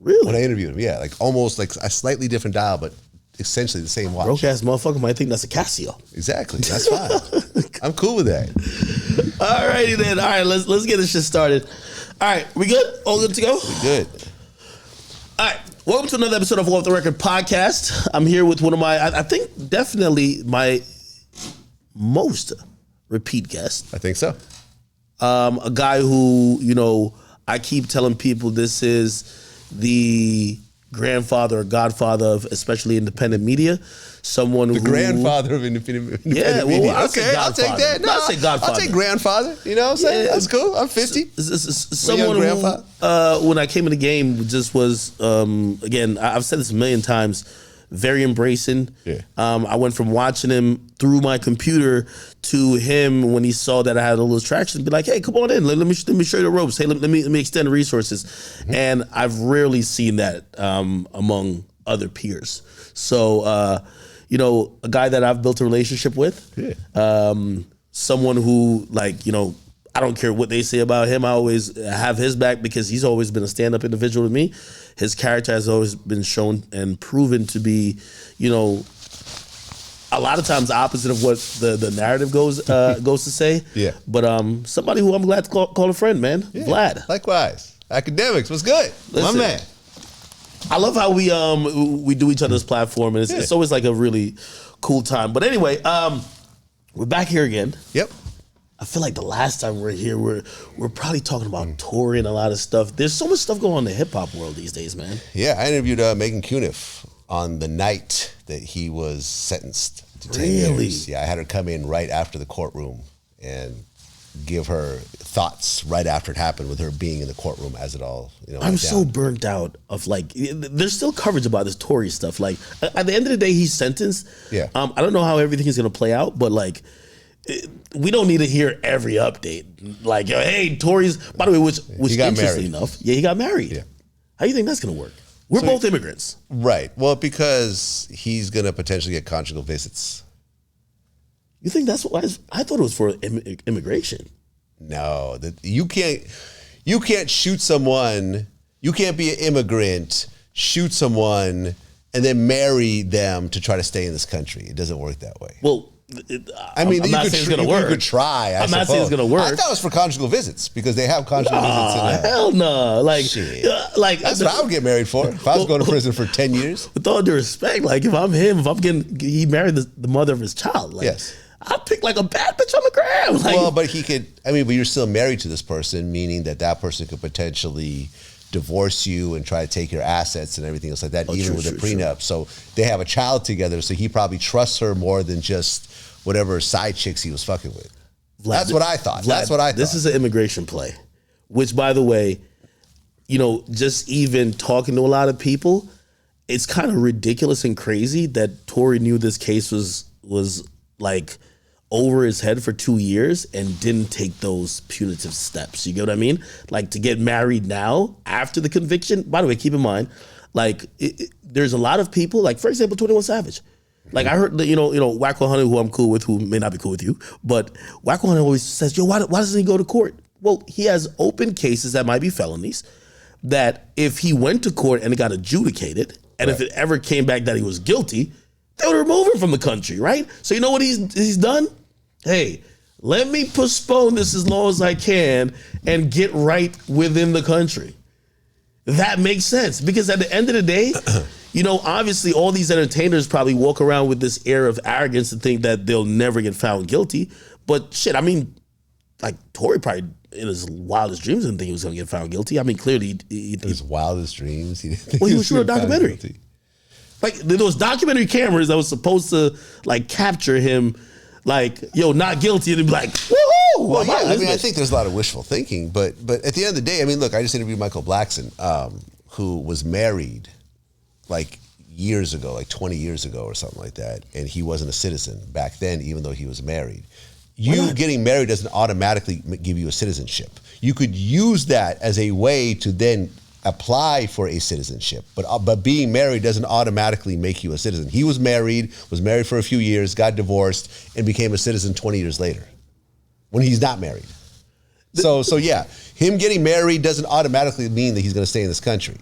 Really? When I interviewed him, yeah, like almost like a slightly different dial, but essentially the same watch. Broke ass motherfucker might think that's a Casio. Exactly. That's fine. I'm cool with that. All righty then. All right, let's get this shit started. All right, we good? All good to go? We good. All right. Welcome to another episode of Off the Record Podcast. I'm here with one of my, I think definitely my most repeat guest. I think so. A guy who, you know, I keep telling people this is the grandfather or godfather of especially independent media. Someone the grandfather of independent media. Okay, I'll take that. No, I'll say godfather. I'll take grandfather. You know what I'm saying? Yeah. That's cool. I'm 50. Someone who, when I came in the game, just was, again, I've said this a million times, very embracing. Yeah. I went from watching him through my computer to him when he saw that I had a little traction, be like, hey, come on in. Let me show you the ropes. Hey, let me extend the resources. Mm-hmm. And I've rarely seen that among other peers. So, you know, a guy that I've built a relationship with, someone who, like, you know, I don't care what they say about him. I always have his back because he's always been a stand-up individual to me. His character has always been shown and proven to be, you know, a lot of times opposite of what the narrative goes to say. Yeah. But somebody who I'm glad to call a friend, man. Yeah. Vlad. Likewise. Academics, what's good? Listen, my man. I love how we do each other's platform, and it's always like a really cool time. But anyway, we're back here again. Yep. I feel like the last time we were here, we're probably talking about Tory and a lot of stuff. There's so much stuff going on in the hip hop world these days, man. Yeah, I interviewed Megan Cuniff on the night that he was sentenced to 10 years. Yeah, I had her come in right after the courtroom and give her thoughts right after it happened, with her being in the courtroom as it all, you know. I'm so burnt out of, like, there's still coverage about this Tory stuff. Like, at the end of the day, he's sentenced. Yeah. I don't know how everything is going to play out, but like, we don't need to hear every update. Like, hey, Tory's, by the way, which interesting enough, he got married. Yeah. How do you think that's going to work? We're both immigrants. Right. Well, because he's going to potentially get conjugal visits. You think that's what? I thought it was for immigration. No, you can't shoot someone. You can't be an immigrant, shoot someone, and then marry them to try to stay in this country. It doesn't work that way. Well, I mean, I'm not saying it's gonna work. You could try. I'm not saying it's gonna work. I thought it was for conjugal visits because they have conjugal visits. Hell no! Like, that's what I would get married for if I was going to prison for 10 years. With all due respect, like, if I'm him, he married the mother of his child. Like, yes. I'll pick like a bad bitch on the gram. Like, well, but he could. I mean, but you're still married to this person, meaning that person could potentially divorce you and try to take your assets and everything else like that, even with a prenup. So they have a child together. So he probably trusts her more than just whatever side chicks he was fucking with. Vlad, that's what I thought. That's what I thought. This is an immigration play, which, by the way, you know, just even talking to a lot of people, it's kind of ridiculous and crazy that Tory knew this case was like over his head for 2 years and didn't take those punitive steps. You get what I mean? Like, to get married now after the conviction. By the way, keep in mind, like, there's a lot of people, like, for example, 21 Savage. Like, I heard that, you know, Wacko Honey, who I'm cool with, who may not be cool with you, but Wacko Honey always says, yo, why doesn't he go to court? Well, he has open cases that might be felonies, that if he went to court and it got adjudicated, and if it ever came back that he was guilty, they would remove him from the country, right? So you know what he's done? Hey, let me postpone this as long as I can and get right within the country. That makes sense, because at the end of the day, you know, obviously all these entertainers probably walk around with this air of arrogance and think that they'll never get found guilty. But shit, I mean, like, Tory probably in his wildest dreams didn't think he was going to get found guilty. I mean, clearly his wildest dreams, he didn't think he was shooting a documentary. Like, there was documentary cameras that was supposed to, like, capture him, like, yo, not guilty, and he'd be like, woohoo! Well, yeah, I mean, I think there's a lot of wishful thinking, but at the end of the day, I mean, look, I just interviewed Michael Blackson, who was married, like, years ago, like 20 years ago or something like that, and he wasn't a citizen back then, even though he was married. You getting married doesn't automatically give you a citizenship. You could use that as a way to then apply for a citizenship, but being married doesn't automatically make you a citizen. He was married for a few years, got divorced, and became a citizen 20 years later, when he's not married. So yeah, him getting married doesn't automatically mean that he's going to stay in this country.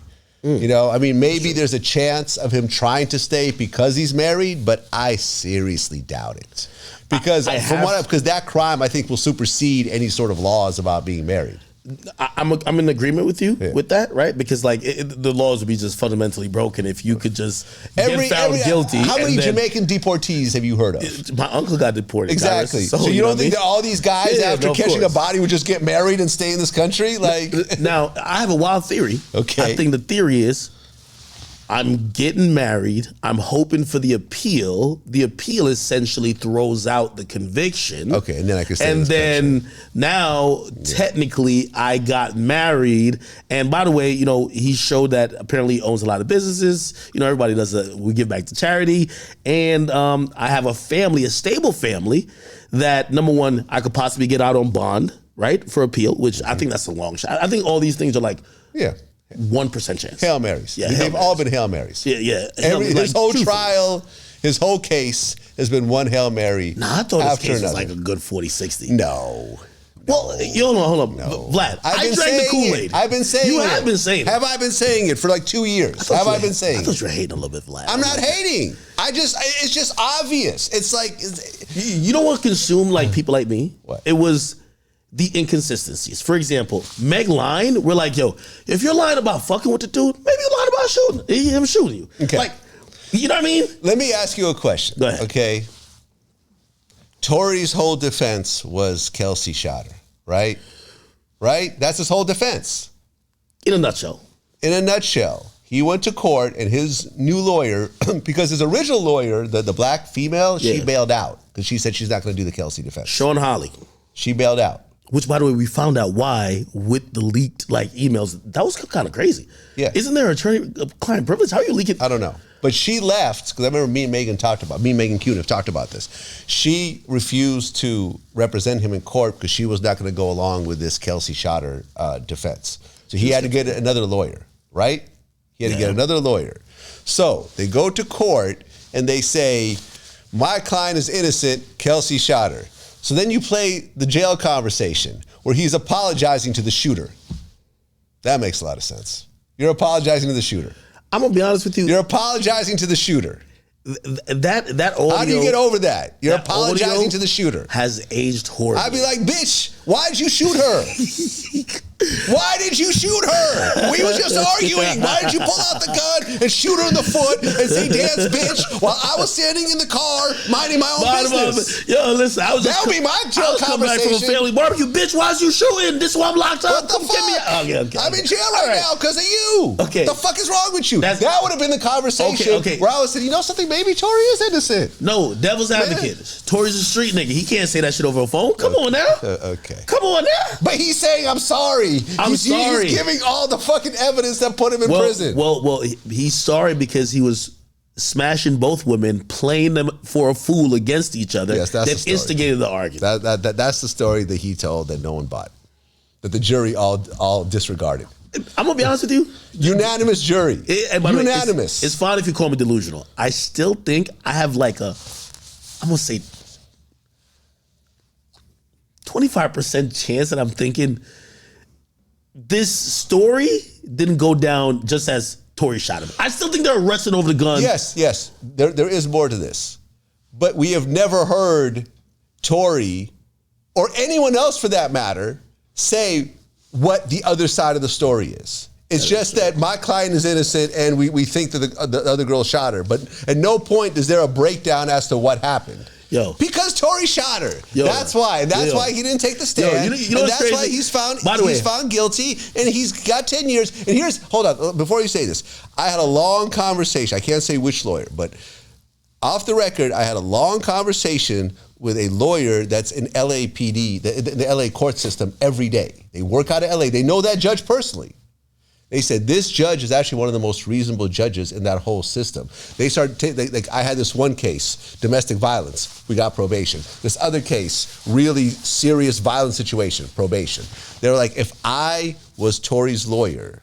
You know, I mean, maybe there's a chance of him trying to stay because he's married, but I seriously doubt it. Because because that crime, I think, will supersede any sort of laws about being married. I'm in agreement with you with that, right? Because like the laws would be just fundamentally broken if you could just get found guilty. How many Jamaican deportees have you heard of? My uncle got deported. Exactly. So you don't think that all these guys after catching a body would just get married and stay in this country? Like, now I have a wild theory. Okay. I think the theory is I'm getting married. I'm hoping for the appeal. The appeal essentially throws out the conviction. Okay, and then I can stay in And this then country. now, technically, I got married. And by the way, you know, he showed that apparently he owns a lot of businesses. You know, everybody we give back to charity. And I have a family, a stable family, that number one, I could possibly get out on bond, right, for appeal, which I think that's a long shot. I think all these things are like 1% chance. Hail Marys. Yeah, they've all been Hail Marys. Yeah. His whole trial, his whole case has been one Hail Mary. Nah, I thought his case another. was like a good 40-60. No. Well, hold on. No. Vlad, I drank the Kool-Aid. I've been saying it. You have been saying it. Have I been saying it for like 2 years? Have I been saying it? I thought you were hating a little bit, Vlad. I'm not hating. It's just obvious. It's like... You know what consumed like people like me? What? It was the inconsistencies. For example, Meg lying, we're like, yo, if you're lying about fucking with the dude, maybe you're lying about him shooting you. Okay. Like, you know what I mean? Let me ask you a question. Go ahead. Okay. Tory's whole defense was Kelsey shot her, right? Right? That's his whole defense. In a nutshell. In a nutshell, he went to court and his new lawyer, because his original lawyer, the black female, she bailed out because she said she's not going to do the Kelsey defense. Sean Holly. She bailed out. Which, by the way, we found out why with the leaked like emails. That was kind of crazy. Yeah. Isn't there attorney-client privilege? How are you leaking? I don't know. But she left, because I remember me and Megan Kuhn have talked about this. She refused to represent him in court because she was not going to go along with this Kelsey Shotter defense. So he had to get another lawyer, right? He had to get another lawyer. So they go to court and they say, my client is innocent, Kelsey Shotter. So then you play the jail conversation where he's apologizing to the shooter. That makes a lot of sense. You're apologizing to the shooter. I'm going to be honest with you. You're apologizing to the shooter. That audio. How do you get over that? You're apologizing to the shooter. Has aged horribly. I'd be like, bitch, why did you shoot her? Why did you shoot her? We was just arguing. Why did you pull out the gun and shoot her in the foot and say, dance, bitch, while I was standing in the car minding my own business? Yo, listen, I was That'll be my jail come back from a family barbecue. Bitch, why is you shooting? This is why I'm locked up. What the fuck? Okay. I'm in jail right now because of you. Okay. The fuck is wrong with you? That would have been the conversation where I would say, you know something, maybe Tory is innocent. No, devil's advocate. Tory's a street nigga. He can't say that shit over a phone. Come on now. Okay. Come on now. But he's saying, I'm sorry. I'm sorry. He's giving all the fucking evidence that put him in prison. Well, he's sorry because he was smashing both women, playing them for a fool against each other. Yes, that's the that story. Instigated the argument. That's the story that he told that no one bought, that the jury all disregarded. I'm gonna be honest with you. Unanimous jury. Unanimous. It's fine if you call me delusional. I still think I have like I'm gonna say 25% chance that I'm thinking this story didn't go down just as Tory shot him. I still think they're wrestling over the gun. Yes. There is more to this. But we have never heard Tory, or anyone else for that matter, say what the other side of the story is. It's just that my client is innocent and we think that the other girl shot her. But at no point is there a breakdown as to what happened. Because Tory shot her. That's why. And that's why he didn't take the stand. You know and that's why he's found guilty and he's got 10 years. And hold on, before you say this, I had a long conversation. I can't say which lawyer, but off the record, I had a long conversation with a lawyer that's in LAPD, the LA court system every day. They work out of LA. They know that judge personally. They said, this judge is actually one of the most reasonable judges in that whole system. They started, I had this one case, domestic violence, we got probation. This other case, really serious violent situation, probation. They were like, if I was Tory's lawyer,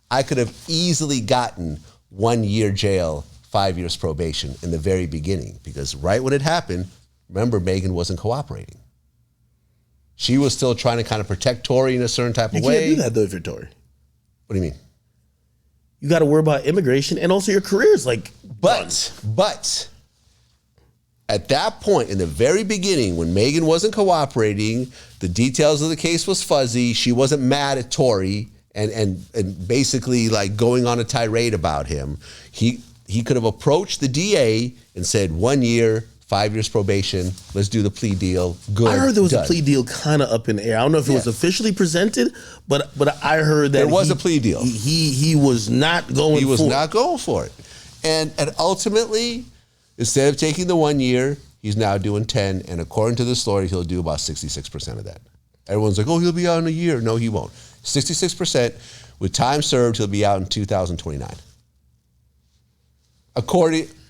I could have easily gotten 1 year jail, 5 years probation in the very beginning. Because right when it happened, remember, Megan wasn't cooperating. She was still trying to kind of protect Tory in a certain type of way. You can't do that though if you're Tory. What do you mean? you got to worry about immigration and also your career's like. But at that point, in the very beginning, when Megan wasn't cooperating, the details of the case was fuzzy. She wasn't mad at Tory and basically like going on a tirade about him. He could have approached the DA and said 1 year, 5 years probation. Let's do the plea deal. Good. I heard there was done. a plea deal kind of up in the air. I don't know if it was officially presented, but I heard that there was a plea deal. He was not going. He was not going for it, and ultimately, instead of taking the 1 year, he's now doing 10. And according to the story, he'll do about 66% of that. Everyone's like, oh, he'll be out in a year. No, he won't. 66%. With time served, he'll be out in 2029.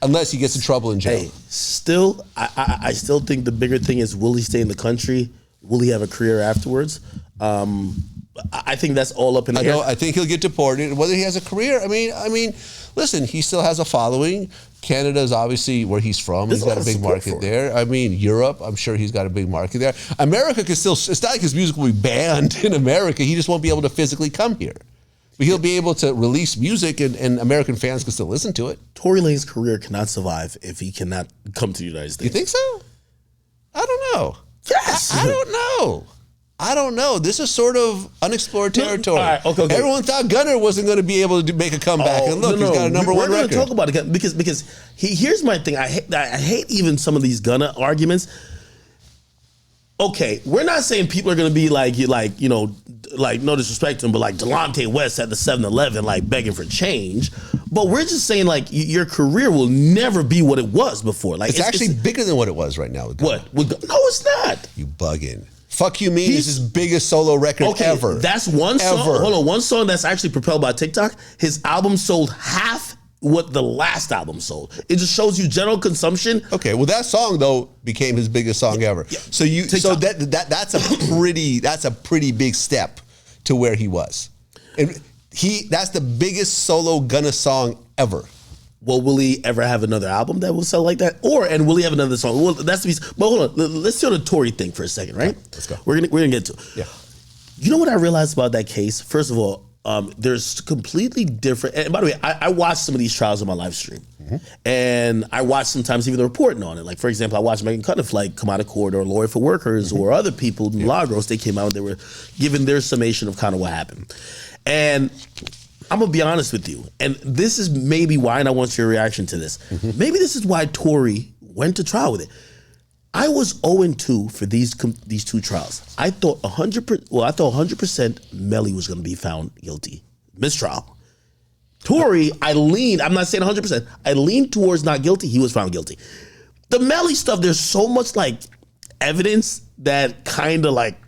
Unless he gets in trouble in jail. Hey, still, I still think the bigger thing is, will he stay in the country? Will he have a career afterwards? I think that's all up in the air. I think he'll get deported. Whether he has a career, I mean, listen, he still has a following. Canada is obviously where he's from. He's got a big market there. I mean, Europe, I'm sure he's got a big market there. America can still, it's not like his music will be banned in America. He just won't be able to physically come here. But he'll be able to release music and American fans can still listen to it. Tory Lanez's career cannot survive if he cannot come to the United States. You think so? I don't know. Yes. I don't know. This is sort of unexplored territory. All right, okay. Everyone thought Gunner wasn't going to be able to make a comeback. And look, he's got a number one record. We're going to talk about it because here's my thing. I hate even some of these Gunner arguments. Okay, we're not saying people are going to be like, no disrespect to him, but like Delonte West at the 7-Eleven, like begging for change. But we're just saying like your career will never be what it was before. Like it's actually bigger than what it was right now. With Gunner. What? No, it's not. You bugging. Fuck You Mean is his biggest solo record ever. That's one song. Hold on, one song that's actually propelled by TikTok. His album sold half what the last album sold. It just shows you general consumption. Okay, well that song though became his biggest song ever. Yeah. So that's a pretty big step to where he was. And that's the biggest solo Gunna song ever. Well, will he ever have another album that will sell like that? And will he have another song? Well, that's the piece. But hold on, let's do the Tory thing for a second, right? Yeah, let's go. We're gonna get to it. Yeah. You know what I realized about that case? First of all, there's completely different. And by the way, I watched some of these trials on my live stream, and I watched sometimes even the reporting on it. Like for example, I watched Megan Cutterflight come out of court, or Lawyer for Workers, or other people, Milagros. They came out and they were giving their summation of kind of what happened. And I'm gonna be honest with you, and this is maybe why, and I want your reaction to this. Maybe this is why Tory went to trial with it. I was 0-2 for these two trials. I thought 100% Melly was gonna be found guilty, mistrial. Tory, I'm not saying 100%. I leaned towards not guilty. He was found guilty. The Melly stuff, there's so much like evidence that kind of like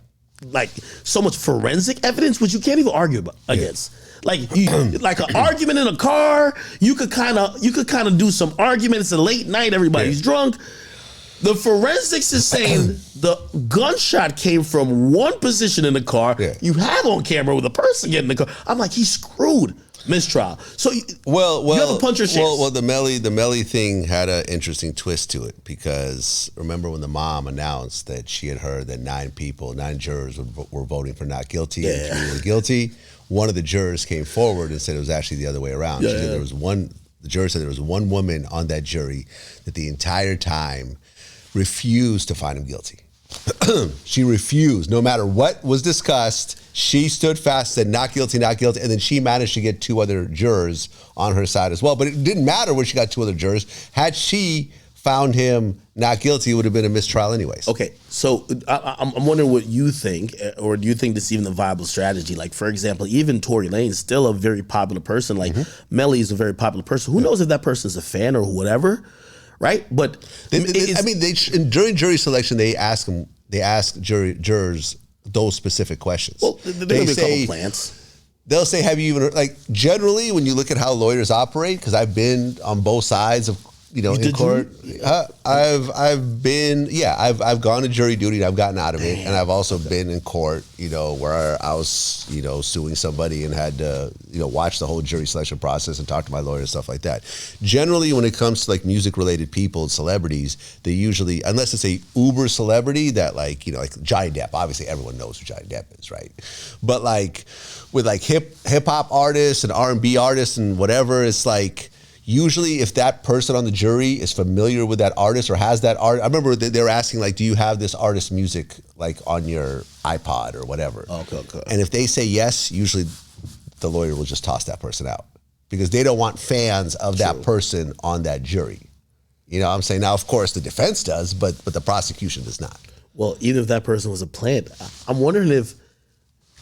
so much forensic evidence, which you can't even argue against. Like like an argument in a car, you could kind of do some arguments. It's a late night, everybody's drunk. The forensics is saying the gunshot came from one position in the car. Yeah. You have on camera with a person getting in the car. I'm like, he's screwed. Mistrial. So you have a puncher's chance. Well, the Melly thing had an interesting twist to it, because remember when the mom announced that she had heard that 9 jurors were voting for not guilty and 3 were guilty. One of the jurors came forward and said it was actually the other way around. She said the juror said there was one woman on that jury that the entire time refused to find him guilty. She refused. No matter what was discussed, she stood fast, said not guilty, not guilty, and then she managed to get 2 other jurors on her side as well. But it didn't matter when she got 2 other jurors. Had she found him not guilty, it would have been a mistrial anyways. Okay, so I'm wondering what you think, or do you think this is even a viable strategy? Like, for example, even Tory Lanez is still a very popular person. Like, Melly is a very popular person. Who knows if that person is a fan or whatever, right? But during jury selection, they ask jurors those specific questions. Well, they say a couple plants. They'll say, have you even, like, generally when you look at how lawyers operate, because I've been on both sides of in court. I've gone to jury duty and I've gotten out of it, and I've also been in court, where I was, suing somebody and had to, watch the whole jury selection process and talk to my lawyer and stuff like that. Generally, when it comes to like music related people and celebrities, they usually, unless it's a uber celebrity that like Johnny Depp, obviously everyone knows who Johnny Depp is, right? But like with like hip hop artists and R&B artists and whatever, it's like, usually if that person on the jury is familiar with that artist or has that art, I remember they were asking like, do you have this artist's music like on your iPod or whatever? Okay. And if they say yes, usually the lawyer will just toss that person out because they don't want fans of that person on that jury. You know what I'm saying? Now, of course, the defense does, but the prosecution does not. Well, even if that person was a plant, I'm wondering if...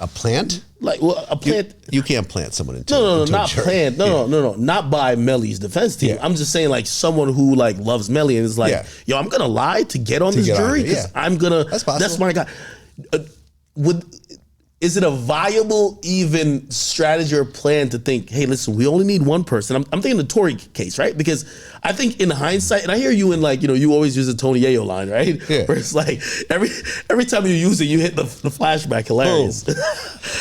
A plant? A plant. You can't plant someone into No, not plant. No, not by Melly's defense team. I'm just saying like someone who like loves Melly and is like, yo, I'm gonna lie to get on this jury because I'm gonna. That's my guy. Is it a viable even strategy or plan to think, hey, listen, we only need one person? I'm thinking the Tory case, right? Because I think in hindsight, and I hear you in like, you always use the Tony Yayo line, right? Yeah. Where it's like every time you use it, you hit the flashback. Hilarious.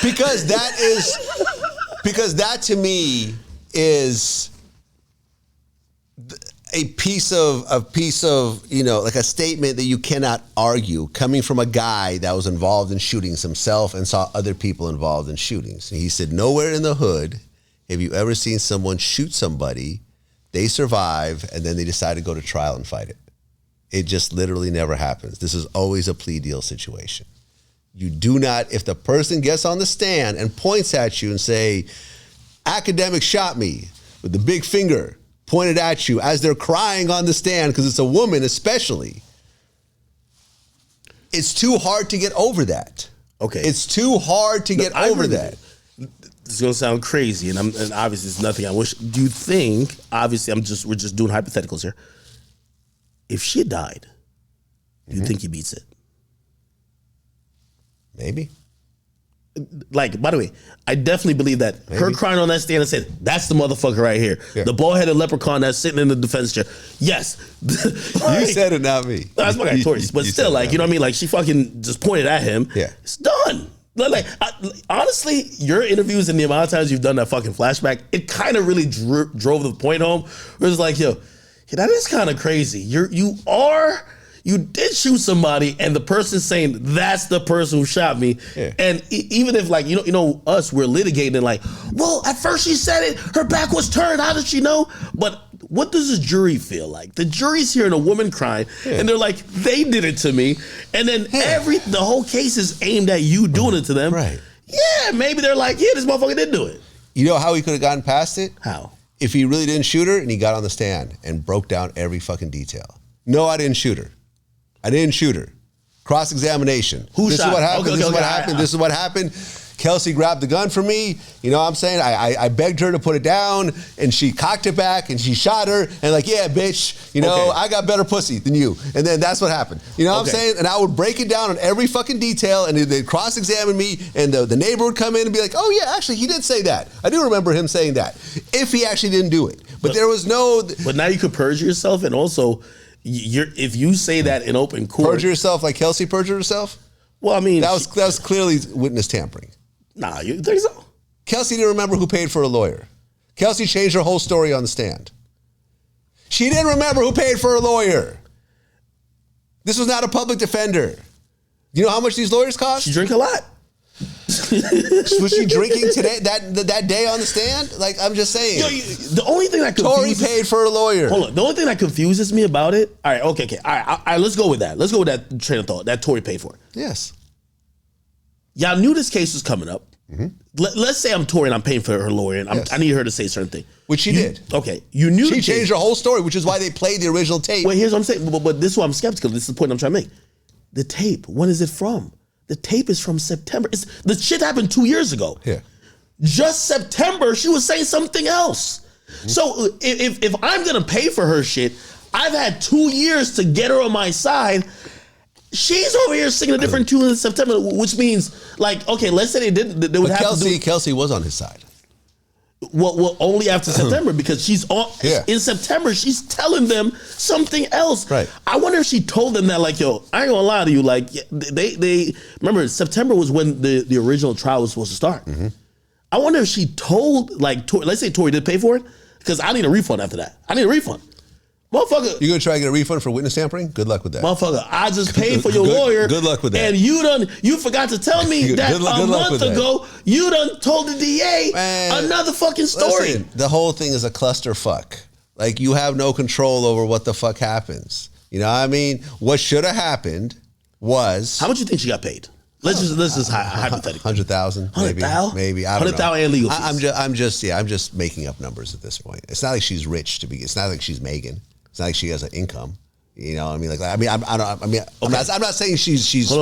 Because that to me is a piece of like a statement that you cannot argue coming from a guy that was involved in shootings himself and saw other people involved in shootings. And he said, nowhere in the hood have you ever seen someone shoot somebody, they survive, and then they decide to go to trial and fight it. It just literally never happens. This is always a plea deal situation. You do not, if the person gets on the stand and points at you and say, Akademiks shot me with the big finger, pointed at you as they're crying on the stand, because it's a woman especially, it's too hard to get over that. Okay. It's too hard to get over that. It's going to sound crazy, and obviously it's nothing I wish. Do you think, obviously we're just doing hypotheticals here, if she died, do you think he beats it? Maybe. Like, by the way, I definitely believe that her crying on that stand and said, that's the motherfucker right here. Yeah. The bald-headed leprechaun that's sitting in the defense chair. Yes. Like, you said it, not me. That's my guy, Tory. But still, like, you know what I mean? Like, she fucking just pointed at him. Yeah. It's done. Like, honestly, your interviews and the amount of times you've done that fucking flashback, it kind of really drove the point home. Where it's like, yo, that is kind of crazy. You did shoot somebody, and the person's saying that's the person who shot me. Yeah. And even if like us, we're litigating like, well, at first she said it, her back was turned. How did she know? But what does the jury feel like? The jury's hearing a woman crying, and they're like, they did it to me, and then the whole case is aimed at you doing it to them. Right? Yeah, maybe they're like, yeah, this motherfucker did do it. You know how he could have gotten past it? How? If he really didn't shoot her and he got on the stand and broke down every fucking detail. No, I didn't shoot her. I didn't shoot her. Cross-examination. Who shot? This is what happened. This is what happened. This is what happened. Kelsey grabbed the gun from me. You know what I'm saying? I begged her to put it down, and she cocked it back, and she shot her. And like, yeah, bitch, I got better pussy than you. And then that's what happened. You know what I'm saying? And I would break it down on every fucking detail, and they'd cross-examine me, and the neighbor would come in and be like, oh, yeah, actually, he did say that. I do remember him saying that, if he actually didn't do it. But there was no... But now you could perjure yourself, and also... if you say that in open court, perjure yourself like Kelsey perjured herself. Well, I mean, that was clearly witness tampering. Nah, you think so? Kelsey didn't remember who paid for a lawyer. Kelsey changed her whole story on the stand. She didn't remember who paid for a lawyer. This was not a public defender. You know how much these lawyers cost? She drink a lot. Was she drinking today that day on the stand? Like, I'm just saying. The only thing that Tory paid for a lawyer. Hold on. The only thing that confuses me about it. All right. Okay. All right. Let's go with that. Let's go with that train of thought. That Tory paid for. Yes. Y'all knew this case was coming up. Mm-hmm. Let's say I'm Tory and I'm paying for her lawyer, and I need her to say a certain thing. Which she did. Okay. You knew she changed her whole story, which is why they played the original tape. Well, here's what I'm saying. But this is why I'm skeptical. This is the point I'm trying to make. The tape. When is it from? The tape is from September. The shit happened 2 years ago. Yeah. Just September, she was saying something else. Mm-hmm. So if I'm gonna pay for her shit, I've had 2 years to get her on my side. She's over here singing a different tune in September, which means, like, okay, let's say they didn't. They would have Kelsey was on his side. Well, only after September, because she's on in September. She's telling them something else. Right. I wonder if she told them that, like, yo, I ain't gonna lie to you. Like, they remember September was when the original trial was supposed to start. Mm-hmm. I wonder if she told, like, let's say Tory did pay for it, because I need a refund after that. I need a refund. Motherfucker. You gonna try to get a refund for witness tampering? Good luck with that. Motherfucker, I just paid for your lawyer. Good luck with that. And you forgot to tell me that a month ago, you done told the DA another fucking story. Listen, the whole thing is a clusterfuck. Like, you have no control over what the fuck happens. You know what I mean? What should have happened was... How much do you think she got paid? Let's just hypothetically. 100,000, maybe. 100,000? I don't know. 100,000 and legal fees. I'm just making up numbers at this point. It's not like she's rich it's not like she's Megan. It's not like she has an income. You know what I mean? I'm not saying she's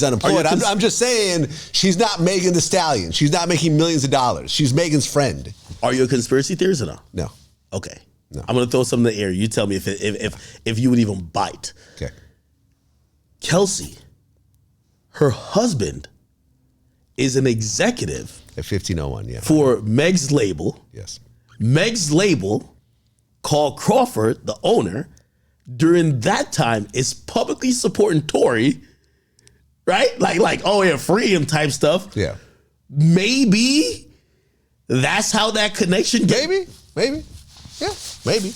unemployed. I'm just saying she's not Megan the Stallion. She's not making millions of dollars. She's Megan's friend. Are you a conspiracy theorist or no? No. Okay. No. I'm gonna throw something in the air. You tell me if you would even bite. Okay. Kelsey, her husband, is an executive at 1501. Yeah. For Meg's label. Yes. Meg's label, called Crawford, the owner, during that time is publicly supporting Tory, right? Like, oh yeah, free him type stuff. Yeah. Maybe that's how that connection Maybe. Yeah, maybe.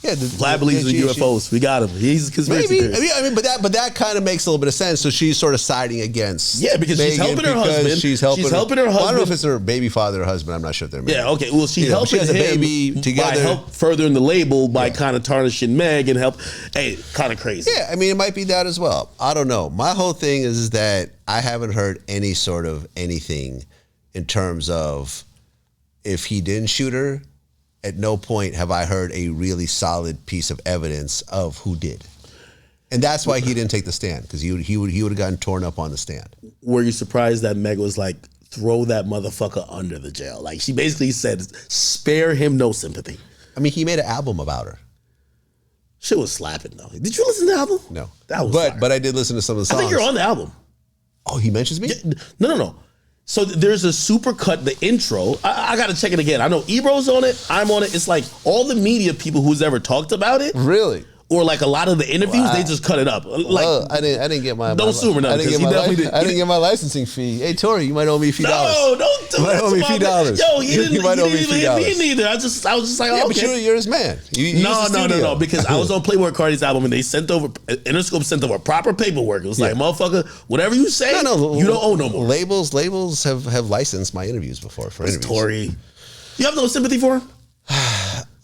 Yeah, Vlad believes in UFOs. We got him. He's a conspiracy theorist. I mean, but that kind of makes a little bit of sense. So she's sort of siding against. Yeah, because she's helping her husband. She's helping her husband. Well, I don't know if it's her baby father or husband. I'm not sure if they're married. Yeah, okay. Well, she's helping she has a baby together. By help furthering the label by kind of tarnishing Meg and help. Hey, kind of crazy. Yeah, I mean, it might be that as well. I don't know. My whole thing is that I haven't heard any sort of anything in terms of if he didn't shoot her. At no point have I heard a really solid piece of evidence of who did. And that's why he didn't take the stand, because he would have gotten torn up on the stand. Were you surprised that Meg was like, throw that motherfucker under the jail? Like, she basically said, spare him no sympathy. I mean, he made an album about her. Shit was slapping, though. Did you listen to the album? No. That was but I did listen to some of the songs. I think you're on the album. Oh, he mentions me? Yeah, no. So there's a super cut, the intro. I got to check it again. I know Ebro's on it. I'm on it. It's like all the media people who's ever talked about it. Really? Or like a lot of the interviews, they just cut it up. Like, I didn't get my. Don't sue him or nothing. I didn't get my licensing fee. Hey, Tory, you might owe me a few dollars. No, don't do that. You might owe me a few dollars. Yo, you might owe me a few dollars. Me neither. I was just like, yeah, okay. But you're his man. No. Because I was on Playboy Cardi's album and they sent over, Interscope sent over proper paperwork. It was like, motherfucker, whatever you say, you don't owe no more. Labels have licensed my interviews before for interviews. Tory, you have no sympathy for him?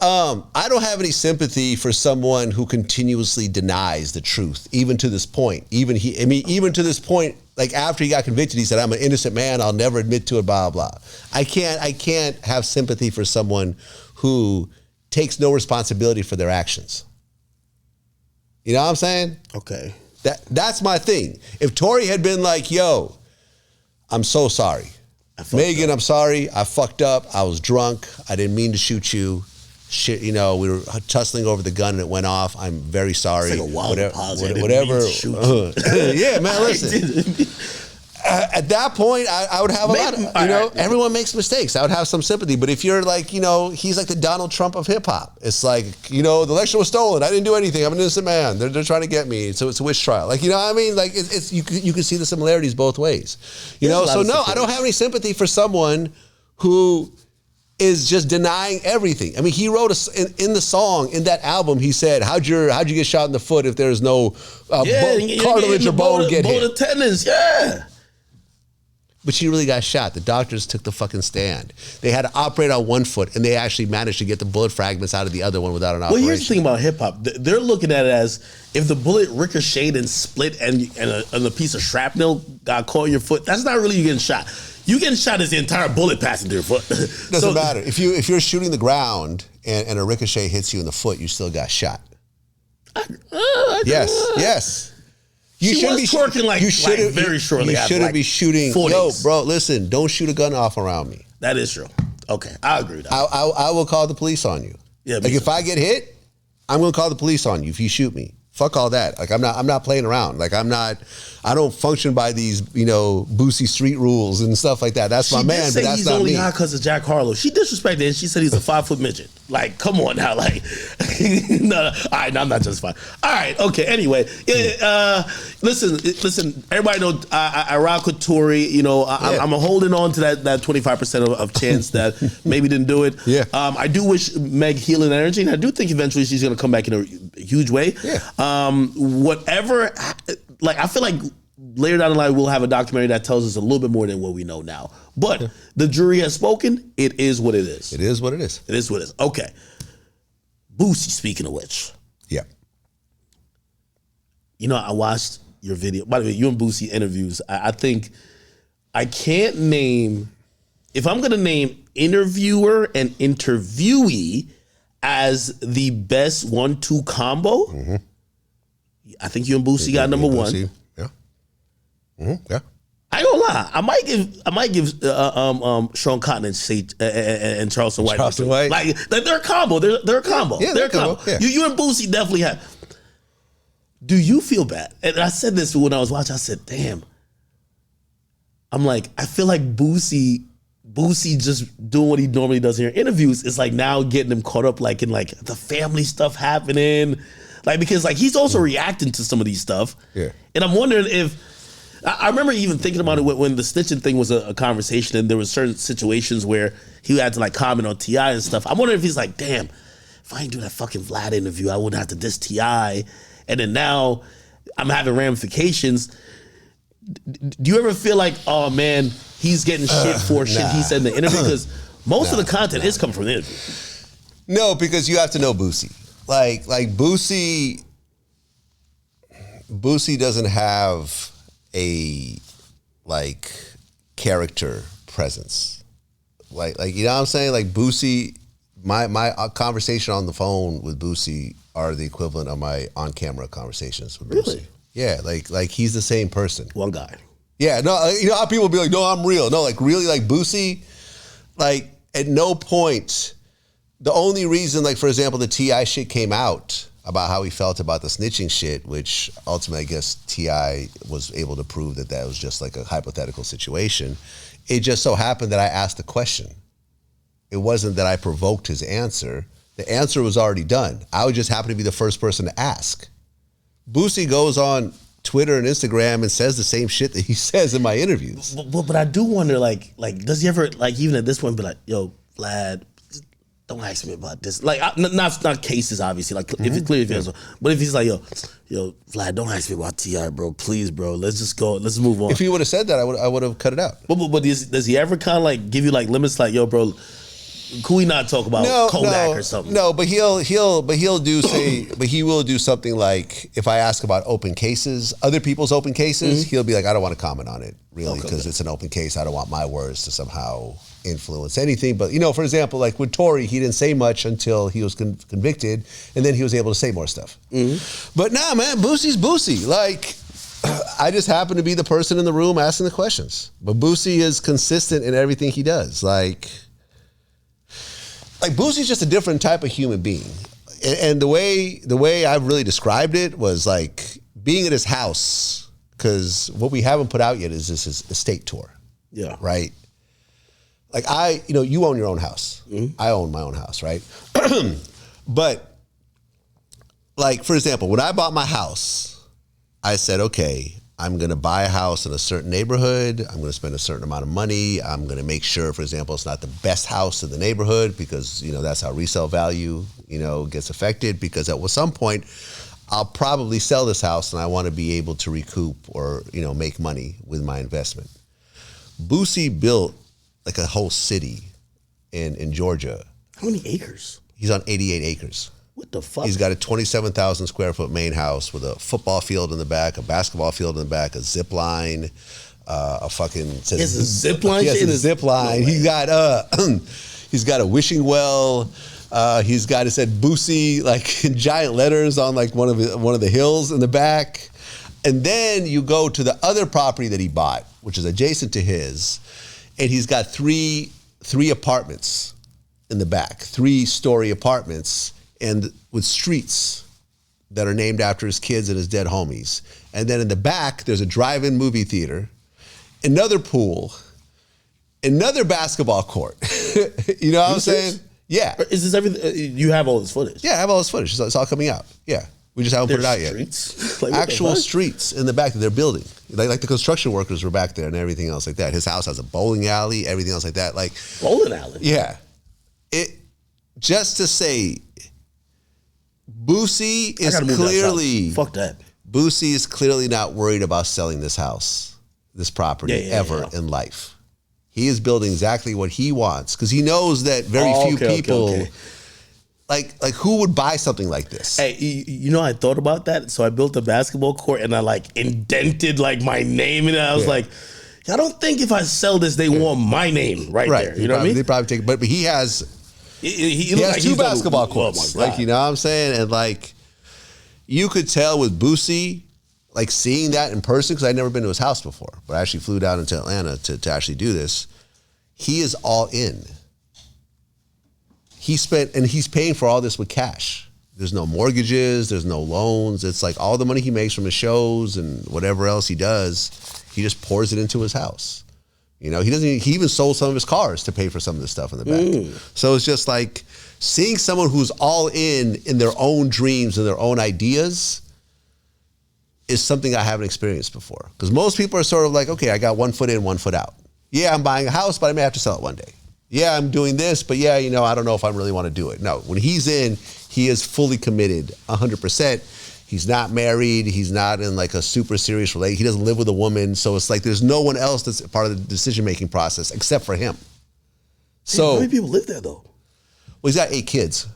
I don't have any sympathy for someone who continuously denies the truth, even to this point. Even to this point, like after he got convicted, he said, "I'm an innocent man. I'll never admit to it." Blah blah. I can't have sympathy for someone who takes no responsibility for their actions. You know what I'm saying? Okay. That's my thing. If Tory had been like, "Yo, I'm so sorry, Megan, I'm sorry. I fucked up. I was drunk. I didn't mean to shoot you. Shit, we were tussling over the gun and it went off. I'm very sorry." It's like a wild whatever. Yeah, man, listen. At that point, I would have a lot of, everyone makes mistakes. I would have some sympathy. But if you're like, he's like the Donald Trump of hip hop. It's like, the election was stolen. I didn't do anything. I'm an innocent man. They're trying to get me. So it's a witch trial. Like, you know what I mean? Like, you can see the similarities both ways. So no, I don't have any sympathy for someone who is just denying everything. I mean, he wrote in the song, in that album, he said, how'd you get shot in the foot if there's no cartilage or bone get hit? Bone of tendons, yeah. But she really got shot. The doctors took the fucking stand. They had to operate on one foot, and they actually managed to get the bullet fragments out of the other one without an operation. Well, here's the thing about hip-hop. They're looking at it as if the bullet ricocheted and split and a piece of shrapnel got caught in your foot, that's not really you getting shot. You getting shot as the entire bullet passing through your foot. Doesn't matter. If you're shooting the ground and a ricochet hits you in the foot, you still got shot. Yes. She was twerking very shortly you after. You shouldn't be shooting. 40s. Yo, bro, listen, don't shoot a gun off around me. That is true. Okay, I agree with that. I will call the police on you. Yeah, if I get hit, I'm going to call the police on you if you shoot me. Fuck all that. Like I'm not playing around. Like I don't function by these, Boosie street rules and stuff like that. That's my man, but that's he's not only me. hot because of Jack Harlow. She disrespected and she said he's a 5-foot midget. Like, come on now. Like, no. All right, no, I'm not justified. All right, okay. Anyway, listen. Everybody know I rock with Tory. I'm holding on to that 25% of chance that maybe didn't do it. Yeah. I do wish Meg healing energy, and I do think eventually she's going to come back in a huge way. Yeah. Whatever. Like, I feel like later down the line we'll have a documentary that tells us a little bit more than what we know now. But the jury has spoken. It is what it is. It is what it is. It is what it is. Okay. Boosie, speaking of which. Yeah. I watched your video. By the way, you and Boosie interviews. I think I can't name, if I'm going to name interviewer and interviewee as the best 1-2 combo, I think you and Boosie got number one. Yeah. Yeah. I ain't gonna lie. I might give Sean Cotton and Charleston White. Charleston White. Like they're a combo. They're a combo. Yeah, they're a combo. Yeah. You and Boosie definitely have. Do you feel bad? And I said this when I was watching. I said, "Damn." I'm like, I feel like Boosie just doing what he normally does in your interviews is like now getting him caught up like in like the family stuff happening, like because like he's also reacting to some of these stuff. Yeah. And I'm wondering if. I remember even thinking about it when the snitching thing was a conversation, and there were certain situations where he had to like comment on T.I. and stuff. I'm wondering if he's like, damn, if I didn't do that fucking Vlad interview, I wouldn't have to diss T.I. And then now I'm having ramifications. Do you ever feel like, oh man, he's getting shit for shit he said in the interview? Because most of the content is coming from the interview. No, because you have to know Boosie. Like Boosie doesn't have a like character presence, like you know what I'm saying. Like Boosie, my conversation on the phone with Boosie are the equivalent of my on camera conversations with Boosie. Really? Yeah, like he's the same person. One guy. Yeah, no, how people be like, no, I'm real. No, like really, like Boosie, like at no point. The only reason, like for example, the T.I. shit came out about how he felt about the snitching shit, which ultimately I guess T.I. was able to prove that was just like a hypothetical situation. It just so happened that I asked a question. It wasn't that I provoked his answer. The answer was already done. I would just happen to be the first person to ask. Boosie goes on Twitter and Instagram and says the same shit that he says in my interviews. But I do wonder, like, does he ever, like, even at this point, be like, yo, Vlad, don't ask me about this. Like, not cases, obviously. Like, if it's clear, but if he's like, yo, Vlad, don't ask me about T.I., bro. Please, bro. Let's just go. Let's move on. If he would have said that, I would have cut it out. But does he ever kind of like give you like limits? Like, yo, bro, could we not talk about Kodak or something? No, but he will do something like if I ask about open cases, other people's open cases, he'll be like, I don't want to comment on it really because it's an open case. I don't want my words to somehow influence anything. But for example, like with Tory, he didn't say much until he was convicted, and then he was able to say more stuff. But nah, man, Boosie's Boosie. Like, I just happen to be the person in the room asking the questions. But Boosie is consistent in everything he does. Like Boosie's just a different type of human being. And the way I've really described it was like being at his house, because what we haven't put out yet is his estate tour. Yeah. Right? Like you own your own house. I own my own house, right? But like, for example, when I bought my house, I said, okay, I'm going to buy a house in a certain neighborhood. I'm going to spend a certain amount of money. I'm going to make sure, for example, it's not the best house in the neighborhood because, that's how resale value, gets affected, because at some point I'll probably sell this house and I want to be able to recoup or, make money with my investment. Boosie built like a whole city in Georgia. How many acres? He's on 88 acres. What the fuck? He's got a 27,000 square foot main house with a football field in the back, a basketball field in the back, a zip line, a fucking... It's a zip line? Yes, a zip line. No, he's got a wishing well. He's got, it said Boosie, like in giant letters on like one of the hills in the back. And then you go to the other property that he bought, which is adjacent to his, and he's got three apartments in the back, 3-story apartments, and with streets that are named after his kids and his dead homies. And then in the back, there's a drive-in movie theater, another pool, another basketball court. You know what I'm saying? Yeah. Is this everything? You have all this footage? Yeah, I have all this footage. It's all coming out. Yeah. We just haven't put it out yet. Streets? Like, actual streets in the back that they're building. Like the construction workers were back there and everything else like that. His house has a bowling alley, everything else like that. Like bowling alley? Yeah. Just to say, Boosie is clearly... Fuck that. Boosie is clearly not worried about selling this house, this property, ever in life. He is building exactly what he wants because he knows that very few people... Okay. Like who would buy something like this? Hey, you know, I thought about that. So I built a basketball court and I like indented like my name in it. I was like, I don't think if I sell this, they want my name right there. You know what I mean? They probably take, but he has he has two basketball courts. Like, you know what I'm saying? And like, you could tell with Boosie, like seeing that in person, because I'd never been to his house before, but I actually flew down into Atlanta to actually do this. He is all in. He's paying for all this with cash. There's no mortgages, there's no loans. It's like all the money he makes from his shows and whatever else he does, he just pours it into his house. You know, he even sold some of his cars to pay for some of this stuff in the back. So it's just like seeing someone who's all in their own dreams and their own ideas is something I haven't experienced before. Because most people are sort of like, okay, I got 1 foot in, 1 foot out. Yeah, I'm buying a house, but I may have to sell it one day. Yeah, I'm doing this, but yeah, you know, I don't know if I really want to do it. No, when he's in, he is fully committed, 100%. He's not married. He's not in like a super serious relationship. He doesn't live with a woman. So it's like there's no one else that's part of the decision-making process except for him. So how many people live there though? Well, he's got 8 kids,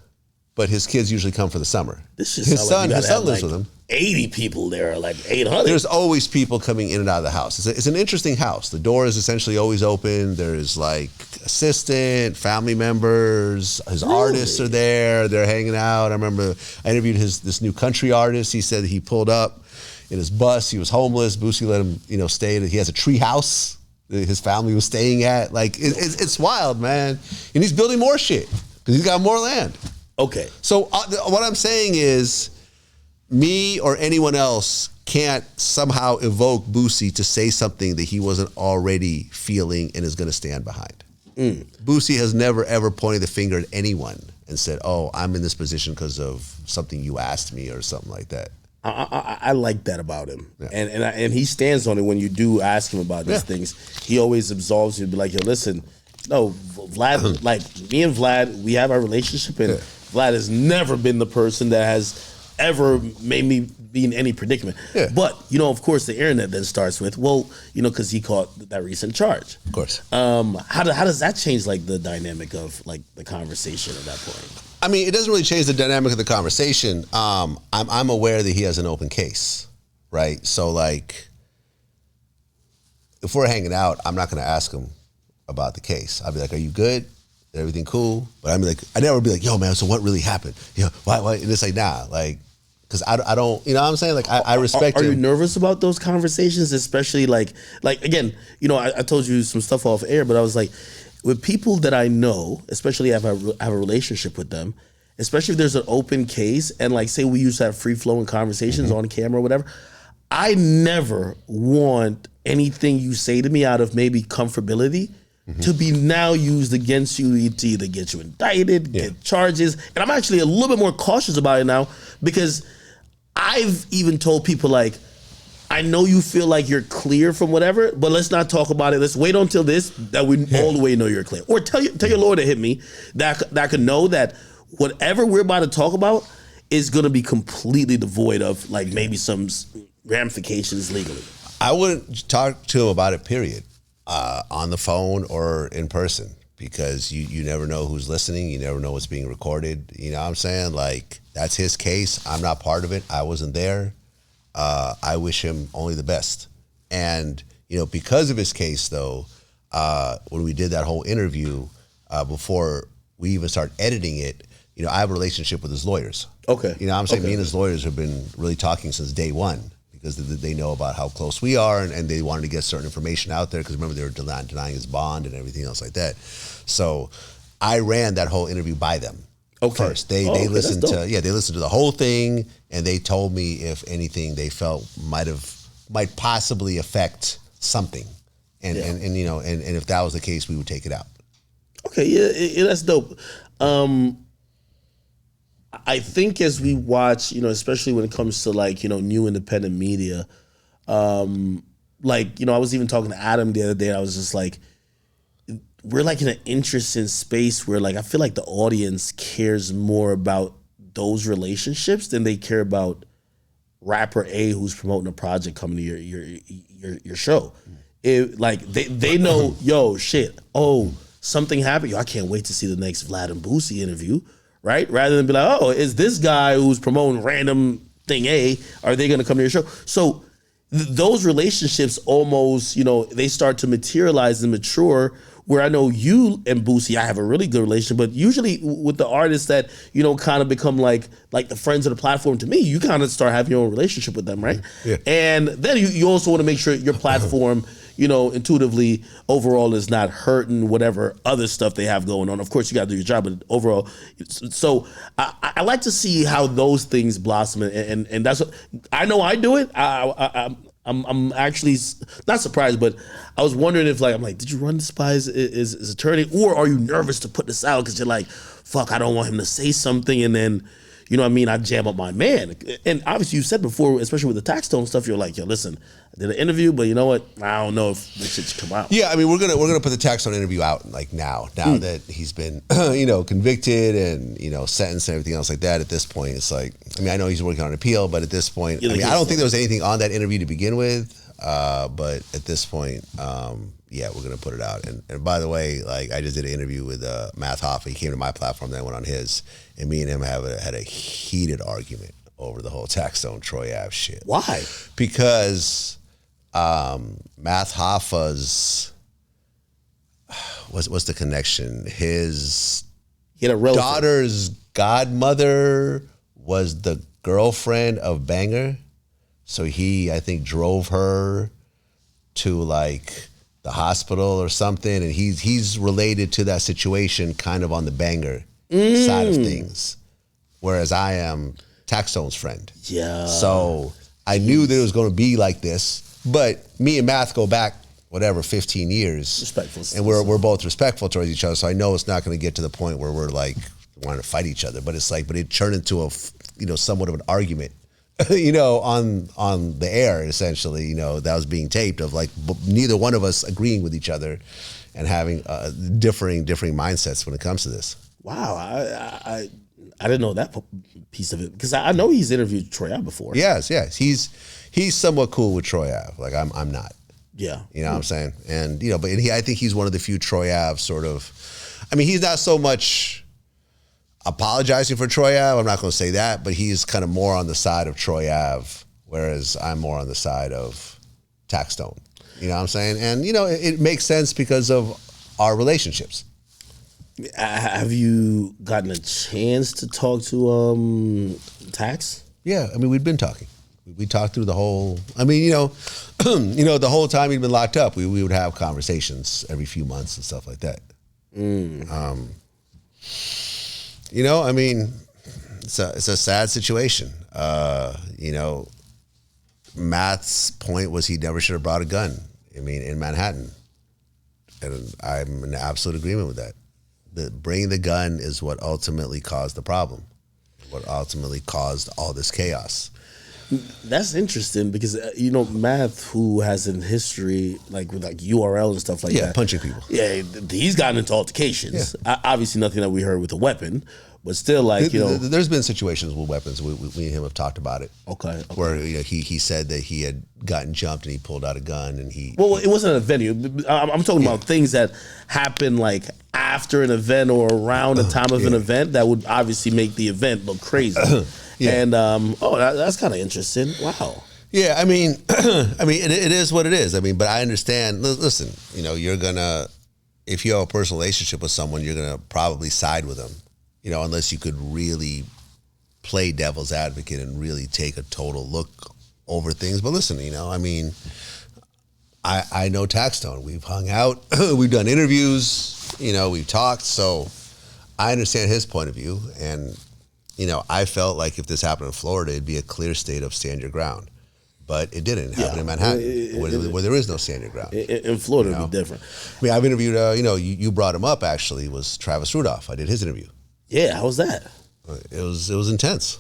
but his kids usually come for the summer. His son lives with him. 80 people there, like 800. There's always people coming in and out of the house. It's an interesting house. The door is essentially always open. There's like assistant, family members, his artists are there. They're hanging out. I remember I interviewed this new country artist. He said he pulled up in his bus. He was homeless. Boosie let him, you know, stay. He has a tree house his family was staying at. Like it's wild, man. And he's building more shit because he's got more land. Okay. So what I'm saying is, me or anyone else can't somehow evoke Boosie to say something that he wasn't already feeling and is going to stand behind. Boosie has never, ever pointed the finger at anyone and said, oh, I'm in this position because of something you asked me or something like that. I like that about him. Yeah. And he stands on it when you do ask him about these things. He always absolves you and be like, yo, listen, no, Vlad, like me and Vlad, we have our relationship and Vlad has never been the person that has ever made me be in any predicament. Yeah. But, you know, of course, the internet then starts with, well, you know, because he caught that recent charge. Of course. How does that change, like, the dynamic of, like, the conversation at that point? I mean, it doesn't really change the dynamic of the conversation. I'm aware that he has an open case, right? So, like, if we're hanging out, I'm not going to ask him about the case. I'll be like, are you good? Everything cool? But I'd be like, I never be like, yo, man, so what really happened? You know, why? And it's like, nah, like, because I don't, you know what I'm saying? Like, I respect Are him. you nervous about those conversations, especially like again, you know, I told you some stuff off air, but I was like, with people that I know, especially if I have a relationship with them, especially if there's an open case and like, say we used to have free-flowing conversations on camera or whatever, I never want anything you say to me out of maybe comfortability to be now used against you to either get you indicted, get charges. And I'm actually a little bit more cautious about it now because I've even told people like, I know you feel like you're clear from whatever, but let's not talk about it. Let's wait until that we all the way know you're clear. Or tell your lawyer to hit me that I could know that whatever we're about to talk about is going to be completely devoid of like maybe some ramifications legally. I wouldn't talk to him about it, period, on the phone or in person, because you never know who's listening. You never know what's being recorded. You know what I'm saying? Like, that's his case. I'm not part of it. I wasn't there. I wish him only the best. And, you know, because of his case, though, when we did that whole interview, before we even start editing it, you know, I have a relationship with his lawyers. Okay. You know what I'm saying? Me and his lawyers have been really talking since day one because they know about how close we are and they wanted to get certain information out there because remember they were denying his bond and everything else like that. So I ran that whole interview by them. first. They okay, listened they listened to the whole thing, and they told me if anything they felt might possibly affect something, and if that was the case, we would take it out. Okay, yeah, that's dope. I think as we watch, especially when it comes to like, new independent media, I was even talking to Adam the other day. I was just like, we're like in an interesting space where like I feel like the audience cares more about those relationships than they care about rapper A who's promoting a project coming to your show. Like they know, yo, shit, oh, something happened. Yo, I can't wait to see the next Vlad and Boosie interview, right? Rather than be like, oh, is this guy who's promoting random thing A, are they going to come to your show? So those relationships almost, they start to materialize and mature, where I know you and Boosie, I have a really good relationship, but usually with the artists that, kind of become like the friends of the platform to me, you kind of start having your own relationship with them, right? Yeah. And then you also want to make sure your platform, intuitively overall is not hurting whatever other stuff they have going on. Of course, you got to do your job, but overall, so I like to see how those things blossom, and that's what I know. I do it. I'm actually not surprised, but I was wondering if I'm like, did you run this by his attorney, or are you nervous to put this out because you're like, fuck, I don't want him to say something, and then, I jam up my man. And obviously you said before, especially with the tax stone stuff, you're like, yo, listen, I did an interview, but you know what? I don't know if this shit should come out. Yeah, I mean, we're gonna put the tax stone interview out like now that he's been, convicted and, sentenced and everything else like that. At this point, it's like, I mean, I know he's working on an appeal, but at this point, I don't think there was anything on that interview to begin with. But at this point, we're gonna put it out. And by the way, like, I just did an interview with Math Hoffa. He came to my platform, then I went on his, and me and him had a heated argument over the whole tax stone Troy Ave shit. Why? Because Math Hoffa's what's the connection? His daughter's godmother was the girlfriend of Banger. So he, I think, drove her to like the hospital or something, and he's related to that situation kind of on the Banger side of things, whereas I am Tax Stone's friend. Yeah. So I knew that it was going to be like this, but me and Math go back 15 years. Respectful. And we're both respectful towards each other, so I know it's not going to get to the point where we're like wanting to fight each other, but it turned into a somewhat of an argument. On the air, essentially, that was being taped, of like neither one of us agreeing with each other and having differing mindsets when it comes to this. Wow, I didn't know that piece of it, because I know he's interviewed Troy Ave before. Yes, he's somewhat cool with Troy Ave. Like I'm not. Yeah, you know what I'm saying, and but I think he's one of the few Troy Ave sort of. I mean, he's not so much apologizing for Troy Ave, I'm not going to say that, but he's kind of more on the side of Troy Ave, whereas I'm more on the side of Tax Stone. You know what I'm saying? And, it makes sense because of our relationships. Have you gotten a chance to talk to Tax? Yeah, I mean, we'd been talking. We talked through the whole, I mean, the whole time he'd been locked up, we would have conversations every few months and stuff like that. I mean, it's a sad situation. Matt's point was he never should have brought a gun. I mean, in Manhattan, and I'm in absolute agreement with that. Bringing the gun is what ultimately caused the problem. What ultimately caused all this chaos. That's interesting because Math, who has in history like with like URL and stuff like that, punching people. Yeah, he's gotten into altercations. Yeah. Obviously, nothing that we heard with a weapon, but still, like there's been situations with weapons. We and him have talked about it. Okay. Where he said that he had gotten jumped and he pulled out a gun and he. Well, it wasn't an event. I'm talking about things that happen like after an event or around the time of an event that would obviously make the event look crazy. And that's kind of interesting. Wow. Yeah, I mean, it is what it is. I mean, but I understand. Listen, you're gonna, if you have a personal relationship with someone, you're gonna probably side with them. Unless you could really play devil's advocate and really take a total look over things. But listen, I mean, I know Tax Stone. We've hung out, we've done interviews, we've talked. So I understand his point of view, and I felt like if this happened in Florida, it'd be a clear state of stand your ground. But it didn't. It happened in Manhattan, where there is no stand your ground. In Florida, it'd be different. I mean, I've interviewed, you brought him up, actually, was Travis Rudolph. I did his interview. Yeah, how was that? It was intense.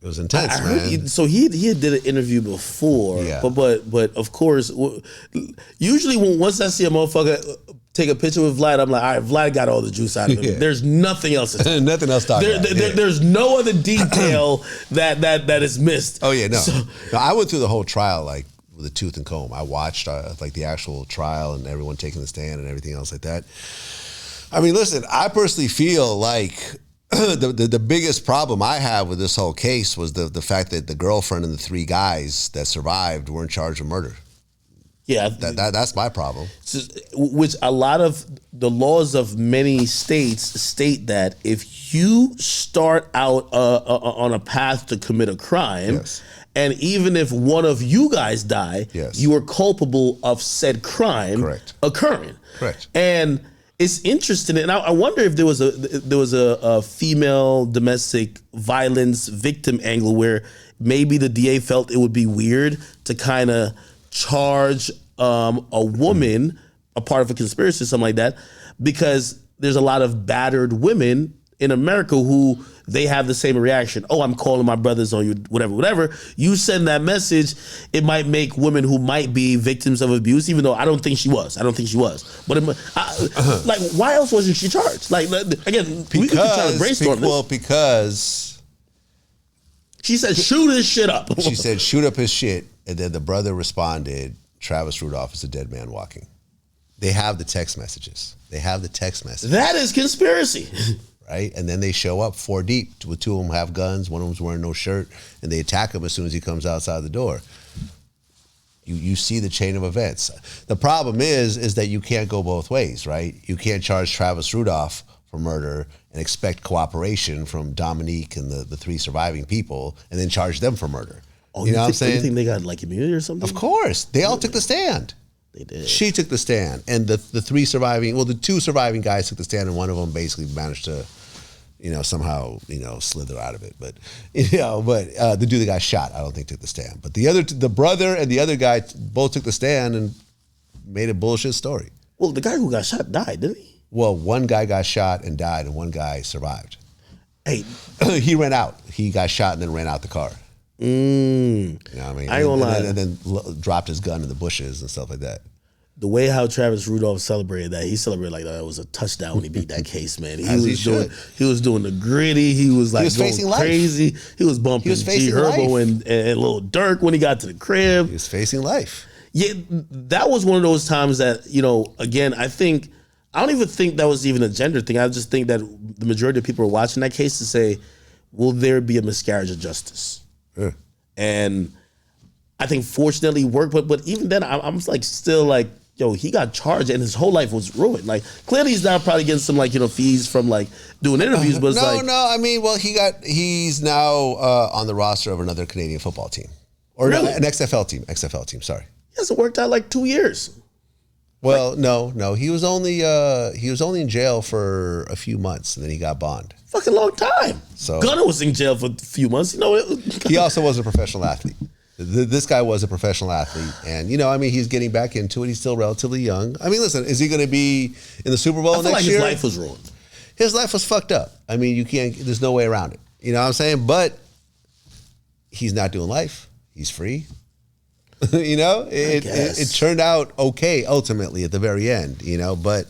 It was intense, I man. heard so he did an interview before, Yeah. but of course, usually once I see a motherfucker take a picture with Vlad, I'm like, all right, Vlad got all the juice out of him. Yeah. There's nothing else to talk. Nothing else to talk about. There's no other detail that is missed. Oh yeah, no. No, I went through the whole trial like with a tooth and comb. I watched like the actual trial and everyone taking the stand and everything else like that. I mean, listen, I personally feel like the biggest problem I have with this whole case was the fact that the girlfriend and the 3 guys that survived were in charge of murder. Yeah, that's my problem. Which a lot of the laws of many states state that if you start out on a path to commit a crime, Yes. and even if one of you guys die, Yes. you are culpable of said crime Correct. occurring. Correct. And it's interesting, and I wonder if there was a female domestic violence victim angle where maybe the DA felt it would be weird to kind of charge a woman a part of a conspiracy or something like that, because there's a lot of battered women in America who they have the same reaction. Oh, I'm calling my brothers on you, whatever. You send that message, it might make women who might be victims of abuse, even though I don't think she was. But like, why else wasn't she charged? Like, again, we could try to brainstorm this. Well, because She said, shoot his shit up. she said, shoot up his shit. And then the brother responded, Travis Rudolph is a dead man walking. They have the text messages. That is conspiracy. Right? And then they show up 4 deep with 2 of them have guns. One of them's wearing no shirt. And they attack him as soon as he comes outside the door. You see the chain of events. The problem is that you can't go both ways, right? You can't charge Travis Rudolph for murder and expect cooperation from Dominique and the 3 surviving people and then charge them for murder. Oh, you know what I'm saying? You think they got like immunity or something? Of course. They all took the stand. They did. She took the stand. And the 2 surviving guys took the stand, and one of them basically managed to, somehow, slither out of it. But, the dude that got shot, I don't think took the stand. But the brother and the other guy both took the stand and made a bullshit story. Well, the guy who got shot died, didn't he? Well, one guy got shot and died, and one guy survived. Hey, he ran out. He got shot and then ran out the car. You know what I mean? I ain't gonna lie. And then dropped his gun in the bushes and stuff like that. The way how Travis Rudolph celebrated that, he celebrated like that was a touchdown when he beat that case, man. He was doing the gritty. He was like going crazy. He was bumping G Herbo and Lil Durk when he got to the crib. He was facing life. Yeah, that was one of those times that, again, I don't even think that was even a gender thing. I just think that the majority of people are watching that case to say, will there be a miscarriage of justice? Yeah. And I think fortunately it worked, but even then I'm like still like, yo, he got charged and his whole life was ruined. Like clearly he's now probably getting some like, fees from like doing interviews, but it's he's now on the roster of another Canadian football team. Or really? An XFL team, sorry. He hasn't worked out like 2 years. Well, no. He was only in jail for a few months and then he got bond. Fucking long time. So Gunner was in jail for a few months. He also was a professional athlete. This guy was a professional athlete, and he's getting back into it. He's still relatively young. I mean, listen, is he going to be in the Super Bowl next year? His life was ruined. His life was fucked up. I mean, you can't. There's no way around it. You know what I'm saying? But he's not doing life. He's free. It turned out okay ultimately at the very end. But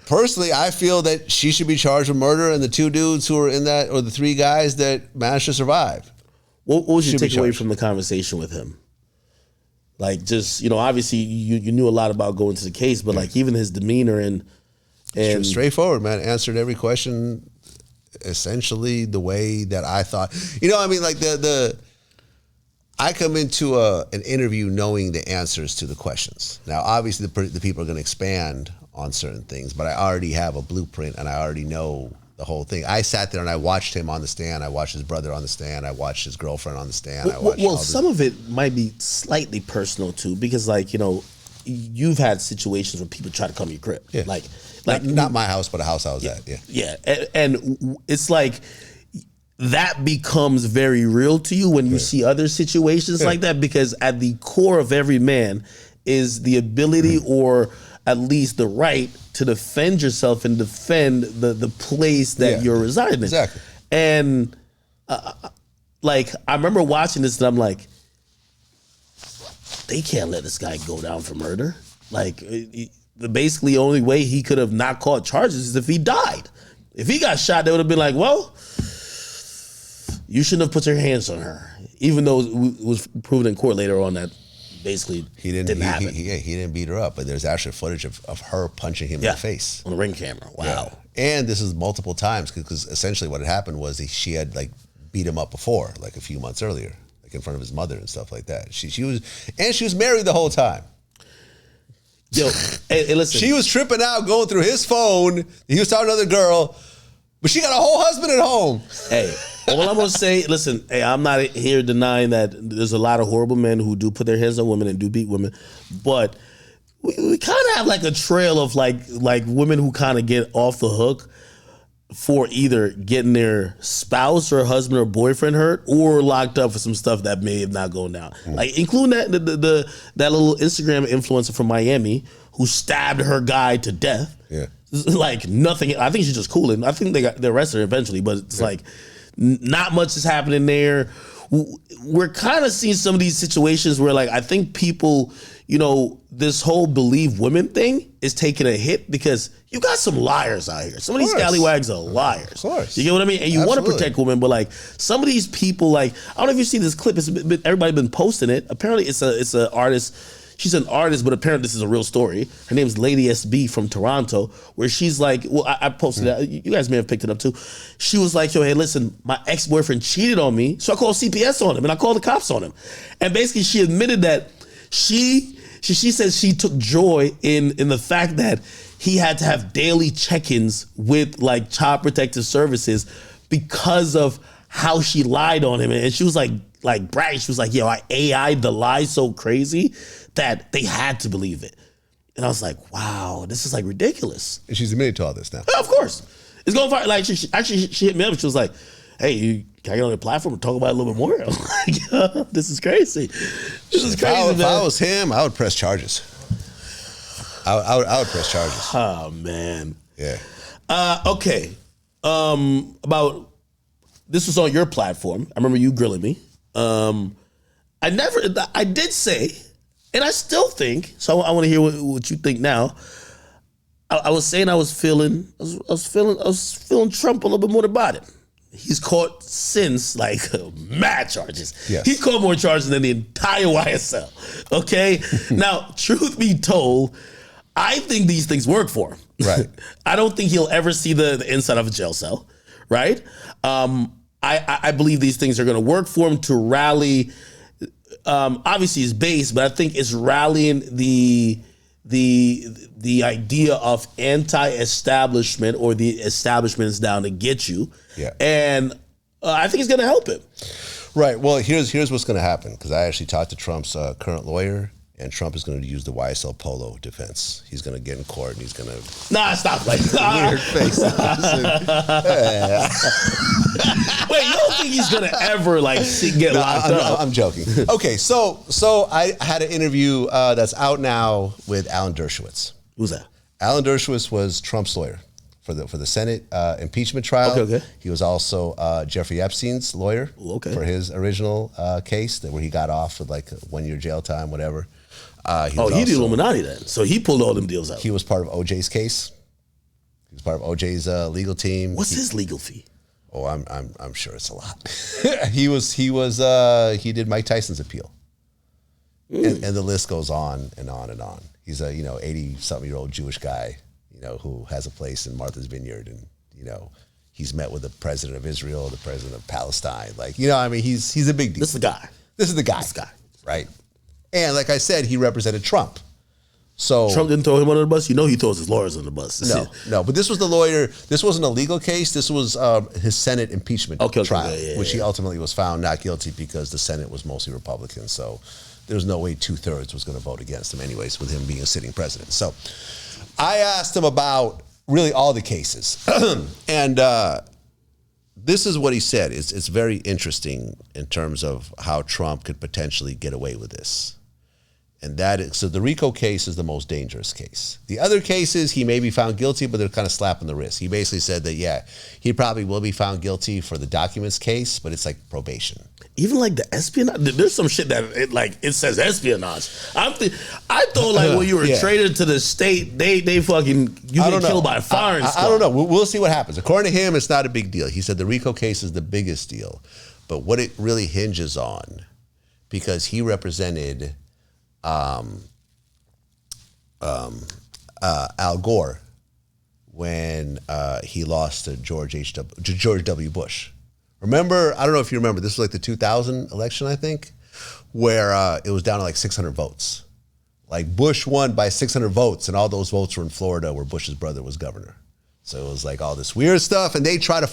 personally, I feel that she should be charged with murder, and the 2 dudes who were in that, or the 3 guys that managed to survive. What was your takeaway from the conversation with him? Like, just, obviously you knew a lot about going to the case, but like even his demeanor and straightforward, man. Answered every question essentially the way that I thought. I come into an interview knowing the answers to the questions. Now, obviously the people are going to expand on certain things, but I already have a blueprint and I already know the whole thing. I sat there and I watched him on the stand. I watched his brother on the stand. I watched his girlfriend on the stand. Some of it might be slightly personal too, because you've had situations where people try to come to your crib. Yeah. Like not my house, but a house I was at. Yeah. Yeah. And it's like that becomes very real to you when you see other situations like that, because at the core of every man is the ability or at least the right to defend yourself and defend the place that you're residing in. Exactly. And like, I remember watching this and I'm like, they can't let this guy go down for murder. Like, the basically only way he could have not caught charges is if he died. If he got shot, they would have been like, well, you shouldn't have put your hands on her. Even though it was proven in court later on that basically he didn't happen. He didn't beat her up, but there's actually footage of her punching him in the face. On the Ring camera. Wow. Yeah. And this is multiple times, because essentially what had happened was she had like beat him up before, like a few months earlier, like in front of his mother and stuff like that. She was married the whole time. Yo, hey, listen. She was tripping out, going through his phone. He was talking to another girl, but she got a whole husband at home. Hey, all I'm gonna say, listen, hey, I'm not here denying that there's a lot of horrible men who do put their hands on women and do beat women, but we kind of have like a trail of like women who kind of get off the hook for either getting their spouse or husband or boyfriend hurt or locked up for some stuff that may have not gone down. Like, including that that little Instagram influencer from Miami who stabbed her guy to death. Yeah. Like, nothing. I think she's just cooling. I think they arrested her eventually, but it's like not much is happening there. We're kind of seeing some of these situations where, like, I think people, this whole believe women thing is taking a hit because you got some liars out here. Some of these scallywags are liars. Of course. You get what I mean? And you want to protect women, but like some of these people, like, I don't know if you see this clip. Everybody been posting it. Apparently it's an artist. She's an artist, but apparently this is a real story. Her name's Lady SB from Toronto, where she's like, well, I posted that. You guys may have picked it up too. She was like, yo, hey, listen, my ex-boyfriend cheated on me, so I called CPS on him, and I called the cops on him. And basically she admitted that she says she took joy in the fact that he had to have daily check-ins with like Child Protective Services because of how she lied on him. And she was like bragging. She was like, yo, I AI'd the lie so crazy that they had to believe it. And I was like, wow, this is like ridiculous. And she's admitted to all this now. Yeah, of course. It's going far. Like, she hit me up and she was like, hey, can I get on the platform and talk about it a little bit more? I was like, yo, this is crazy. This is crazy, If I was him, I would press charges. I would press charges. Oh, man. Yeah. Okay. About, this was on your platform. I remember you grilling me. I did say, and I still think, so I want to hear what you think now. I was saying I was feeling Trump a little bit more than Biden. He's caught since like mad charges. Yes. He's caught more charges than the entire YSL. Okay? Now, truth be told, I think these things work for him. Right. I don't think he'll ever see the inside of a jail cell. Right? I believe these things are going to work for him to rally. Obviously, his base, but I think it's rallying the idea of anti-establishment, or the establishment is down to get you. Yeah. And I think it's going to help him. Right. Well, here's what's going to happen, because I actually talked to Trump's current lawyer, and Trump is going to use the YSL Polo defense. He's going to get in court and he's going to... Nah, stop. Like, weird face. Wait, you don't think he's going to ever get locked up? I'm joking. Okay, so I had an interview that's out now with Alan Dershowitz. Who's that? Alan Dershowitz was Trump's lawyer for the Senate impeachment trial. Okay. He was also Jeffrey Epstein's lawyer for his original case where he got off with like 1 year jail time, whatever. He did Illuminati then. So he pulled all them deals out. He was part of OJ's case. He was part of OJ's legal team. What's his legal fee? Oh, I'm sure it's a lot. He did Mike Tyson's appeal. And the list goes on and on and on. He's a 80-something-year-old Jewish guy, who has a place in Martha's Vineyard, and he's met with the president of Israel, the president of Palestine. He's a big deal. This is the guy. This is the guy. Right? And like I said, he represented Trump. So Trump didn't throw him under the bus. He throws his lawyers under the bus. No. But this was the lawyer. This wasn't a legal case. This was his Senate impeachment trial, which he ultimately was found not guilty because the Senate was mostly Republican. So there's no way 2/3 was going to vote against him anyways, with him being a sitting president. So I asked him about really all the cases. And this is what he said. It's very interesting in terms of how Trump could potentially get away with this. And that is, so the RICO case is the most dangerous case. The other cases, he may be found guilty, but they're kind of slapping the wrist. He basically said that, yeah, he probably will be found guilty for the documents case, but it's like probation. Even like the espionage, there's some shit that it says espionage. I thought like when you were traded to the state, they fucking, you get killed by a firing squad. I don't know. We'll see what happens. According to him, it's not a big deal. He said the RICO case is the biggest deal. But what it really hinges on, because he represented Al Gore when he lost to George W. Bush. Remember, I don't know if you remember, this was like the 2000 election, I think, where it was down to like 600 votes. Like Bush won by 600 votes, and all those votes were in Florida where Bush's brother was governor. So it was like all this weird stuff, and they try to,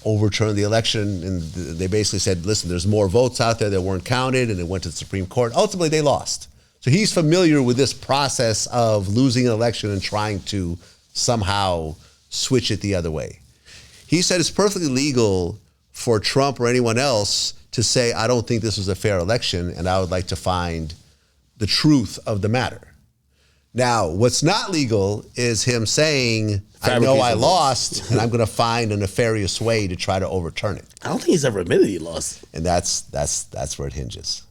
overturn the election, and they basically said, listen, there's more votes out there that weren't counted, and it went to the Supreme Court. Ultimately, they lost. So he's familiar with this process of losing an election and trying to somehow switch it the other way. He said it's perfectly legal for Trump or anyone else to say, I don't think this was a fair election, and I would like to find the truth of the matter. Now, what's not legal is him saying, I know I lost, and I'm going to find a nefarious way to try to overturn it. I don't think he's ever admitted he lost. And that's where it hinges.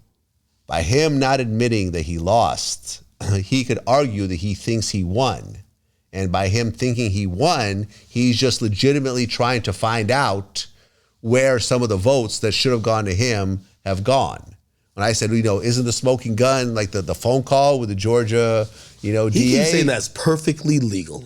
By him not admitting that he lost, he could argue that he thinks he won. And by him thinking he won, he's just legitimately trying to find out where some of the votes that should have gone to him have gone. When I said, isn't the smoking gun like the phone call with the Georgia, DA? He keeps saying that's perfectly legal.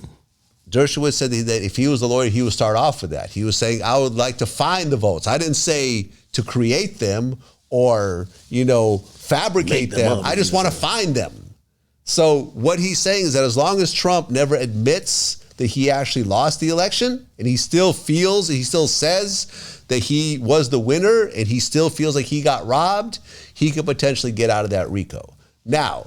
Dershowitz said that if he was the lawyer, he would start off with that. He was saying, I would like to find the votes. I didn't say to create them or, fabricate them. I just want to find them. So what he's saying is that as long as Trump never admits that he actually lost the election, and he still says that he was the winner, and he still feels like he got robbed, he could potentially get out of that RICO. Now,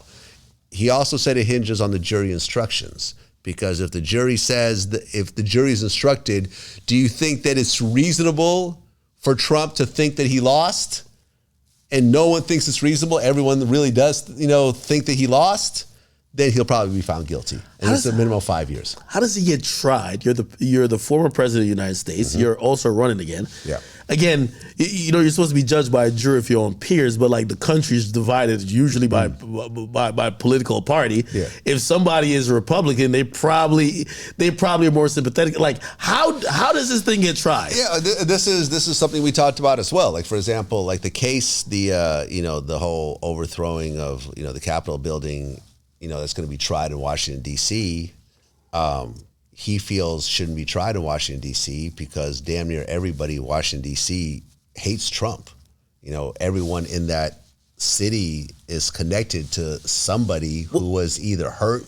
he also said it hinges on the jury instructions, because if the jury is instructed, do you think that it's reasonable for Trump to think that he lost? And no one thinks it's reasonable. Everyone really does, think that he lost. Then he'll probably be found guilty. And it's a minimum of 5 years. How does he get tried? You're the former president of the United States. Mm-hmm. You're also running again. Yeah. Again, you're supposed to be judged by a jury of your own peers, but like the country's divided usually by political party. Yeah. If somebody is a Republican, they probably are more sympathetic. Like how does this thing get tried? Yeah, this is something we talked about as well. Like for example, like the case, the whole overthrowing of the Capitol building. That's going to be tried in Washington, D.C., he feels shouldn't be tried in Washington, D.C. because damn near everybody in Washington, D.C. hates Trump. Everyone in that city is connected to somebody who was either hurt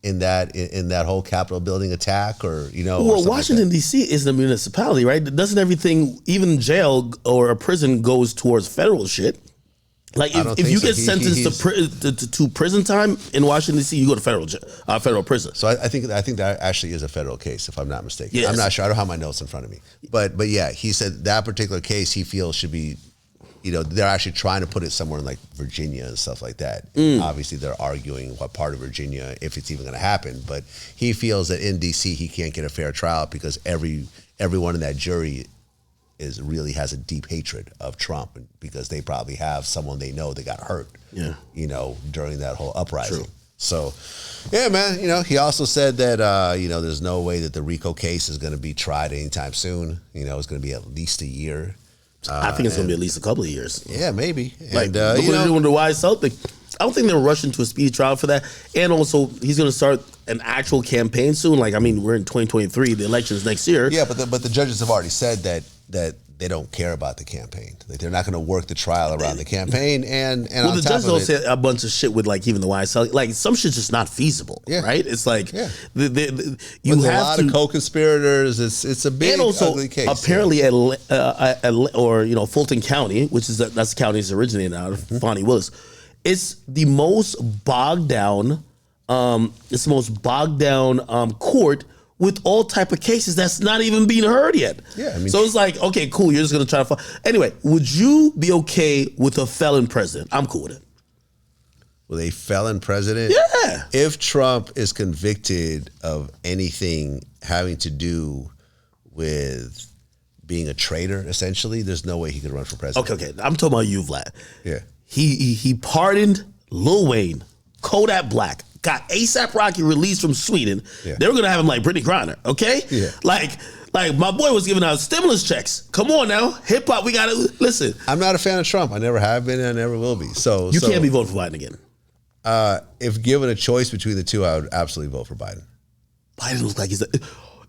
in that whole Capitol building attack or, Well, Washington, like D.C. is a municipality, right? Doesn't everything, even jail or a prison, goes towards federal shit? Like if you get sentenced to prison time in Washington D.C., you go to federal prison. So I think that actually is a federal case, if I'm not mistaken. Yes. I'm not sure. I don't have my notes in front of me, but yeah, he said that particular case he feels should be, they're actually trying to put it somewhere in like Virginia and stuff like that. Obviously, they're arguing what part of Virginia, if it's even going to happen. But he feels that in D.C. he can't get a fair trial because everyone in that jury really has a deep hatred of Trump because they probably have someone they know that got hurt, during that whole uprising. True. So, yeah, man, he also said that, there's no way that the RICO case is going to be tried anytime soon. It's going to be at least a year. I think it's going to be at least a couple of years. Yeah, maybe. Like, look what they're doing to Wise Celtic. I don't think they're rushing to a speedy trial for that. And also, he's going to start an actual campaign soon. Like, we're in 2023. The election's next year. Yeah, but the judges have already said that they don't care about the campaign. Like they're not going to work the trial around the campaign. And well, on the top judge of also it, said a bunch of shit with like even the YSL. Like some shit's just not feasible, right? It's like you with have a lot of co-conspirators. It's a big and also ugly case. apparently or Fulton County, which is that's the county it's originated out of, Fonnie Willis. It's the most bogged down. It's the most bogged down court with all type of cases that's not even being heard yet. Yeah, I mean, so it's like, okay, cool. You're just gonna try to anyway. Would you be okay with a felon president? I'm cool with it. With a felon president? Yeah. If Trump is convicted of anything having to do with being a traitor, essentially, there's no way he could run for president. Okay. I'm talking about you, Vlad. Yeah. He pardoned Lil Wayne, Kodak Black, got A$AP Rocky released from Sweden. Yeah. They were gonna have him like Brittany Griner, okay? Yeah. Like my boy was giving out stimulus checks. Come on now, hip hop. We gotta listen. I'm not a fan of Trump. I never have been, and I never will be. So you can't be voting for Biden again. If given a choice between the two, I would absolutely vote for Biden. Biden looks like he's.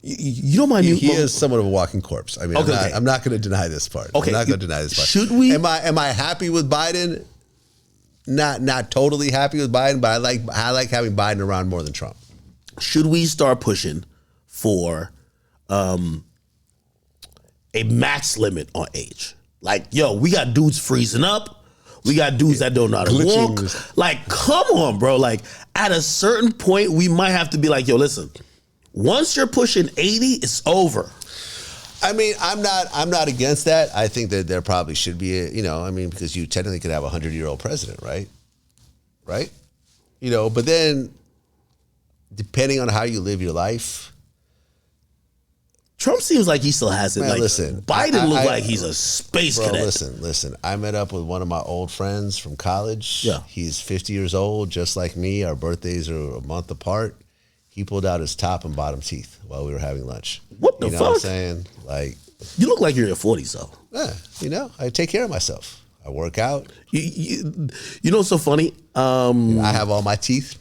You don't mind he is somewhat of a walking corpse. I mean, okay. I'm not going to deny this part. Okay, I'm not going to deny this part. Should we? Am I happy with Biden? Not totally happy with Biden, but I like having Biden around more than Trump. Should we start pushing for a max limit on age? Like, yo, we got dudes freezing up. We got dudes that don't know how to walk. Like, come on, bro. Like, at a certain point, we might have to be like, yo, listen. Once you're pushing 80, it's over. I mean, I'm not against that. I think that there probably should be because you technically could have a 100-year-old president, right? Right? But then depending on how you live your life. Trump seems like he still has it. Man, like, listen, Biden looked like he's a space cadet. Listen. I met up with one of my old friends from college. Yeah. He's 50 years old, just like me. Our birthdays are a month apart. He pulled out his top and bottom teeth while we were having lunch. What the fuck? You know what I'm saying? Like, you look like you're in your 40s, though. Yeah, I take care of myself. I work out. You know what's so funny? I have all my teeth.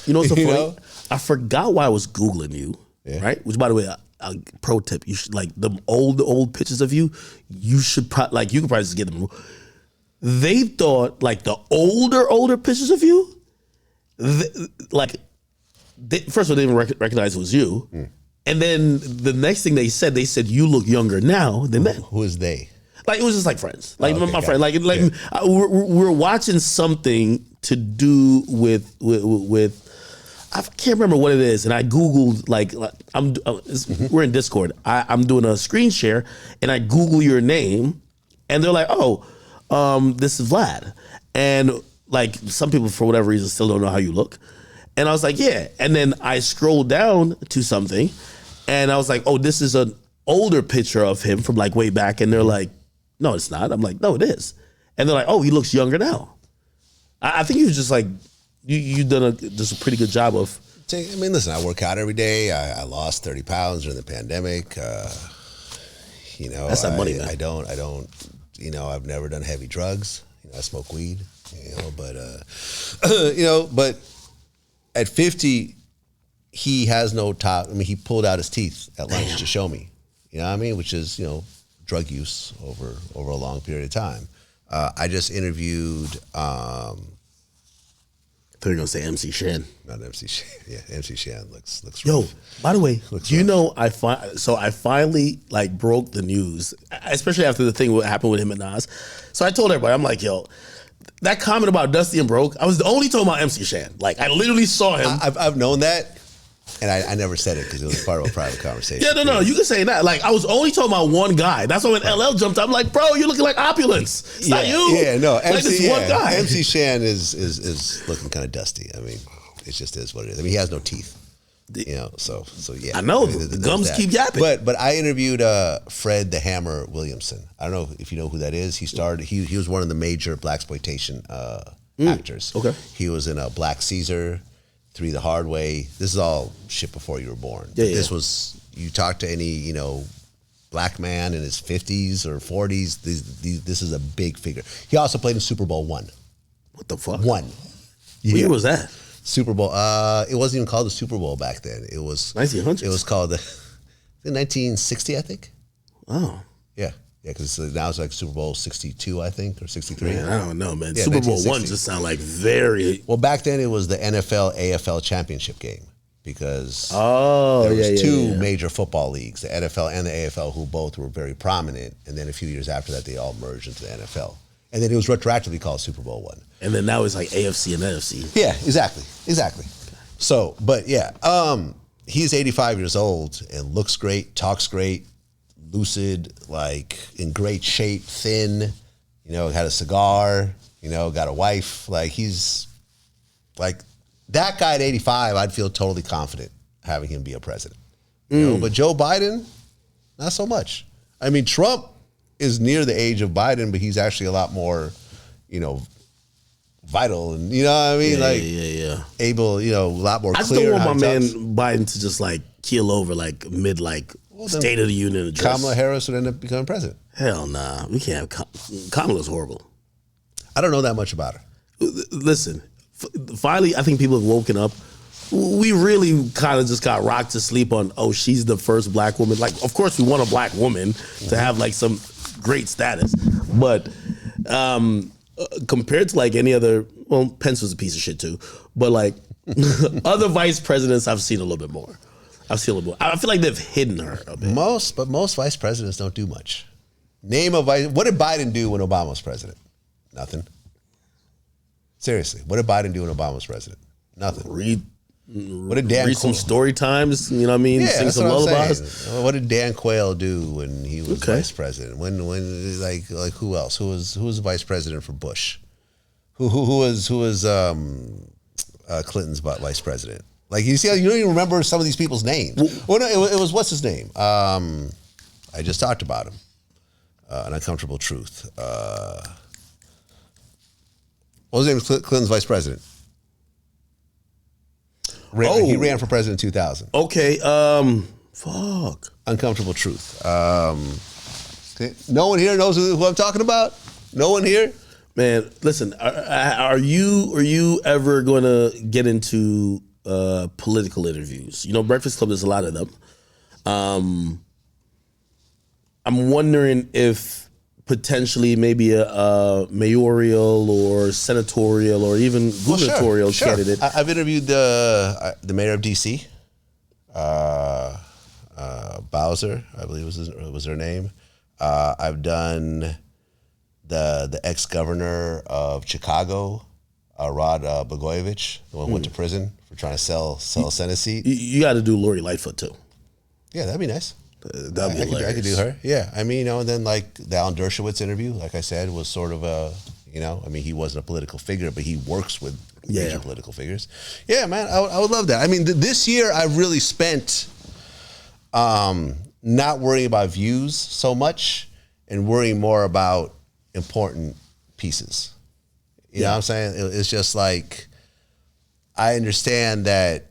You know what's so funny? I forgot why I was Googling you, right? Which, by the way, a pro tip, you should, like, the old pictures of you, you should probably, you could probably just get them. They thought, like, the older pictures of you, first of all, they didn't recognize it was you. And then the next thing they said you look younger now than then. Who is they? Like, it was just like friends. Like, my friend. We're watching something to do with I can't remember what it is. And I Googled, we're in Discord. I'm doing a screen share and I Google your name and they're like, this is Vlad. And like, some people for whatever reason still don't know how you look. And I was like, yeah. And then I scrolled down to something and I was like, oh, this is an older picture of him from like way back. And they're like, no, it's not. I'm like, no, it is. And they're like, oh, he looks younger now. I think you just like, you've done just a pretty good job of. I mean, listen, I work out every day. I lost 30 pounds during the pandemic. That's not money, man. I don't, I've never done heavy drugs. I smoke weed, but at 50, he has no top. I mean, he pulled out his teeth at lunch to show me, you know what I mean? Which is, drug use over a long period of time. I just interviewed. I thought you were going to say MC Shan. Not MC Shan. Yeah, MC Shan looks rough. Yo, by the way, I finally like broke the news, especially after the thing what happened with him and Nas. So I told everybody, I'm like, yo, that comment about Dusty and Broke, I was the only talking about MC Shan. Like, I literally saw him. I've known that, and I never said it because it was part of a private conversation. Yeah, no, you can say that. Like, I was only talking about one guy. That's why when LL jumped up, I'm like, bro, you're looking like opulence. It's not you. Yeah, no, MC, one guy. MC Shan is looking kind of dusty. I mean, it just is what it is. I mean, he has no teeth. So yeah. I know, the gums keep yapping. But I interviewed Fred the Hammer Williamson. I don't know if you know who that is. He was one of the major blaxploitation actors. Okay. He was in Black Caesar, 3 the Hard Way. This is all shit before you were born. Yeah, this was, you talk to any, black man in his 50s or 40s, this is a big figure. He also played in Super Bowl I. What the fuck? One. What year was that? Super Bowl. It wasn't even called the Super Bowl back then. It was 1900s. It was called 1960, I think. Oh. Yeah. Yeah, because now it's like Super Bowl 62, I think, or 63. Man, I don't know, man. Yeah, Super Bowl 1960. I just sound like very. Well, back then it was the NFL AFL championship game because Oh, there was yeah, two yeah. major football leagues, the NFL and the AFL, who both were very prominent. And then a few years after that, they all merged into the NFL. And then it was retroactively called Super Bowl I. And then now it's like AFC and NFC. Yeah, exactly. So, but yeah, he's 85 years old and looks great, talks great, lucid, like in great shape, thin, had a cigar, got a wife. Like he's like that guy at 85, I'd feel totally confident having him be a president. But Joe Biden, not so much. I mean, Trump is near the age of Biden, but he's actually a lot more, vital and you know what I mean, able, a lot more. I clear. still want my man Biden to just like keel over like mid State of the Union address. Kamala Harris would end up becoming president. Hell nah, we can't have Kamala's horrible. I don't know that much about her. Listen, finally, I think people have woken up. We really kind of just got rocked to sleep on. Oh, she's the first black woman. Like, of course, we want a black woman to have like some great status, but. Compared to like any other, well, Pence was a piece of shit too, but like other vice presidents, I've seen a little bit more. I feel like they've hidden her a bit. Most vice presidents don't do much. Name a vice. What did Biden do when Obama was president? Nothing. Seriously, what did Biden do when Obama was president? Nothing. What did Dan read some story times? You know what I mean? Yeah, Sing that's some what I'm lullabies. saying. What did Dan Quayle do when he was vice president? When like who else? Who was the vice president for Bush? Who was Clinton's vice president? Like you see, you don't even remember some of these people's names. Well, no, it was what's his name? I just talked about him. An Uncomfortable Truth. What was his name? Clinton's vice president. He ran for president in 2000. Okay. Fuck. Uncomfortable Truth. No one here knows who I'm talking about? No one here? Man, listen, are you ever going to get into political interviews? Breakfast Club, there's a lot of them. I'm wondering if potentially maybe a mayoral or senatorial or even gubernatorial candidate. I've interviewed the mayor of D.C., Bowser, I believe was her name. I've done the ex-governor of Chicago, Rod Blagojevich, the one who went to prison for trying to sell a Senate seat. You got to do Lori Lightfoot too. Yeah, that'd be nice. That'd be hilarious. I could do her. Yeah, I mean, and then like the Alan Dershowitz interview, like I said, was sort of a, I mean, he wasn't a political figure, but he works with major political figures. Yeah, man, I would love that. I mean, this year I really spent not worrying about views so much and worrying more about important pieces. You know what I'm saying? It's just like, I understand that.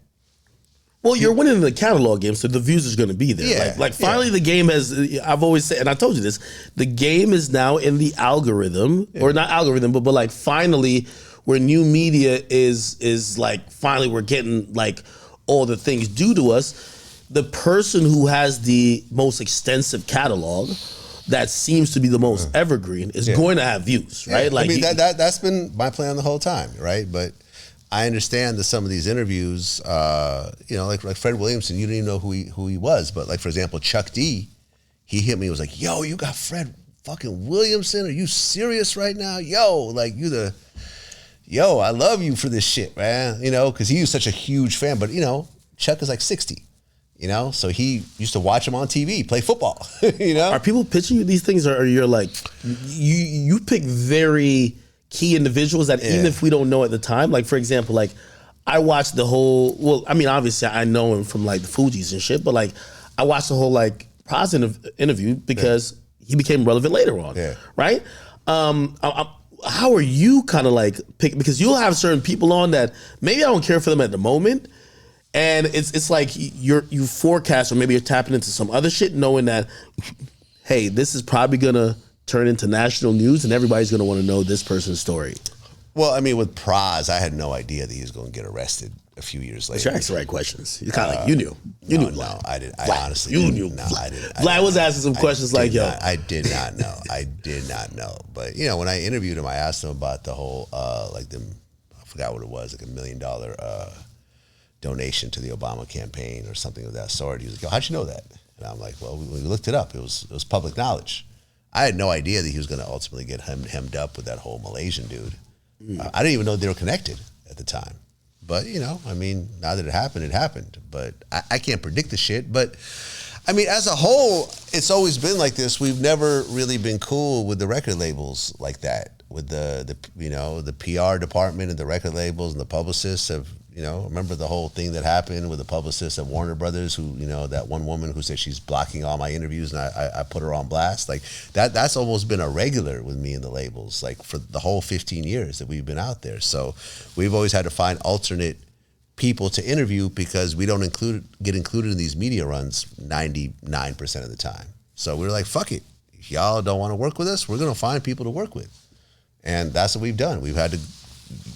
Well, you're winning the catalog game, so the views is going to be there. Yeah, like finally the game has, I've always said, and I told you this, the game is now in the algorithm, or not algorithm, but like finally where new media is like, finally we're getting like all the things due to us. The person who has the most extensive catalog that seems to be the most evergreen is going to have views, right? Yeah. Like, I mean, that's been my plan the whole time, right? But I understand that some of these interviews, like Fred Williamson, you didn't even know who he was. But like, for example, Chuck D, he hit me, was like, yo, you got Fred fucking Williamson? Are you serious right now? Yo, like I love you for this shit, man. Because he was such a huge fan. But, Chuck is like 60, so he used to watch him on TV, play football, Are people pitching you these things, or you're like, you pick very key individuals that even if we don't know at the time, like for example, like I watched the whole, well, I mean, obviously I know him from like the Fugees and shit, but like I watched the whole like positive interview because he became relevant later on, right? How are you kind of like pick, because you'll have certain people on that maybe I don't care for them at the moment, and it's like you forecast, or maybe you're tapping into some other shit knowing that, hey, this is probably gonna turn into national news and everybody's going to want to know this person's story. Well, I mean, with Praz, I had no idea that he was going to get arrested a few years But later. you asked the right questions. You kind of like, you knew. You knew, Vlad. No, I didn't. I Vlad, honestly you didn't. knew. No, I didn't. Vlad was asking some questions like, yo. I did not know. I did not know. But, you know, when I interviewed him, I asked him about the whole, I forgot what it was, like $1 million donation to the Obama campaign or something of that sort. He was like, yo, how'd you know that? And I'm like, well, we looked it up. It was public knowledge. I had no idea that he was going to ultimately get hemmed up with that whole Malaysian dude. I didn't even know they were connected at the time. But, you know, I mean, now that it happened. But I can't predict the shit. But, I mean, as a whole, it's always been like this. We've never really been cool with the record labels like that. With the PR department and the record labels and the publicists have, you know, remember the whole thing that happened with the publicists at Warner Brothers who, you know, that one woman who said she's blocking all my interviews and I put her on blast. Like that's almost been a regular with me and the labels, like for the whole 15 years that we've been out there. So we've always had to find alternate people to interview because we don't get included in these media runs 99% of the time. So we're like, fuck it. If y'all don't want to work with us, we're going to find people to work with. And that's what we've done. We've had to,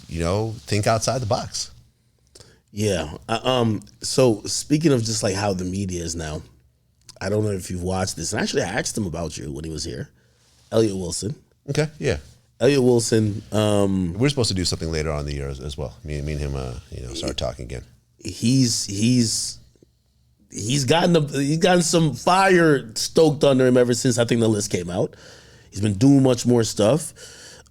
you know, think outside the box. Yeah. So speaking of just like how the media is now, I don't know if you've watched this. And actually, I asked him about you when he was here. Elliot Wilson. Okay, yeah. Elliot Wilson. We're supposed to do something later on in the year as well. Me and him, start talking again. He's gotten some fire stoked under him ever since I think the list came out. He's been doing much more stuff.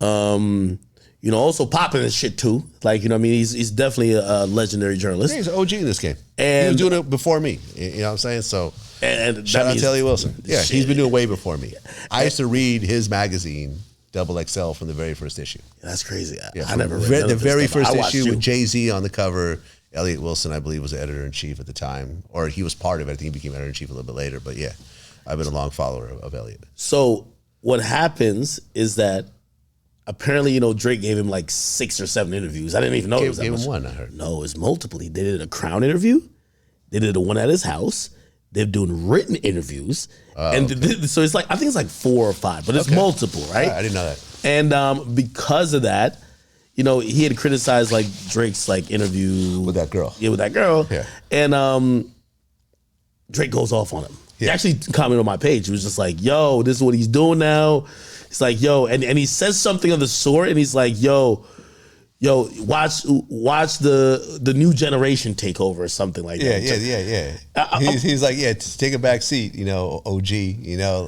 You know, also popping his shit too. Like, you know what I mean? He's definitely a legendary journalist. Yeah, he's an OG in this game. And he was doing it before me. You know what I'm saying? So and shout out to Elliot Wilson. Yeah, shit. he's been doing way before me. I used to read his magazine, Double XL, from the very first issue. That's crazy. Yeah, I never read the very stuff. first issue with Jay-Z on the cover. Elliot Wilson, I believe, was the editor-in-chief at the time. Or he was part of it. I think he became editor-in-chief a little bit later. But yeah, I've been a long follower of Elliot. So what happens is that apparently, you know, Drake gave him like 6 or 7 interviews. I didn't even know it was that gave much. him one, I heard. No, it's multiple. They did a Crown interview. They did a one at his house. They're doing written interviews. So it's like, I think it's like 4 or 5, but it's multiple, right? I didn't know that. And because of that, you know, he had criticized like Drake's like interview With that girl. Yeah, with that girl. Yeah. And Drake goes off on him. Yeah. He actually commented on my page. He was just like, yo, this is what he's doing now. He's like, yo, and he says something of the sort, and he's like, yo, watch the new generation take over or something like that. Yeah. He's like, yeah, take a back seat, you know, OG, you know,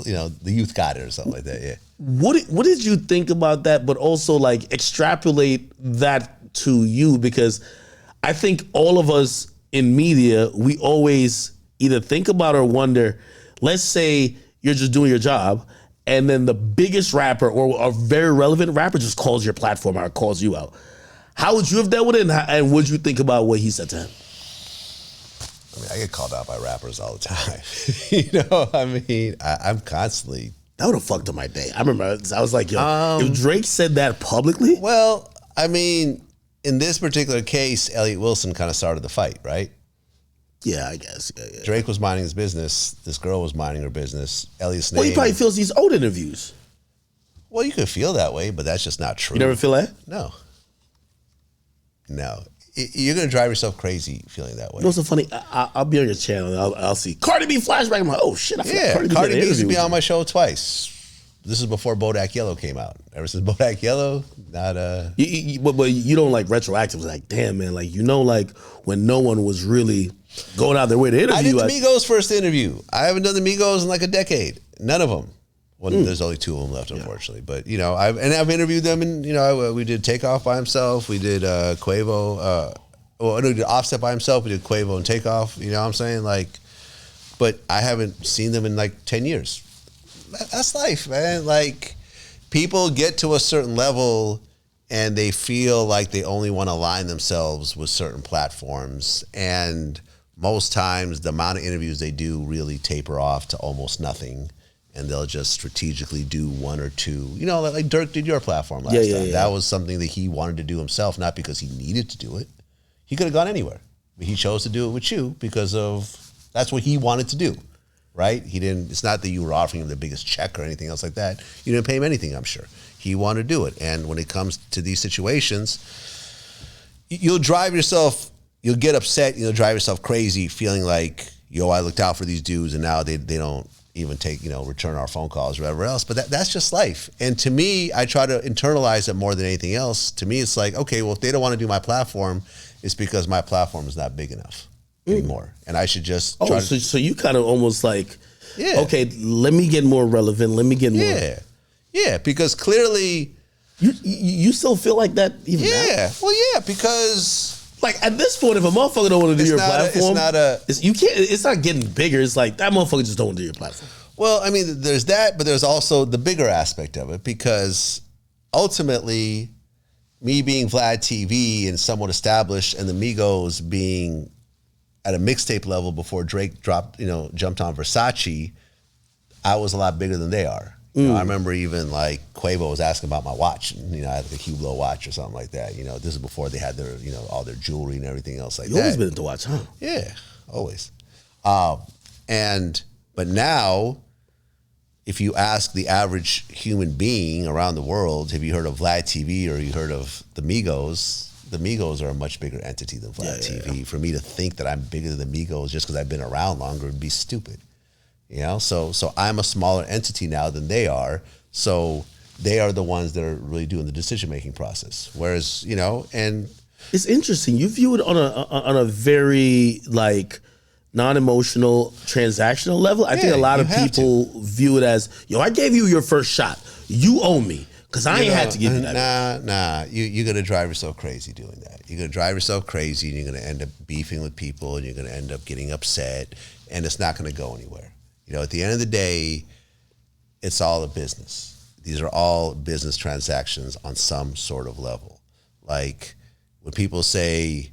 the youth got it or something like that. Yeah. What did you think about that? But also like extrapolate that to you, because I think all of us in media, we always either think about or wonder. Let's say you're just doing your job, and then the biggest rapper or a very relevant rapper just calls your platform out or calls you out. How would you have dealt with it, and what did you think about what he said to him? I mean, I get called out by rappers all the time. You know, I mean, I'm constantly... That would have fucked up my day. I remember I was like, yo, if Drake said that publicly? Well, I mean, in this particular case, Elliot Wilson kind of started the fight, right? Yeah, I guess. Yeah. Drake was minding his business. This girl was minding her business. Elliot's name... Well, he probably feels these old interviews. Well, you could feel that way, but that's just not true. You never feel that? No. You're going to drive yourself crazy feeling that way. You know what's so funny? I'll be on your channel and I'll see Cardi B flashback. I'm like, oh shit, I forgot Cardi B used to be on my show twice. This is before Bodak Yellow came out. Ever since Bodak Yellow, not But you don't like retroactive. It's like, damn man, like, you know, like when no one was really going out their way to interview. I did the Migos first interview. I haven't done the Migos in like a decade. None of them. Well, there's only 2 of them left, unfortunately. Yeah. But you know, I've interviewed them, and you know, we did Takeoff by himself. We did Quavo. We did Offset by himself. We did Quavo and Takeoff. You know what I'm saying? Like, but I haven't seen them in like 10 years. That's life, man. Like, people get to a certain level and they feel like they only want to align themselves with certain platforms. And most times the amount of interviews they do really taper off to almost nothing. And they'll just strategically do 1 or 2. You know, like Dirk did your platform last time. Yeah. That was something that he wanted to do himself, not because he needed to do it. He could have gone anywhere. But he chose to do it with you because that's what he wanted to do. Right? It's not that you were offering him the biggest check or anything else like that. You didn't pay him anything, I'm sure. He wanted to do it. And when it comes to these situations, you'll get upset, you'll drive yourself crazy feeling like, yo, I looked out for these dudes and now they don't even take, return our phone calls or whatever else. But that's just life. And to me, I try to internalize it more than anything else. To me, it's like, okay, well, if they don't want to do my platform, it's because my platform is not big enough anymore. And I should just so you kind of almost like, okay, let me get more relevant. Let me get more. Yeah, because clearly... You still feel like that even now? Well, yeah, because... Like, at this point, if a motherfucker don't want to do your platform, it's not getting bigger. It's like, that motherfucker just don't want to do your platform. Well, I mean, there's that, but there's also the bigger aspect of it, because ultimately, me being Vlad TV and somewhat established, and the Migos being at a mixtape level before Drake jumped on Versace, I was a lot bigger than they are. I remember even like Quavo was asking about my watch, and I had like a Hublot watch or something like that. This is before they had their, all their jewelry and everything else like that. You always been into watch, huh? Yeah, always. But now, if you ask the average human being around the world, have you heard of Vlad TV or you heard of the Migos? The Migos are a much bigger entity than Vlad TV. For me to think that I'm bigger than the Migos just because I've been around longer would be stupid. So I'm a smaller entity now than they are. So they are the ones that are really doing the decision-making process. Whereas, and it's interesting. You view it on a very like non-emotional, transactional level. I think a lot of people view it as, yo, I gave you your first shot. You owe me because I ain't had to give you that. Nah. You're going to drive yourself crazy doing that. You're going to drive yourself crazy and you're going to end up beefing with people and you're going to end up getting upset and it's not going to go anywhere. At the end of the day, it's all a business. These are all business transactions on some sort of level. Like when people say,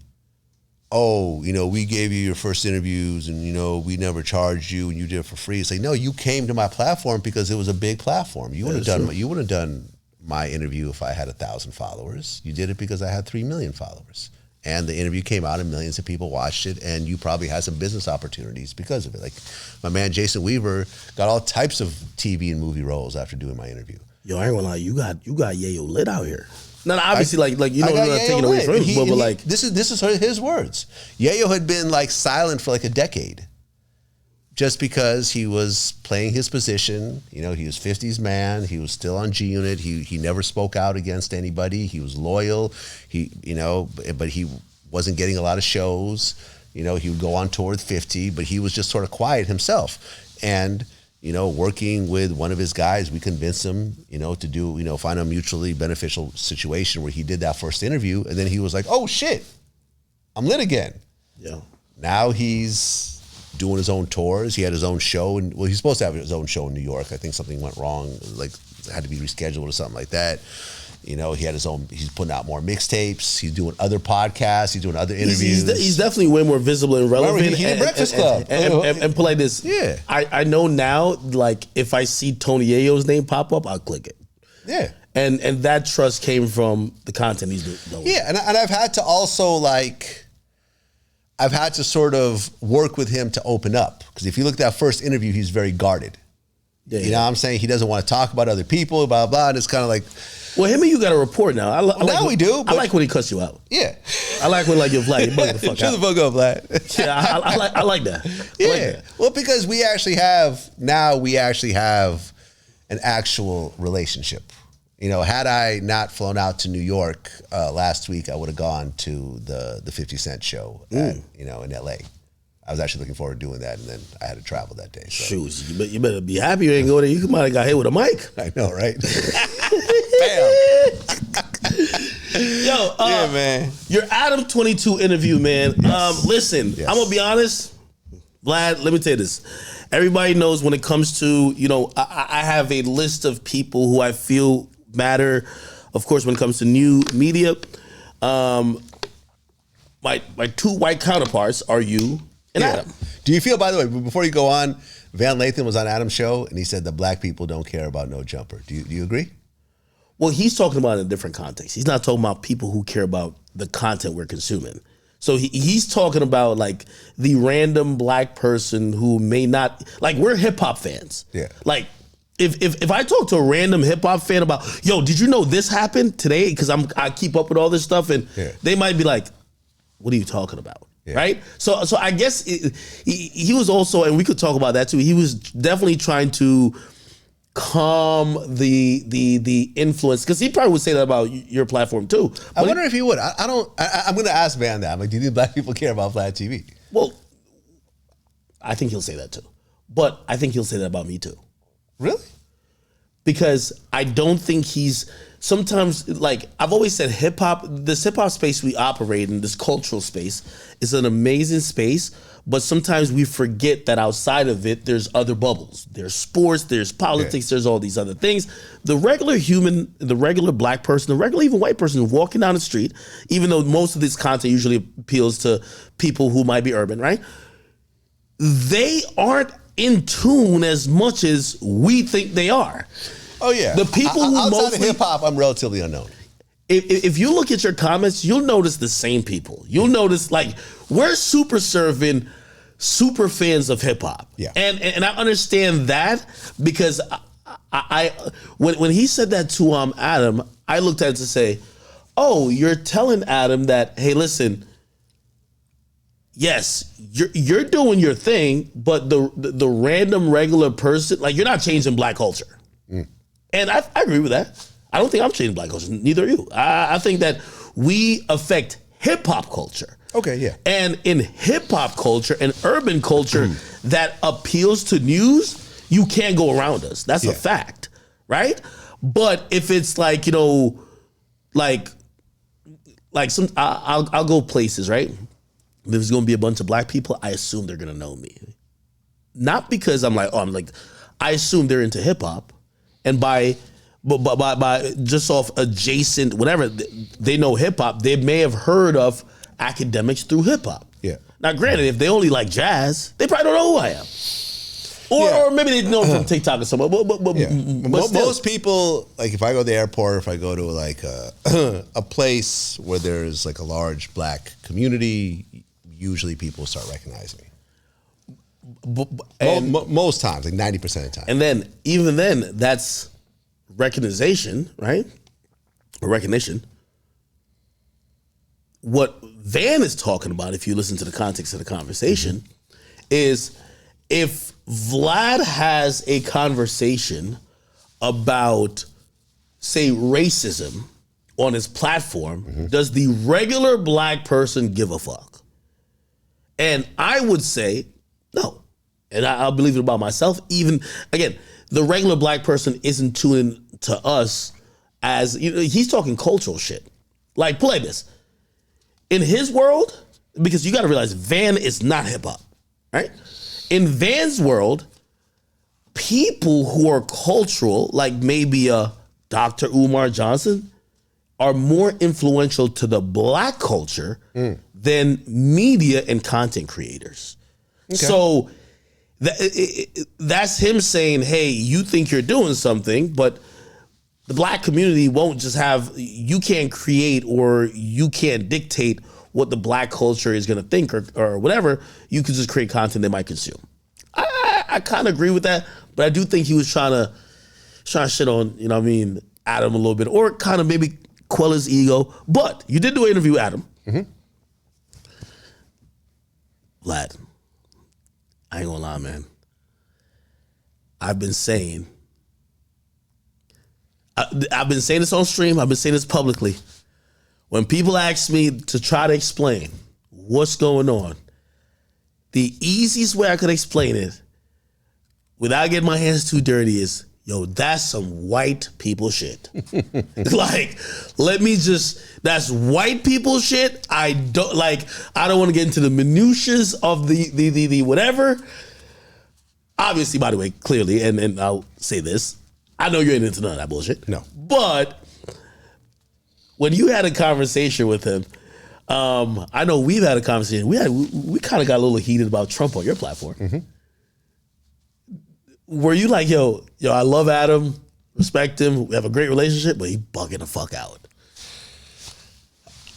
oh, we gave you your first interviews and, we never charged you and you did it for free. It's like, no, you came to my platform because it was a big platform. You wouldn't have done my interview if I had 1,000 followers. You did it because I had 3 million followers. And the interview came out and millions of people watched it, and you probably had some business opportunities because of it. Like my man Jason Weaver got all types of TV and movie roles after doing my interview. Yo, I ain't gonna lie, you got Yayo lit out here. No, obviously, I'm not taking away from him, but like this is his words. Yayo had been like silent for like a decade, just because he was playing his position. He was 50s man. He was still on G Unit. He never spoke out against anybody. He was loyal. But he wasn't getting a lot of shows. He would go on tour with 50, but he was just sort of quiet himself. And, working with one of his guys, we convinced him, to do, find a mutually beneficial situation where he did that first interview. And then he was like, oh shit, I'm lit again. Yeah. Now he's doing his own tours. He had his own show, and he's supposed to have his own show in New York. I think something went wrong, like it had to be rescheduled or something like that. He had his own. He's putting out more mixtapes. He's doing other podcasts. He's doing other interviews. He's definitely way more visible and relevant. Remember, he did Breakfast Club and put like this. Yeah, I know now. Like if I see Tony Yayo's name pop up, I'll click it. Yeah, and that trust came from the content he's doing. Yeah, and I've had to also I've had to sort of work with him to open up. Because if you look at that first interview, he's very guarded. Yeah, you know what I'm saying? He doesn't want to talk about other people, blah, blah. And it's kind of like... Well, him and you got a rapport now. We do. I like when he cuts you out. Yeah. I like when you're Vlad, you bug the fuck out. Shut the fuck up, Vlad. Yeah, I like that. Yeah. Like that. Well, because we actually have an actual relationship. Had I not flown out to New York last week, I would have gone to the 50 Cent show in LA. I was actually looking forward to doing that, and then I had to travel that day. So. Shoot, you better be happy you ain't go there. You might have got hit with a mic. I know, right? Bam. Yo, yeah, man. Your Adam22 interview, man. Yes. Listen, Yes. I'm gonna be honest, Vlad. Let me tell you this. Everybody knows when it comes to I have a list of people who I feel matter. Of course, when it comes to new media, my two white counterparts are you and Adam. Do you feel, by the way, before you go on, Van Lathan was on Adam's show and he said that black people don't care about No Jumper. Do you agree? Well, he's talking about it in a different context. He's not talking about people who care about the content we're consuming. So he's talking about like the random black person who may not, like we're hip hop fans. Yeah. Like if I talk to a random hip hop fan about, yo, did you know this happened today? Because I keep up with all this stuff, and they might be like, what are you talking about? Yeah. Right? So I guess he was also, and we could talk about that too. He was definitely trying to calm the influence, because he probably would say that about your platform too. I wonder if he would. I'm going to ask Van that. I'm like, do you think black people care about Vlad TV? Well, I think he'll say that too. But I think he'll say that about me too. Really? Because I don't think he's, sometimes, like I've always said, this hip hop space we operate in, this cultural space, is an amazing space, but sometimes we forget that outside of it, there's other bubbles. There's sports, there's politics, there's all these other things. The regular human, the regular black person, the regular even white person walking down the street, even though most of this content usually appeals to people who might be urban, right? They aren't in tune as much as we think they are. Oh yeah, the people who outside of hip hop, I'm relatively unknown. If you look at your comments, you'll notice the same people. You'll notice, like, we're super serving super fans of hip hop. Yeah, and I understand that, because I when he said that to Adam, I looked at it to say, oh, you're telling Adam that, hey, listen, yes, you're doing your thing, but the random regular person, like, you're not changing black culture. And I agree with that. I don't think I'm changing black culture. Neither are you. I think that we affect hip hop culture. Okay, yeah. And in hip hop culture and urban culture that appeals to news, you can't go around us. That's a fact, right? But if it's like, you know, like some, I'll go places, right? If there's going to be a bunch of black people, I assume they're going to know me. Not because I assume they're into hip hop, and by just off adjacent, whatever, they know hip hop, they may have heard of Akademiks through hip hop. Yeah. Now, granted, if they only like jazz, they probably don't know who I am. Or maybe they know from TikTok or something. But most people, like, if I go to the airport, if I go to like a place where there's like a large black community, usually people start recognizing me. Most times, like 90% of the time. And then, even then, that's recognition, right? Or recognition. What Van is talking about, if you listen to the context of the conversation, is if Vlad has a conversation about, say, racism on his platform, does the regular black person give a fuck? And I would say no. And I'll believe it about myself. Even, again, the regular black person isn't tuning to us as, you know, he's talking cultural shit. Like, play this. In his world, because you got to realize Van is not hip hop, right? In Van's world, people who are cultural, like maybe a Dr. Umar Johnson, are more influential to the black culture than media and content creators. Okay. So that's him saying, hey, you think you're doing something, but the black community won't just have, you can't create or you can't dictate what the black culture is going to think or whatever. You could just create content they might consume. I kind of agree with that, but I do think he was trying to shit on, you know what I mean, Adam a little bit, or kind of maybe quell his ego. But you did do an interview with Adam. Vlad, I ain't gonna lie, man. I've been saying this on stream. I've been saying this publicly. When people ask me to try to explain what's going on, the easiest way I could explain it without getting my hands too dirty is, yo, that's some white people shit. Like, that's white people shit. I don't want to get into the minutiae of the whatever. Obviously, by the way, clearly, and I'll say this, I know you ain't into none of that bullshit. No. But when you had a conversation with him, I know we've had a conversation. We kind of got a little heated about Trump on your platform. Were you like, yo, I love Adam, respect him, we have a great relationship, but he bugging the fuck out?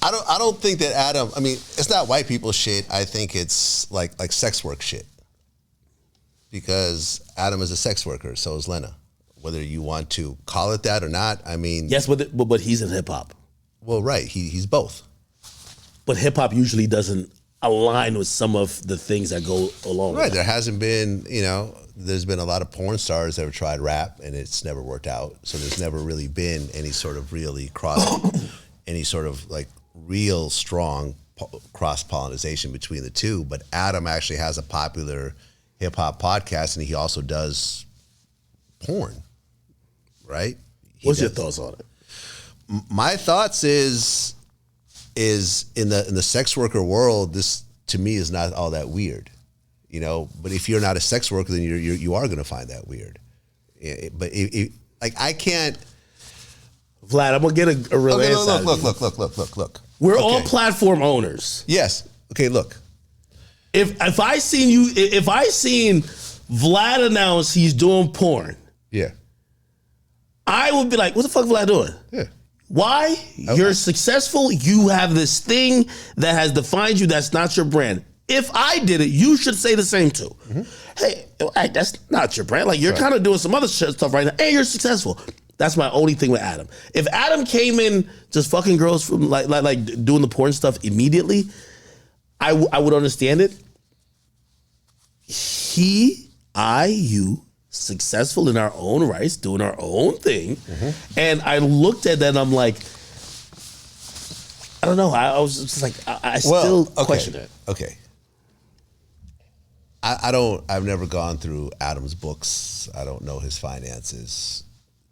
I don't think that Adam, I mean, it's not white people shit. I think it's like sex work shit. Because Adam is a sex worker, so is Lena. whether you want to call it that or not. I mean, yes, but he's in hip hop. Well, right, he's both. But hip hop usually doesn't align with some of the things that go along. Right, with there hasn't been, there's been a lot of porn stars that have tried rap and it's never worked out. So there's never really been any sort of really any sort of like real strong cross-pollination between the two. But Adam actually has a popular hip hop podcast and he also does porn, right? What's your thoughts on it? My thoughts is in the sex worker world, this to me is not all that weird, But if you're not a sex worker, then you are going to find that weird. But I can't. Vlad, I'm gonna get a real answer. Look. We're all platform owners. Yes. Okay. Look. If I seen Vlad announce he's doing porn, yeah, I would be like, "What the fuck, Vlad doing?" Yeah. Why? Okay. You're successful. You have this thing that has defined you. That's not your brand. If I did it, you should say the same too. Mm-hmm. Hey, that's not your brand. Like you're kind of doing some other stuff right now, and you're successful. That's my only thing with Adam. If Adam came in just fucking girls from like doing the porn stuff immediately, I would understand it. You successful in our own rights, doing our own thing. Mm-hmm. And I looked at that and I'm like, I don't know. I was just like, I still question it. Okay. I've never gone through Adam's books. I don't know his finances.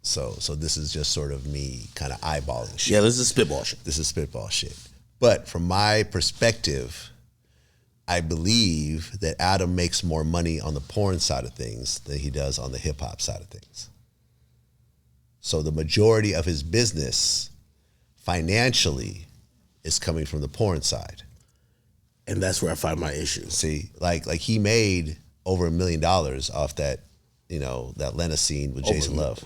So this is just sort of me kind of eyeballing shit. Yeah, this is spitball shit. But from my perspective, I believe that Adam makes more money on the porn side of things than he does on the hip hop side of things. So the majority of his business financially is coming from the porn side. And that's where I find my issue. See, like he made over $1 million off that, that Lanez scene with Jason Love.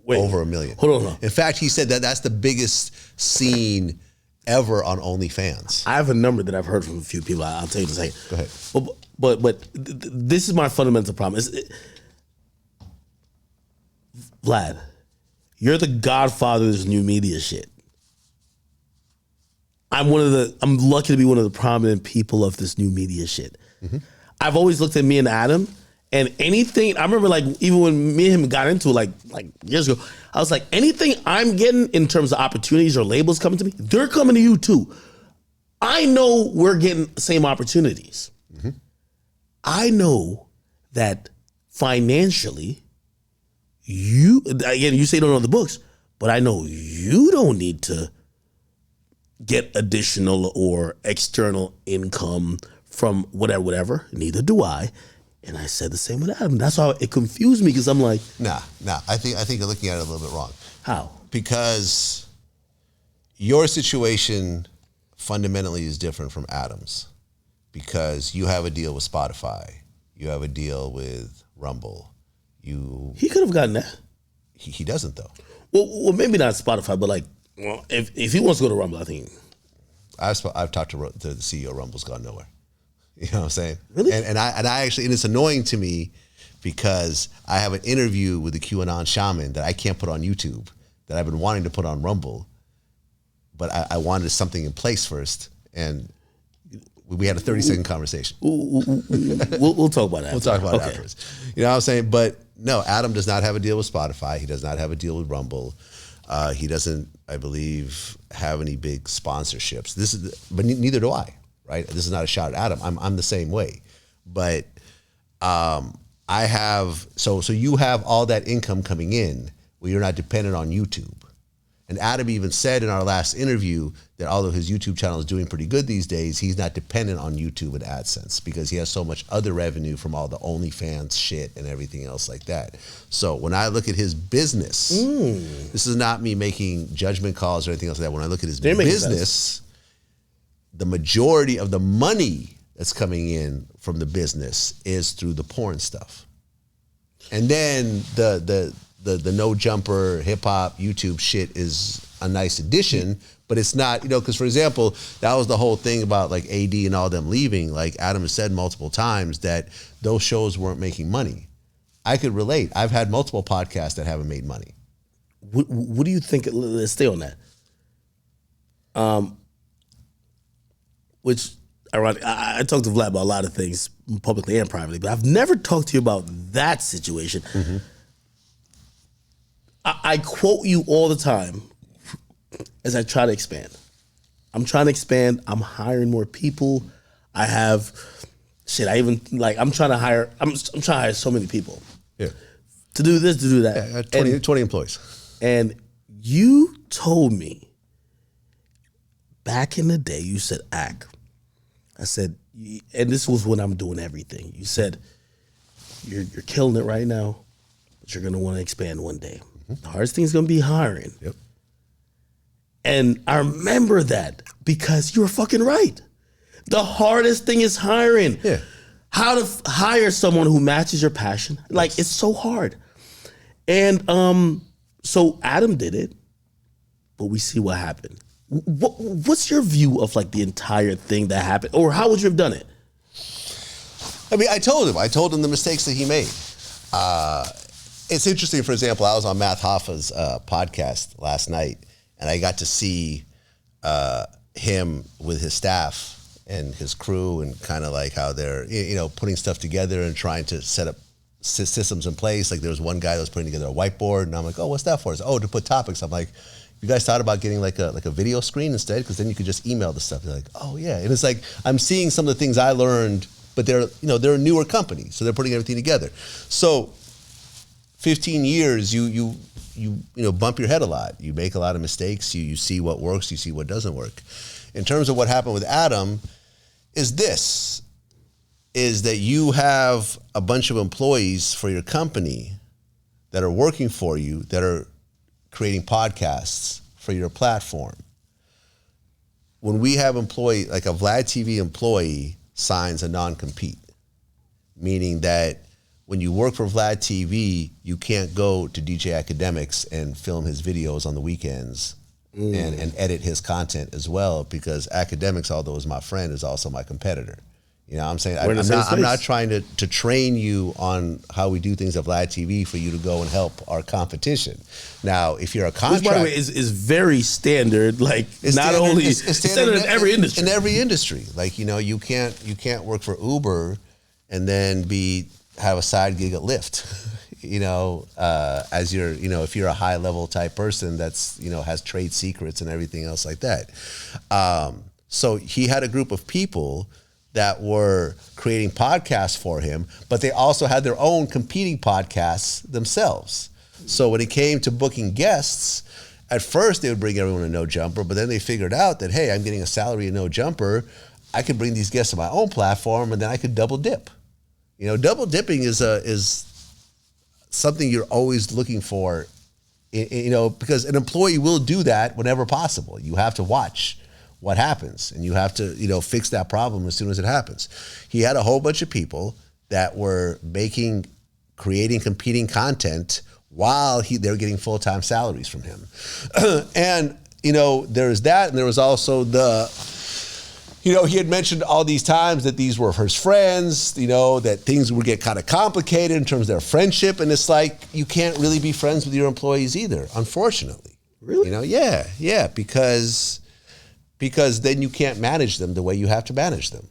Wait, over $1 million. Hold on. In fact, he said that that's the biggest scene ever on OnlyFans. I have a number that I've heard from a few people. I'll tell you in a second. Go ahead. But this is my fundamental problem. Vlad, you're the godfather of this new media shit. I'm lucky to be one of the prominent people of this new media shit. Mm-hmm. I've always looked at me and Adam, and anything, I remember like even when me and him got into it like years ago, I was like, anything I'm getting in terms of opportunities or labels coming to me, they're coming to you too. I know we're getting the same opportunities. Mm-hmm. I know that financially, you say you don't know the books, but I know you don't need to get additional or external income from whatever. Neither do I. And I said the same with Adam. That's how it confused me because I'm like, nah. I think you're looking at it a little bit wrong. How? Because your situation fundamentally is different from Adam's. Because you have a deal with Spotify, you have a deal with Rumble. He could have gotten that. He doesn't though. Well, maybe not Spotify, but like, well, if he wants to go to Rumble, I think. I've talked to the CEO of Rumble's gone nowhere. You know what I'm saying? Really? And I actually, and it's annoying to me because I have an interview with the QAnon shaman that I can't put on YouTube that I've been wanting to put on Rumble, but I wanted something in place first, and we had a 30-second conversation. We'll talk about that. We'll talk about it afterwards. You know what I'm saying? But no, Adam does not have a deal with Spotify. He does not have a deal with Rumble. He doesn't, I believe, have any big sponsorships. But neither do I. Right? This is not a shot at Adam. I'm the same way. But I have, so you have all that income coming in where you're not dependent on YouTube. And Adam even said in our last interview that although his YouTube channel is doing pretty good these days, he's not dependent on YouTube and AdSense because he has so much other revenue from all the OnlyFans shit and everything else like that. So when I look at his business, this is not me making judgment calls or anything else like that. When I look at his business, the majority of the money that's coming in from the business is through the porn stuff. And then the no jumper hip hop YouTube shit is a nice addition, but it's not, because for example, that was the whole thing about like AD and all them leaving. Like Adam has said multiple times that those shows weren't making money. I could relate. I've had multiple podcasts that haven't made money. What do you think? Let's stay on that. Which, ironic, I talked to Vlad about a lot of things publicly and privately, but I've never talked to you about that situation. Mm-hmm. I quote you all the time as I try to expand. I'm trying to expand. I'm hiring more people. I have shit. I'm trying to hire. I'm trying to hire so many people. Yeah. To do this, to do that. Yeah, 20 employees. And you told me back in the day, you said, I said, and this was when I'm doing everything. You said, you're killing it right now, but you're going to want to expand one day. Mm-hmm. The hardest thing is going to be hiring. Yep. And I remember that because you were fucking right. The hardest thing is hiring. Yeah. How to hire someone who matches your passion. Like, it's so hard. And so Adam did it, but we see what happened. What's your view of like the entire thing that happened, or how would you have done it? I mean, I told him the mistakes that he made. It's interesting. For example, I was on Matt Hoffa's podcast last night, and I got to see him with his staff and his crew, and kind of like how they're putting stuff together and trying to set up systems in place. Like there was one guy that was putting together a whiteboard, and I'm like, oh, what's that for? He said, oh, to put topics. I'm like, you guys thought about getting like a video screen instead? Because then you could just email the stuff. They're like, oh yeah. And it's like, I'm seeing some of the things I learned, but they're a newer company, so they're putting everything together. So 15 years, you bump your head a lot. You make a lot of mistakes. You see what works, you see what doesn't work. In terms of what happened with Adam, is that you have a bunch of employees for your company that are working for you, that are creating podcasts for your platform. When we have employee, like a Vlad TV employee signs a non-compete, meaning that when you work for Vlad TV, you can't go to DJ Akademiks and film his videos on the weekends and edit his content as well, because Akademiks, although is my friend, is also my competitor. You know what I'm saying? I'm not trying to train you on how we do things at Vlad TV for you to go and help our competition. Now, if you're a contractor... Which, by the way, is very standard. Like, it's standard in every industry. In every industry. Like, you can't work for Uber and then have a side gig at Lyft. As you're, if you're a high level type person that's, has trade secrets and everything else like that. So he had a group of people that were creating podcasts for him, but they also had their own competing podcasts themselves. So when it came to booking guests, at first they would bring everyone to No Jumper, but then they figured out that, hey, I'm getting a salary at No Jumper. I could bring these guests to my own platform, and then I could double dip. Double dipping is something you're always looking for, because an employee will do that whenever possible. You have to watch what happens, and you have to, fix that problem as soon as it happens. He had a whole bunch of people that were creating competing content while they're getting full-time salaries from him. And, there's that, and there was also he had mentioned all these times that these were his friends, that things would get kind of complicated in terms of their friendship, and it's like, you can't really be friends with your employees either, unfortunately. Really? Yeah, because then you can't manage them the way you have to manage them.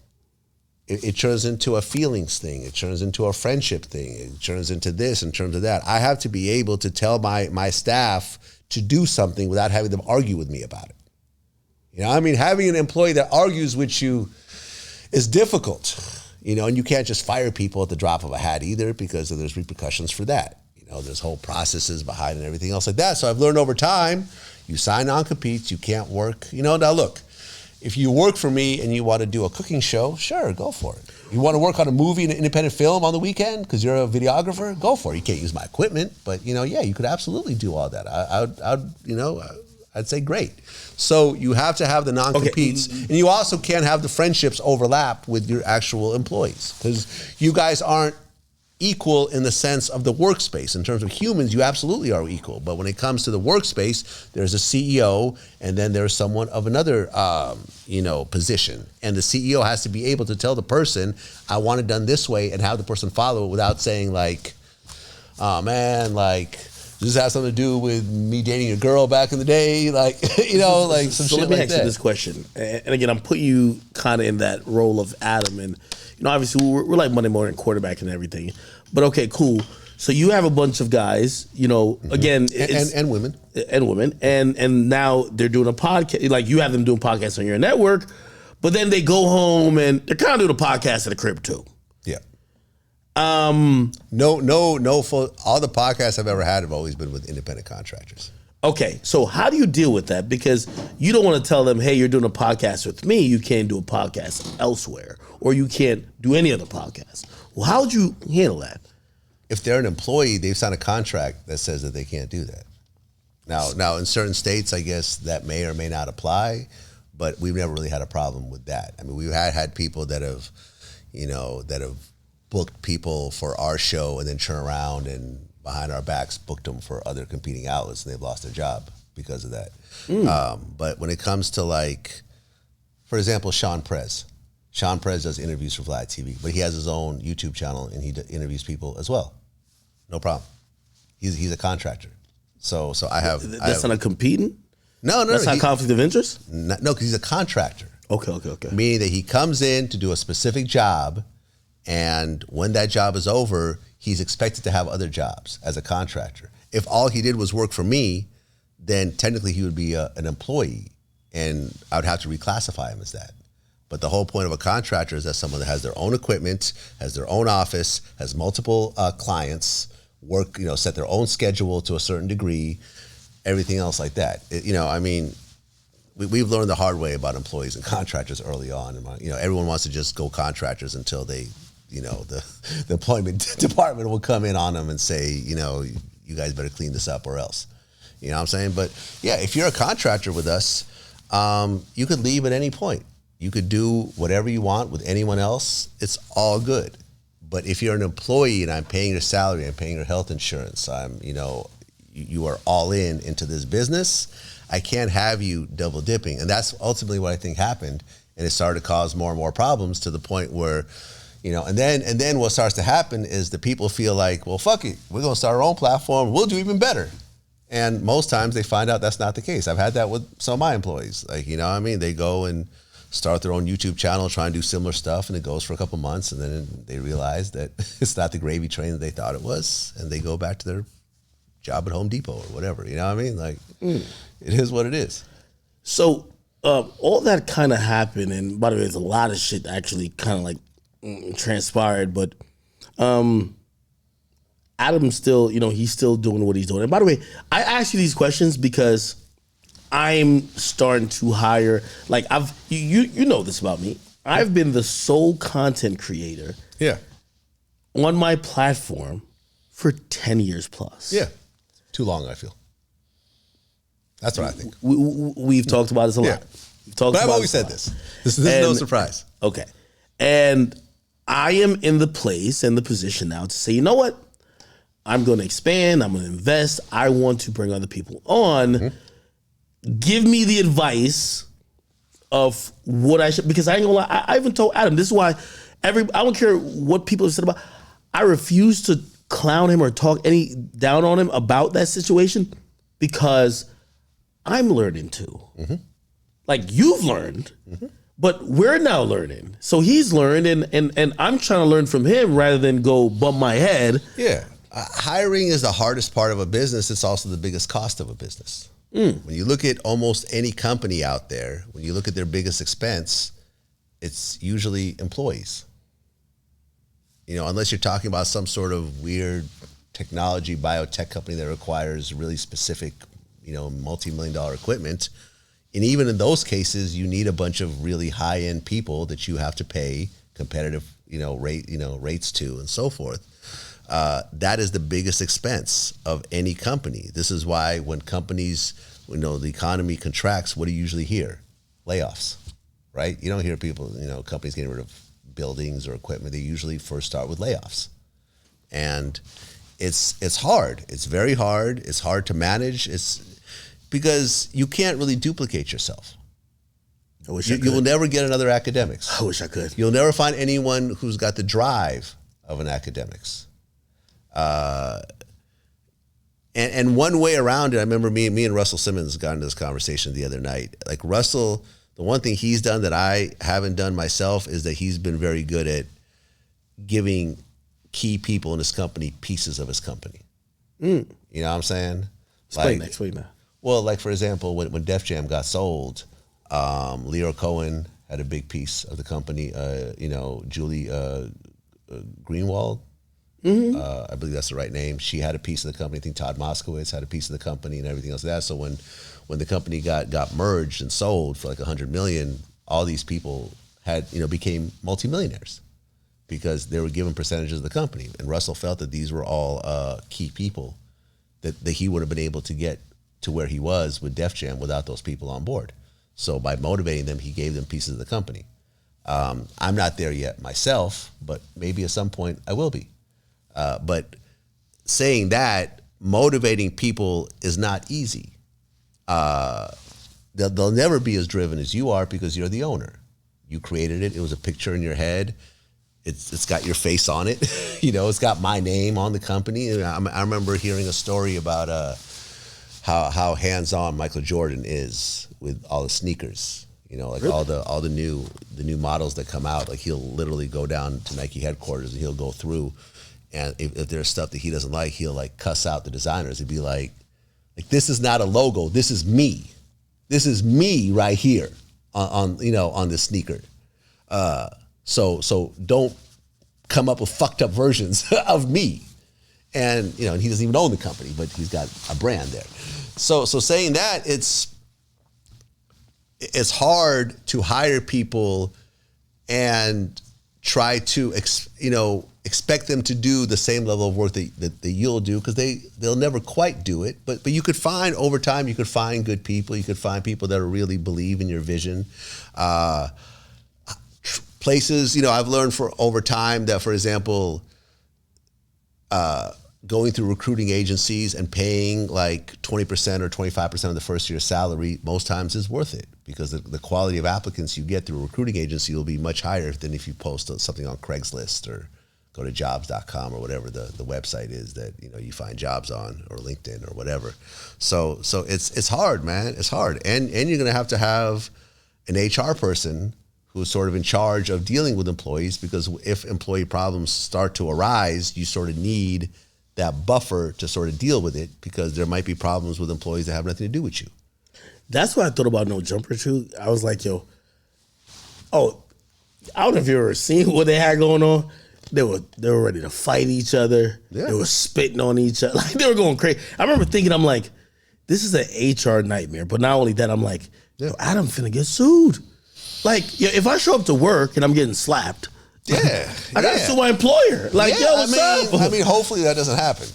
It turns into a feelings thing. It turns into a friendship thing. It turns into this in terms of that. I have to be able to tell my staff to do something without having them argue with me about it. Having an employee that argues with you is difficult, and you can't just fire people at the drop of a hat either, because there's repercussions for that. There's whole processes behind and everything else like that. So I've learned over time, you sign non-competes, you can't work. Now look, if you work for me and you want to do a cooking show, sure, go for it. You want to work on a movie and an independent film on the weekend because you're a videographer, go for it. You can't use my equipment, but you could absolutely do all that. I'd say great. So you have to have the non-competes, and you also can't have the friendships overlap with your actual employees, because you guys aren't equal in the sense of the workspace. In terms of humans, you absolutely are equal. But when it comes to the workspace, there's a CEO, and then there's someone of another, position. And the CEO has to be able to tell the person, I want it done this way, and have the person follow it without saying like, oh man, like, does this have something to do with me dating a girl back in the day? Like, you know, like some so shit let me like ask that. you this question, and again, I'm putting you kind of in that role of Adam, and you know, obviously we're like Monday morning quarterback and everything, but okay, cool. So you have a bunch of guys, you know, again, And women. and now they're doing a podcast. Like you have them doing podcasts on your network, but then they go home and they're kind of doing a podcast at the crib too. Yeah. No. Full, all the podcasts I've ever had have always been with independent contractors. Okay, so how do you deal with that? Because you don't want to tell them, hey, you're doing a podcast with me, you can't do a podcast elsewhere, or you can't do any other podcast. Well, how would you handle that? If they're an employee, they've signed a contract that says that they can't do that. Now, in certain states, I guess that may or may not apply, but we've never really had a problem with that. I mean, we've had people that have booked people for our show and then turn around and behind our backs booked them for other competing outlets and they've lost their job because of that. But when it comes to, like, for example, Sean Prez does interviews for Vlad TV, but he has his own YouTube channel and he interviews people as well. No problem. He's a contractor. So I have. That's not competing? No. That's not conflict of interest? No, because he's a contractor. Okay. Meaning that he comes in to do a specific job, and when that job is over, he's expected to have other jobs as a contractor. If all he did was work for me, then technically he would be an employee, and I would have to reclassify him as that. But the whole point of a contractor is that someone that has their own equipment, has their own office, has multiple clients, work, set their own schedule to a certain degree, everything else like that. We've learned the hard way about employees and contractors early on. Everyone wants to just go contractors until they, the employment department will come in on them and say, you guys better clean this up or else. You know what I'm saying? But yeah, if you're a contractor with us, you could leave at any point. You could do whatever you want with anyone else. It's all good. But if you're an employee and I'm paying your salary, I'm paying your health insurance, you are all into this business, I can't have you double dipping. And that's ultimately what I think happened. And it started to cause more and more problems to the point where, and then what starts to happen is the people feel like, well, fuck it, we're going to start our own platform. We'll do even better. And most times they find out that's not the case. I've had that with some of my employees. Like, they go and start their own YouTube channel, try and do similar stuff, and it goes for a couple months, and then they realize that it's not the gravy train that they thought it was, and they go back to their job at Home Depot or whatever. You know what I mean? Like, It is what it is. So all that kind of happened, and by the way, there's a lot of shit actually kind of like transpired, but Adam's still, he's still doing what he's doing. And by the way, I ask you these questions because I'm starting to hire, like you know this about me. I've been the sole content creator on my platform for 10 years plus. Yeah. Too long, I feel. That's what I think. We've talked about this a lot. But I've always said this. This is no surprise. Okay. And I am in the place and the position now to say, you know what? I'm going to expand. I'm going to invest. I want to bring other people on. Mm-hmm. Give me the advice of what I should, because I ain't gonna lie, I even told Adam, this is why I don't care what people have said about, I refuse to clown him or talk any down on him about that situation because I'm learning too. Mm-hmm. Like you've learned, but we're now learning. So he's learned and I'm trying to learn from him rather than go bump my head. Yeah. Hiring is the hardest part of a business. It's also the biggest cost of a business. When you look at almost any company out there, when you look at their biggest expense, it's usually employees. Unless you're talking about some sort of weird technology biotech company that requires really specific, multi-million-dollar equipment. And even in those cases, you need a bunch of really high-end people that you have to pay competitive, rates to and so forth. That is the biggest expense of any company. This is why when companies, the economy contracts, what do you usually hear? Layoffs, right? You don't hear people, companies getting rid of buildings or equipment. They usually first start with layoffs. And it's hard. It's very hard. It's hard to manage. It's because you can't really duplicate yourself. I wish I could. You will never get another Akademiks. I wish I could. You'll never find anyone who's got the drive of an Akademiks. And one way around it, I remember me and Russell Simmons got into this conversation the other night. Like Russell, the one thing he's done that I haven't done myself is that he's been very good at giving key people in his company pieces of his company. You know what I'm saying? Explain that. Well, like for example, when Def Jam got sold, Leo Cohen had a big piece of the company. Julie Greenwald, I believe that's the right name. She had a piece of the company. I think Todd Moskowitz had a piece of the company and everything else like that. So when the company got merged and sold for like $100 million, all these people became multimillionaires because they were given percentages of the company. And Russell felt that these were all key people that he would have been able to get to where he was with Def Jam without those people on board. So by motivating them, he gave them pieces of the company. I'm not there yet myself, but maybe at some point I will be. But saying that, motivating people is not easy. They'll never be as driven as you are because you're the owner. You created it. It was a picture in your head. It's got your face on it. It's got my name on the company. I remember hearing a story about how hands-on Michael Jordan is with all the sneakers. Really? all the new models that come out. Like he'll literally go down to Nike headquarters and he'll go through, and if there's stuff that he doesn't like, he'll like cuss out the designers. He'd be like this is not a logo. This is me. This is me right here on this sneaker. So don't come up with fucked up versions of me. And and he doesn't even own the company, but he's got a brand there. So saying that, it's hard to hire people and try to expect them to do the same level of work that you'll do, because they'll never quite do it. But you could find over time, you could find good people. You could find people that really believe in your vision. Places, I've learned over time that, for example, going through recruiting agencies and paying like 20% or 25% of the first year's salary most times is worth it, because the quality of applicants you get through a recruiting agency will be much higher than if you post something on Craigslist or go to jobs.com or whatever the website is that you find jobs on, or LinkedIn or whatever. So it's hard, man. It's hard. And you're going to have an HR person who's sort of in charge of dealing with employees, because if employee problems start to arise, you sort of need that buffer to sort of deal with it, because there might be problems with employees that have nothing to do with you. That's what I thought about No Jumper too. I was like, I don't know if you ever seen what they had going on. They were ready to fight each other. Yeah. They were spitting on each other. Like, they were going crazy. I remember thinking, I'm like, this is an HR nightmare. But not only that, I'm like, Adam finna get sued. Like, if I show up to work and I'm getting slapped, I gotta sue my employer. Like, what's up? I mean, hopefully that doesn't happen.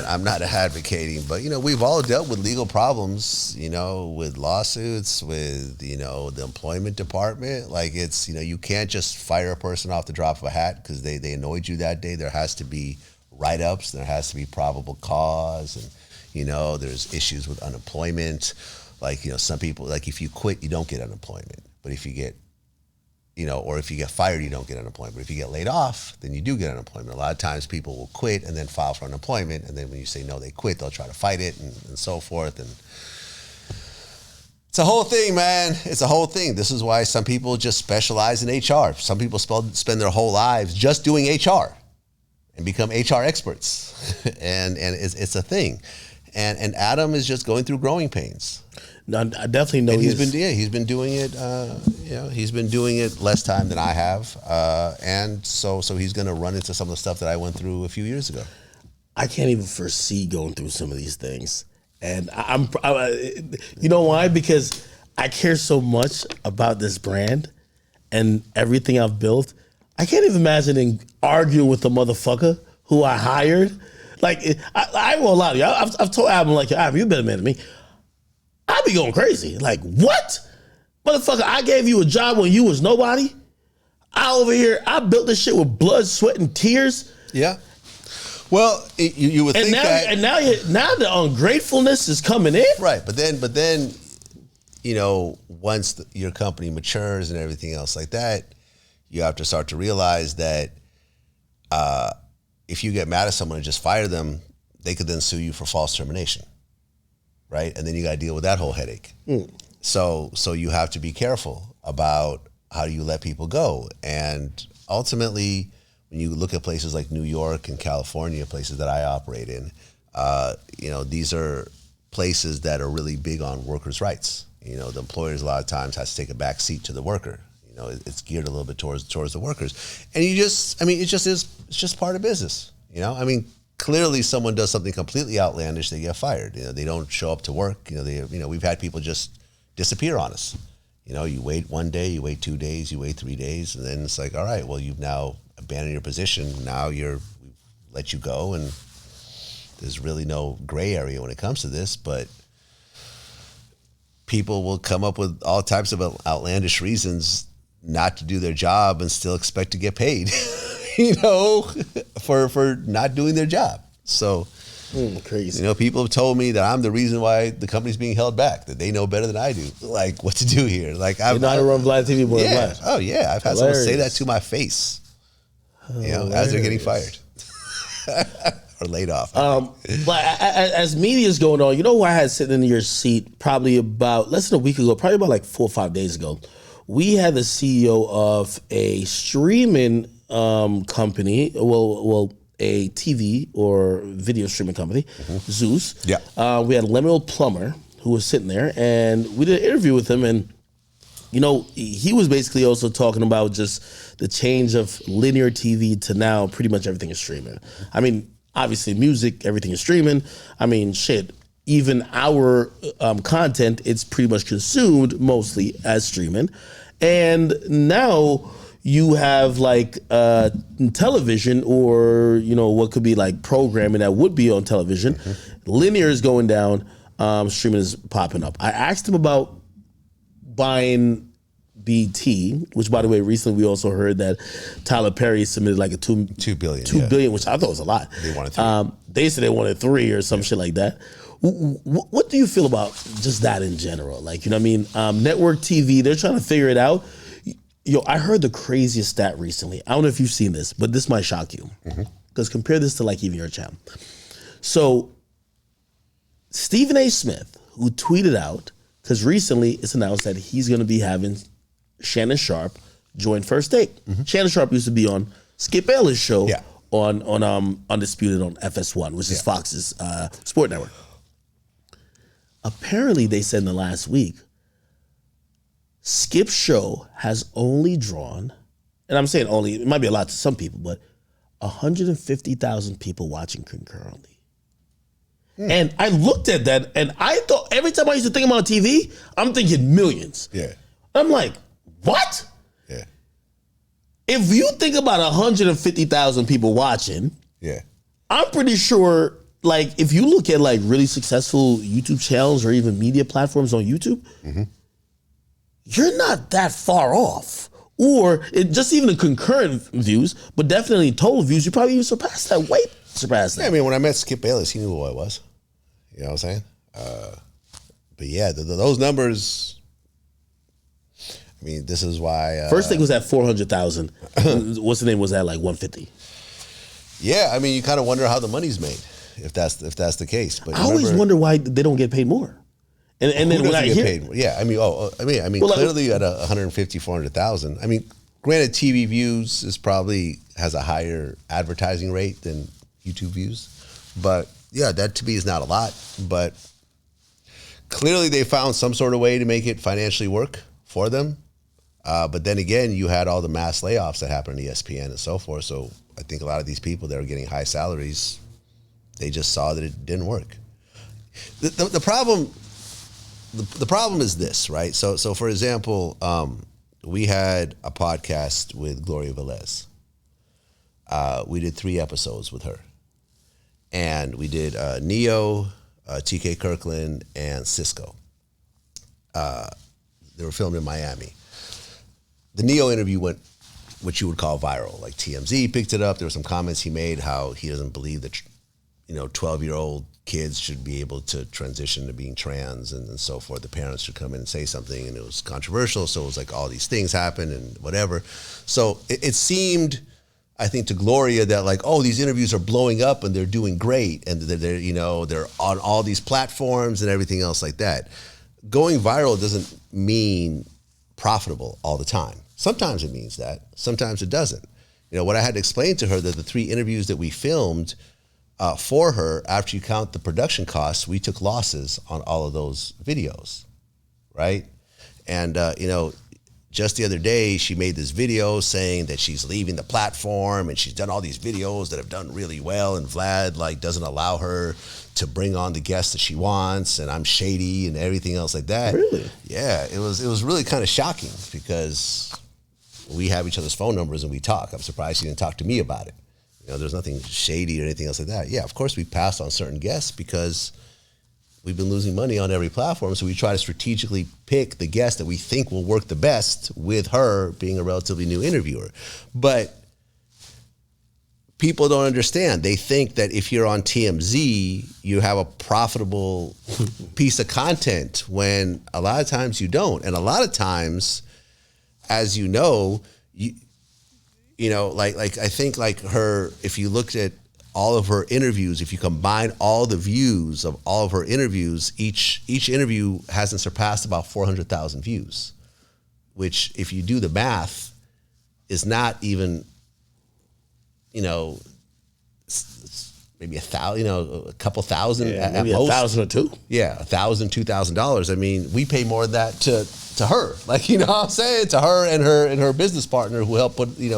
I'm not advocating, but we've all dealt with legal problems, with lawsuits, with the employment department. Like, it's you can't just fire a person off the drop of a hat because they annoyed you that day. There has to be write-ups. There has to be probable cause, and there's issues with unemployment. Like, some people, like, if you quit, you don't get unemployment. But if you get, or if you get fired, you don't get unemployment. But if you get laid off, then you do get unemployment. A lot of times people will quit and then file for unemployment. And then when you say no, they quit, they'll try to fight it and so forth. And it's a whole thing, man. It's a whole thing. This is why some people just specialize in HR. Some people spend their whole lives just doing HR and become HR experts. and it's a thing. And Adam is just going through growing pains. No, I definitely know. And he's been doing it. He's been doing it less time than I have, and so he's going to run into some of the stuff that I went through a few years ago. I can't even foresee going through some of these things, and I'm you know why? Because I care so much about this brand and everything I've built. I can't even imagine arguing with the motherfucker who I hired. Like, I won't lie to you. I've told Adam, like, Adam, you've been a man to me. I be going crazy. Like, what? Motherfucker, I gave you a job when you was nobody. I built this shit with blood, sweat, and tears. Yeah. Well, you would think that. And now the ungratefulness is coming in. Right. But then, once your company matures and everything else like that, you have to start to realize that if you get mad at someone and just fire them, they could then sue you for false termination, right? And then you got to deal with that whole headache. So you have to be careful about how you let people go. And ultimately, when you look at places like New York and California, places that I operate in, these are places that are really big on workers' rights. The employers a lot of times has to take a back seat to the worker. It's geared a little bit towards the workers. And it's just part of business. Clearly someone does something completely outlandish, they get fired. They don't show up to work. We've had people just disappear on us. You wait 1 day, you wait 2 days, you wait 3 days, and then it's like, all right, well, you've now abandoned your position. Now we've let you go, and there's really no gray area when it comes to this, but people will come up with all types of outlandish reasons not to do their job and still expect to get paid, for not doing their job. So, crazy. People have told me that I'm the reason why the company's being held back, that they know better than I do, like what to do here. Like I know how to run Vlad TV more than Vlad. Oh yeah, I've had someone say that to my face, as they're getting fired or laid off. But as media's going on, who I had sitting in your seat probably about less than a week ago, probably about like 4 or 5 days ago. We had the CEO of a streaming company, a TV or video streaming company, Zeus. Yeah. We had a Lemuel Plumber who was sitting there, and we did an interview with him, and he was basically also talking about just the change of linear TV to now pretty much everything is streaming. I mean, obviously music, everything is streaming. I mean, shit. Even our content, it's pretty much consumed mostly as streaming. And now you have like television or, what could be like programming that would be on television. Linear is going down, streaming is popping up. I asked him about buying BT, which by the way, recently we also heard that Tyler Perry submitted like a $2 billion, which I thought was a lot. They wanted 3. They said they wanted 3 or some shit like that. What do you feel about just that in general? Like, network TV, they're trying to figure it out. I heard the craziest stat recently. I don't know if you've seen this, but this might shock you. Because compare this to like even your channel. So Stephen A. Smith, who tweeted out, because recently it's announced that he's going to be having Shannon Sharpe join First Take. Shannon Sharpe used to be on Skip Bayless' show on Undisputed on FS1, which is Fox's sport network. Apparently, they said in the last week, Skip's show has only drawn, and I'm saying only, it might be a lot to some people, but 150,000 people watching concurrently. And I looked at that, and I thought, every time I used to think about TV, I'm thinking millions. Yeah. I'm like, what? Yeah. If you think about 150,000 people watching, I'm pretty sure, like, if you look at like really successful YouTube channels or even media platforms on YouTube, you're not that far off. Or just even the concurrent views, but definitely total views, you probably even surpassed that. Yeah, I mean, when I met Skip Bayless, he knew who I was. You know what I'm saying? But yeah, those numbers. I mean, this is why. First thing was at 400,000. What's the name? Was at like 150. Yeah, I mean, you kind of wonder how the money's made if that's the case. But I always wonder why they don't get paid more. And then when I hear, paid more? Yeah, I mean, well, clearly at 150, 400,000. I mean, granted, TV views has a higher advertising rate than YouTube views, but yeah, that to me is not a lot. But clearly, they found some sort of way to make it financially work for them. But then again, you had all the mass layoffs that happened in ESPN and so forth. So I think a lot of these people that are getting high salaries, they just saw that it didn't work. The problem is this, right? So for example, we had a podcast with Gloria Velez. We did 3 episodes with her. And we did Neo, TK Kirkland, and Cisco. They were filmed in Miami. The Neo interview went, what you would call viral. Like TMZ picked it up. There were some comments he made how he doesn't believe that 12-year-old kids should be able to transition to being trans and so forth. The parents should come in and say something, and it was controversial. So it was like all these things happened and whatever. So it seemed I think to Gloria that like, oh, these interviews are blowing up and they're doing great and they're on all these platforms and everything else like that. Going viral doesn't mean profitable all the time. Sometimes it means that. Sometimes it doesn't. What I had to explain to her that the 3 interviews that we filmed for her, after you count the production costs, we took losses on all of those videos, right? And just the other day, she made this video saying that she's leaving the platform and she's done all these videos that have done really well, and Vlad like doesn't allow her to bring on the guests that she wants, and I'm shady and everything else like that. Really? Yeah, it was really kind of shocking because we have each other's phone numbers and we talk. I'm surprised she didn't talk to me about it. There's nothing shady or anything else like that. Yeah, of course we passed on certain guests because we've been losing money on every platform, so we try to strategically pick the guest that we think will work the best with her being a relatively new interviewer. But people don't understand. They think that if you're on TMZ, you have a profitable piece of content when a lot of times you don't. And a lot of times, as you know, like I think like her, if you looked at all of her interviews, if you combine all the views of all of her interviews, each interview hasn't surpassed about 400,000 views, which if you do the math is not even, maybe 1,000, a couple thousand at maybe most. 1,000 or 2. Yeah, $1,000, $2,000. I mean, we pay more than that to her. Like, what I'm saying, to her and her business partner who helped put, kind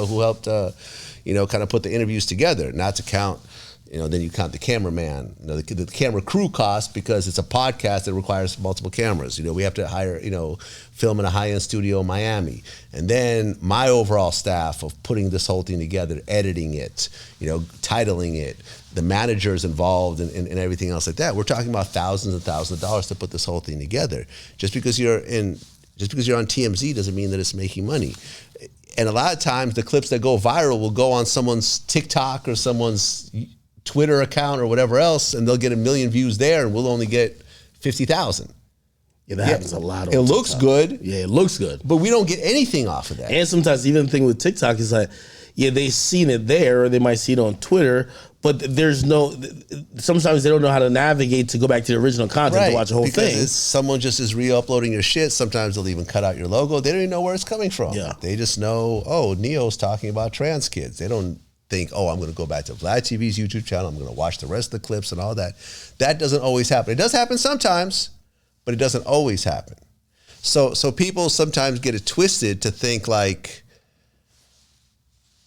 of put the interviews together. Not to count, then you count the cameraman, the camera crew cost, because it's a podcast that requires multiple cameras. We have to hire, film in a high-end studio in Miami. And then my overall staff of putting this whole thing together, editing it, titling it, the managers involved and everything else like that. We're talking about thousands and thousands of dollars to put this whole thing together. Just because you're on TMZ doesn't mean that it's making money. And a lot of times the clips that go viral will go on someone's TikTok or someone's Twitter account or whatever else, and they'll get 1 million views there, and we'll only get 50,000. Yeah, that happens a lot. It looks good. Yeah, it looks good. But we don't get anything off of that. And sometimes even the thing with TikTok is like, yeah, they've seen it there, or they might see it on Twitter, but sometimes they don't know how to navigate to go back to the original content to watch the whole thing. Someone just is re-uploading your shit. Sometimes they'll even cut out your logo. They don't even know where it's coming from. Yeah. They just know, oh, Neo's talking about trans kids. They don't think, oh, I'm going to go back to Vlad TV's YouTube channel. I'm going to watch the rest of the clips and all that. That doesn't always happen. It does happen sometimes, but it doesn't always happen. So people sometimes get it twisted to think like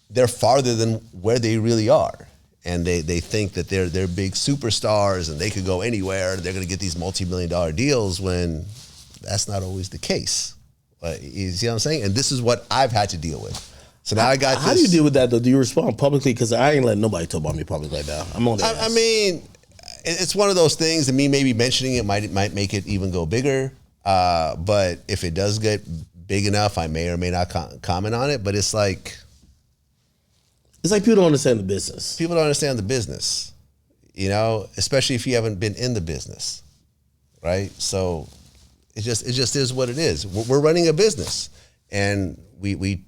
they're farther than where they really are. And they think that they're big superstars and they could go anywhere and they're going to get these multi-million-dollar deals, when that's not always the case. You see what I'm saying? And this is what I've had to deal with. So now I got this. How do you deal with that, though? Do you respond publicly? Because I ain't letting nobody talk about me publicly like that. I'm on that. I mean, it's one of those things that me maybe mentioning it might make it even go bigger. But if it does get big enough, I may or may not comment on it. But it's like people don't understand the business. People don't understand the business, especially if you haven't been in the business, right? So it just is what it is. We're running a business, and we've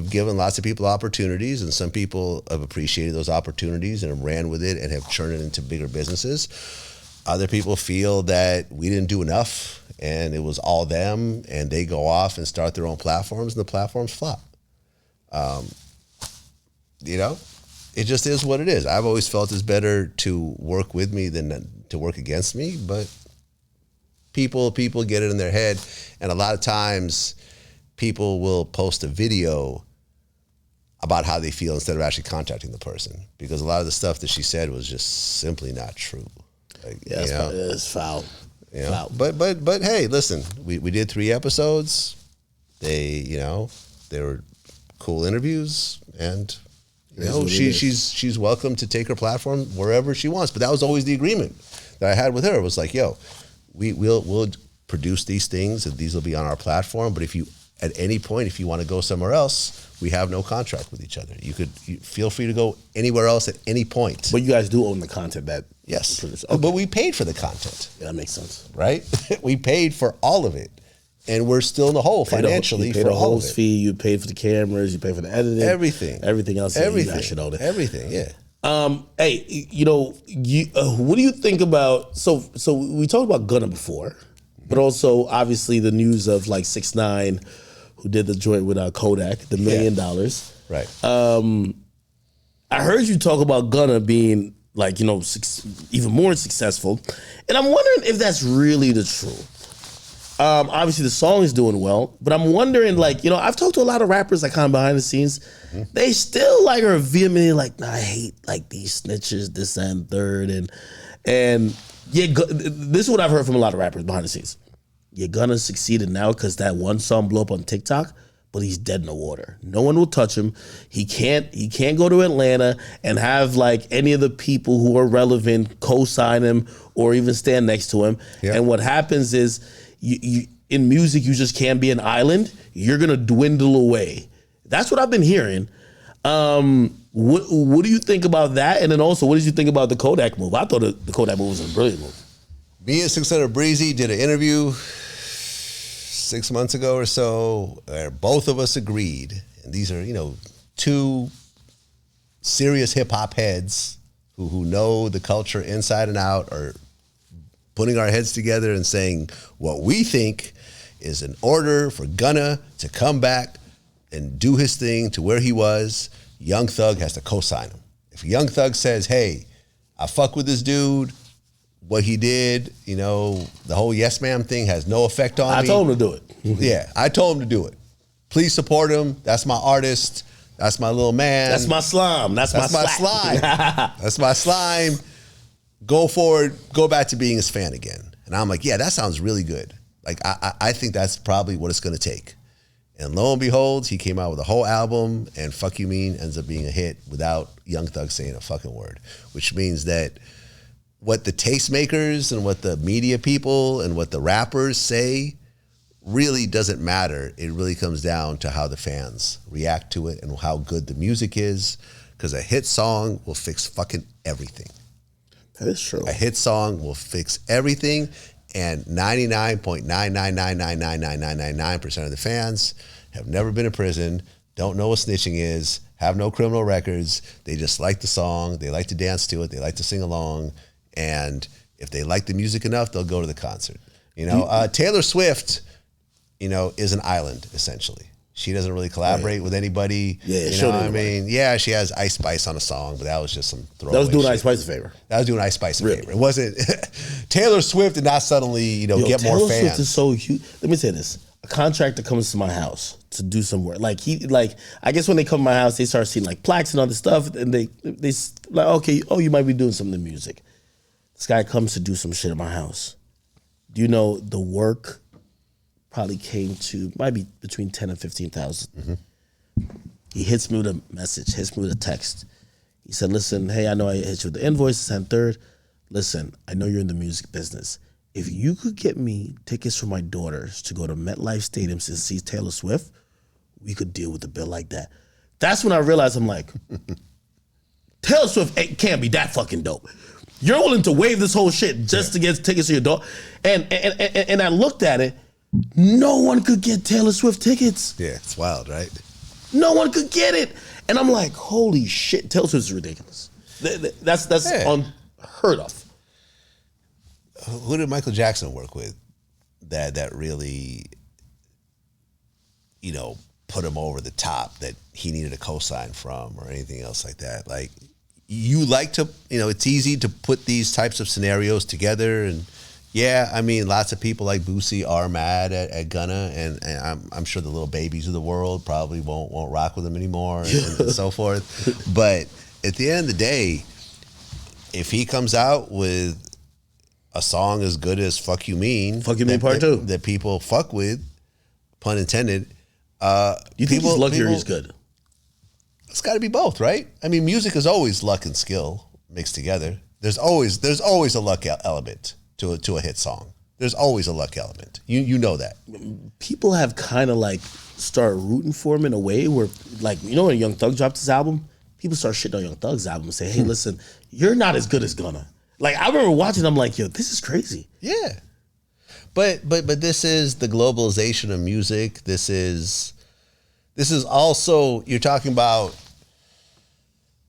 given lots of people opportunities, and some people have appreciated those opportunities and have ran with it and have turned it into bigger businesses. Other people feel that we didn't do enough and it was all them, and they go off and start their own platforms and the platforms flop. It just is what it is. I've always felt it's better to work with me than to work against me, but people get it in their head, and a lot of times people will post a video about how they feel instead of actually contacting the person, because a lot of the stuff that she said was just simply not true. It's foul. Foul. But hey, listen, we did 3 episodes. They were cool interviews, and she's welcome to take her platform wherever she wants. But that was always the agreement that I had with her. It was like, yo, we'll produce these things, and these will be on our platform. But if you, at any point, if you want to go somewhere else, we have no contract with each other. You feel free to go anywhere else at any point. But you guys do own the content that. Yes. Okay. But we paid for the content. Yeah, that makes sense. Right? We paid for all of it. and we're still in the hole financially you paid for a all of host it. fee, you paid for the cameras, you paid for the editing, everything else. Everything. You should own it. Everything. Yeah. Hey, what do you think about? So we talked about Gunna before, but also obviously the news of like 6ix9ine, who did the joint with Kodak, the $1 million. Right. I heard you talk about Gunna being like, even more successful, and I'm wondering if that's really the truth. Obviously the song is doing well, but I'm wondering, like, I've talked to a lot of rappers like kind of behind the scenes. Mm-hmm. They still like are vehemently like, nah, I hate like these snitches, this and third, and yeah, this is what I've heard from a lot of rappers behind the scenes. You're gonna succeed now because that one song blew up on TikTok, but he's dead in the water. No one will touch him. He can't go to Atlanta and have like any of the people who are relevant co-sign him or even stand next to him. Yeah. And what happens is you in music, you just can't be an island. You're gonna dwindle away. That's what I've been hearing. What do you think about that? And then also, what did you think about the Kodak move? I thought the Kodak move was a brilliant move. Me and 600 Breezy did an interview 6 months ago or so, where both of us agreed, and these are, two serious hip hop heads who know the culture inside and out, are putting our heads together and saying what we think is in order for Gunna to come back and do his thing to where he was, Young Thug has to co-sign him. If Young Thug says, hey, I fuck with this dude, what he did, the whole yes ma'am thing has no effect on me. I told him to do it. Yeah, I told him to do it. Please support him. That's my artist. That's my little man. That's my slime. That's my slime. That's my slime. Go forward. Go back to being his fan again. And I'm like, yeah, that sounds really good. Like, I think that's probably what it's going to take. And lo and behold, he came out with a whole album, and Fuck You Mean ends up being a hit without Young Thug saying a fucking word, which means that what the tastemakers and what the media people and what the rappers say really doesn't matter. It really comes down to how the fans react to it and how good the music is, because a hit song will fix fucking everything. That is true. A hit song will fix everything, and 99.999999999% of the fans have never been in prison, don't know what snitching is, have no criminal records. They just like the song. They like to dance to it. They like to sing along. And if they like the music enough, they'll go to the concert. Taylor Swift, is an island, essentially. She doesn't really collaborate with anybody. Yeah, you know what I mean? Yeah, she has Ice Spice on a song, but that was just some throwaway That was doing shit. Ice Spice a favor. That was doing Ice Spice a favor. It wasn't Taylor Swift did not suddenly, get more Taylor fans. Swift is so huge. Let me say this. A contractor comes to my house to do some work. I guess when they come to my house, they start seeing like plaques and other stuff, and they like, okay, you might be doing something in music. This guy comes to do some shit at my house. Do you know the work probably might be between 10 and 15,000. Mm-hmm. He hits me with a message, hits me with a text. He said, listen, hey, I know I hit you with the invoice, and third. Listen, I know you're in the music business. If you could get me tickets for my daughters to go to MetLife Stadium to see Taylor Swift, we could deal with a bill like that. That's when I realized, I'm like, Taylor Swift can't be that fucking dope. You're willing to waive this whole shit just to get tickets to your daughter. And I looked at it. No one could get Taylor Swift tickets. Yeah, it's wild, right? No one could get it. And I'm like, holy shit, Taylor Swift is ridiculous. That's unheard of. Who did Michael Jackson work with that really, put him over the top, that he needed a cosign from or anything else like that? Like, you like to, it's easy to put these types of scenarios together, and yeah, I mean, lots of people like Boosie are mad at Gunna, and I'm sure the little babies of the world probably won't rock with him anymore and so forth. But at the end of the day, if he comes out with a song as good as Fuck You Mean Part 2, that people fuck with, pun intended, you think his luxury is good? It's got to be both, right? I mean, music is always luck and skill mixed together. There's always a luck element to a hit song. There's always a luck element. You know that. People have kind of like started rooting for him in a way where, like, when Young Thug dropped his album, people start shitting on Young Thug's album and say, hey, listen, you're not as good as Gunna. Like, I remember watching, I'm like, yo, this is crazy. Yeah. But this is the globalization of music. This is also, you're talking about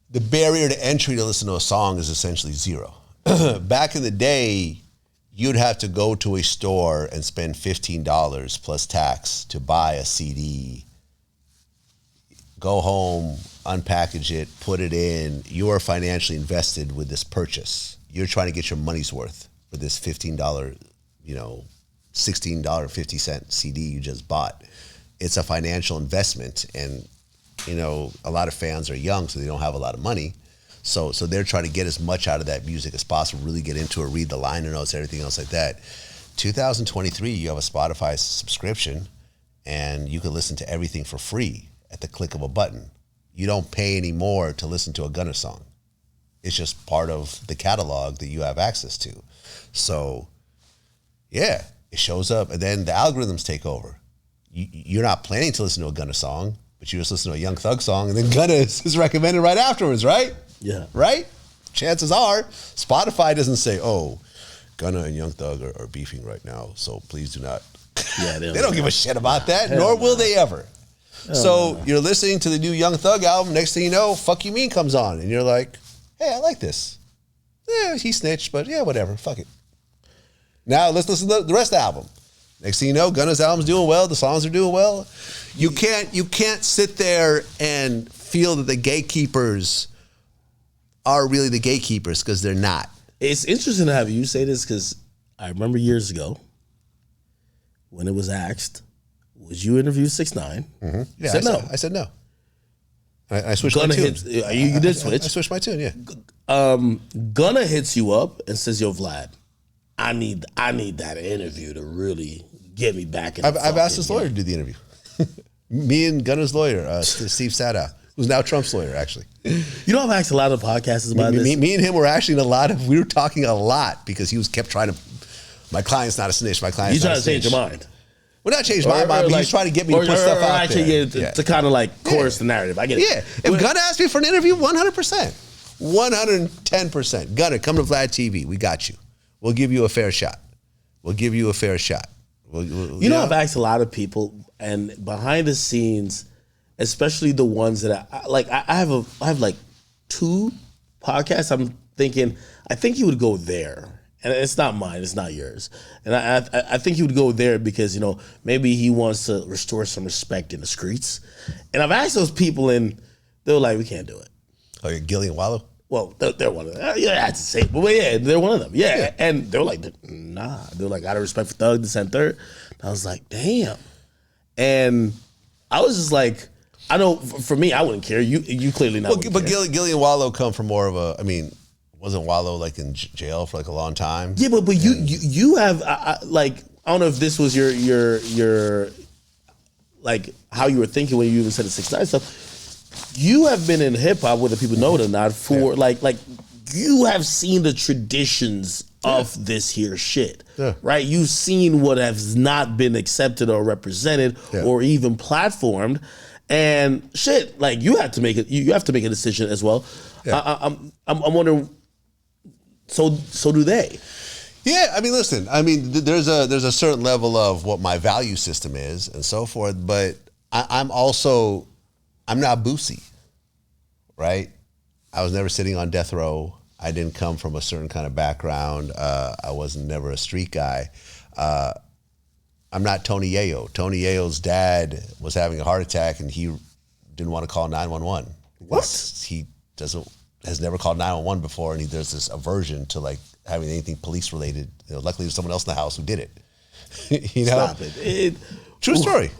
the barrier to entry to listen to a song is essentially zero. Back in the day, you'd have to go to a store and spend $15 plus tax to buy a CD, go home, unpackage it, put it in. You are financially invested with this purchase. You're trying to get your money's worth for this $15, $16.50 CD you just bought. It's a financial investment, and a lot of fans are young, so they don't have a lot of money. So they're trying to get as much out of that music as possible, really get into it, read the liner notes, everything else like that. 2023, you have a Spotify subscription, and you can listen to everything for free at the click of a button. You don't pay any more to listen to a Gunna song. It's just part of the catalog that you have access to. So, yeah, it shows up, and then the algorithms take over. You're not planning to listen to a Gunna song, but you just listen to a Young Thug song, and then Gunna is recommended right afterwards, right? Yeah. Right? Chances are, Spotify doesn't say, oh, Gunna and Young Thug are beefing right now, so please do not. Yeah, they don't give a shit about that, nor will they ever. So you're listening to the new Young Thug album. Next thing you know, Fuck You Mean comes on, and you're like, hey, I like this. Yeah, he snitched, but yeah, whatever. Fuck it. Now let's listen to the rest of the album. Next thing you know, Gunna's album's doing well. The songs are doing well. You can't sit there and feel that the gatekeepers are really the gatekeepers, because they're not. It's interesting to have you say this, because I remember years ago when it was asked, would you interview 6ix9ine? Mm-hmm. Yeah, said no. I said no. I switched my tune. You did switch. I switched my tune, yeah. Gunna hits you up and says, yo, Vlad, I need that interview to really get me back in. I've asked his lawyer to do the interview. Me and Gunna's lawyer, Steve Sadow, who's now Trump's lawyer, actually. I've asked a lot of podcasters about this. Me and him were actually we were talking a lot, because he kept trying to, my client's not a snitch, my client's not a snitch. He's trying to change your mind. Well, not change my mind, but he's trying to get me to put stuff out there. To kind of like chorus the narrative. I get it. Yeah. If Gunna asked me for an interview, 100%. 110%. Gunna, come to Vlad TV. We got you. We'll give you a fair shot. I've asked a lot of people, and behind the scenes, especially the ones that I have like 2 podcasts. I'm thinking, I think you would go there. And it's not mine, it's not yours. And I think he would go there because, maybe he wants to restore some respect in the streets. And I've asked those people, and they were like, we can't do it. Oh, you're Gilly and Wallow? Well, they're one of them. Yeah, I had to say it. But yeah, they're one of them. Yeah. And they were like, nah. They were like, out of respect for Thug, this and third. And I was like, damn. And I was just like, I know for me, I wouldn't care. You clearly not. But Gilly and Wallow come from more of a, wasn't Wallow like in jail for like a long time? Yeah, but you have like, I don't know if this was your like how you were thinking when you even said the 6ix9ine stuff. You have been in hip hop, whether people know it or not, for like you have seen the traditions of this here shit, right? You've seen what has not been accepted or represented or even platformed, and shit. Like you have to make it. You have to make a decision as well. Yeah. I'm wondering. So do they? Yeah, listen. There's a certain level of what my value system is and so forth, but I'm not Boosie, right? I was never sitting on death row. I didn't come from a certain kind of background. I wasn't never a street guy. I'm not Tony Yayo. Tony Yayo's dad was having a heart attack, and he didn't want to call 911. What? He has never called 911 before, and there's this aversion to like having anything police related. Luckily, there's someone else in the house who did it. Stop it. True story.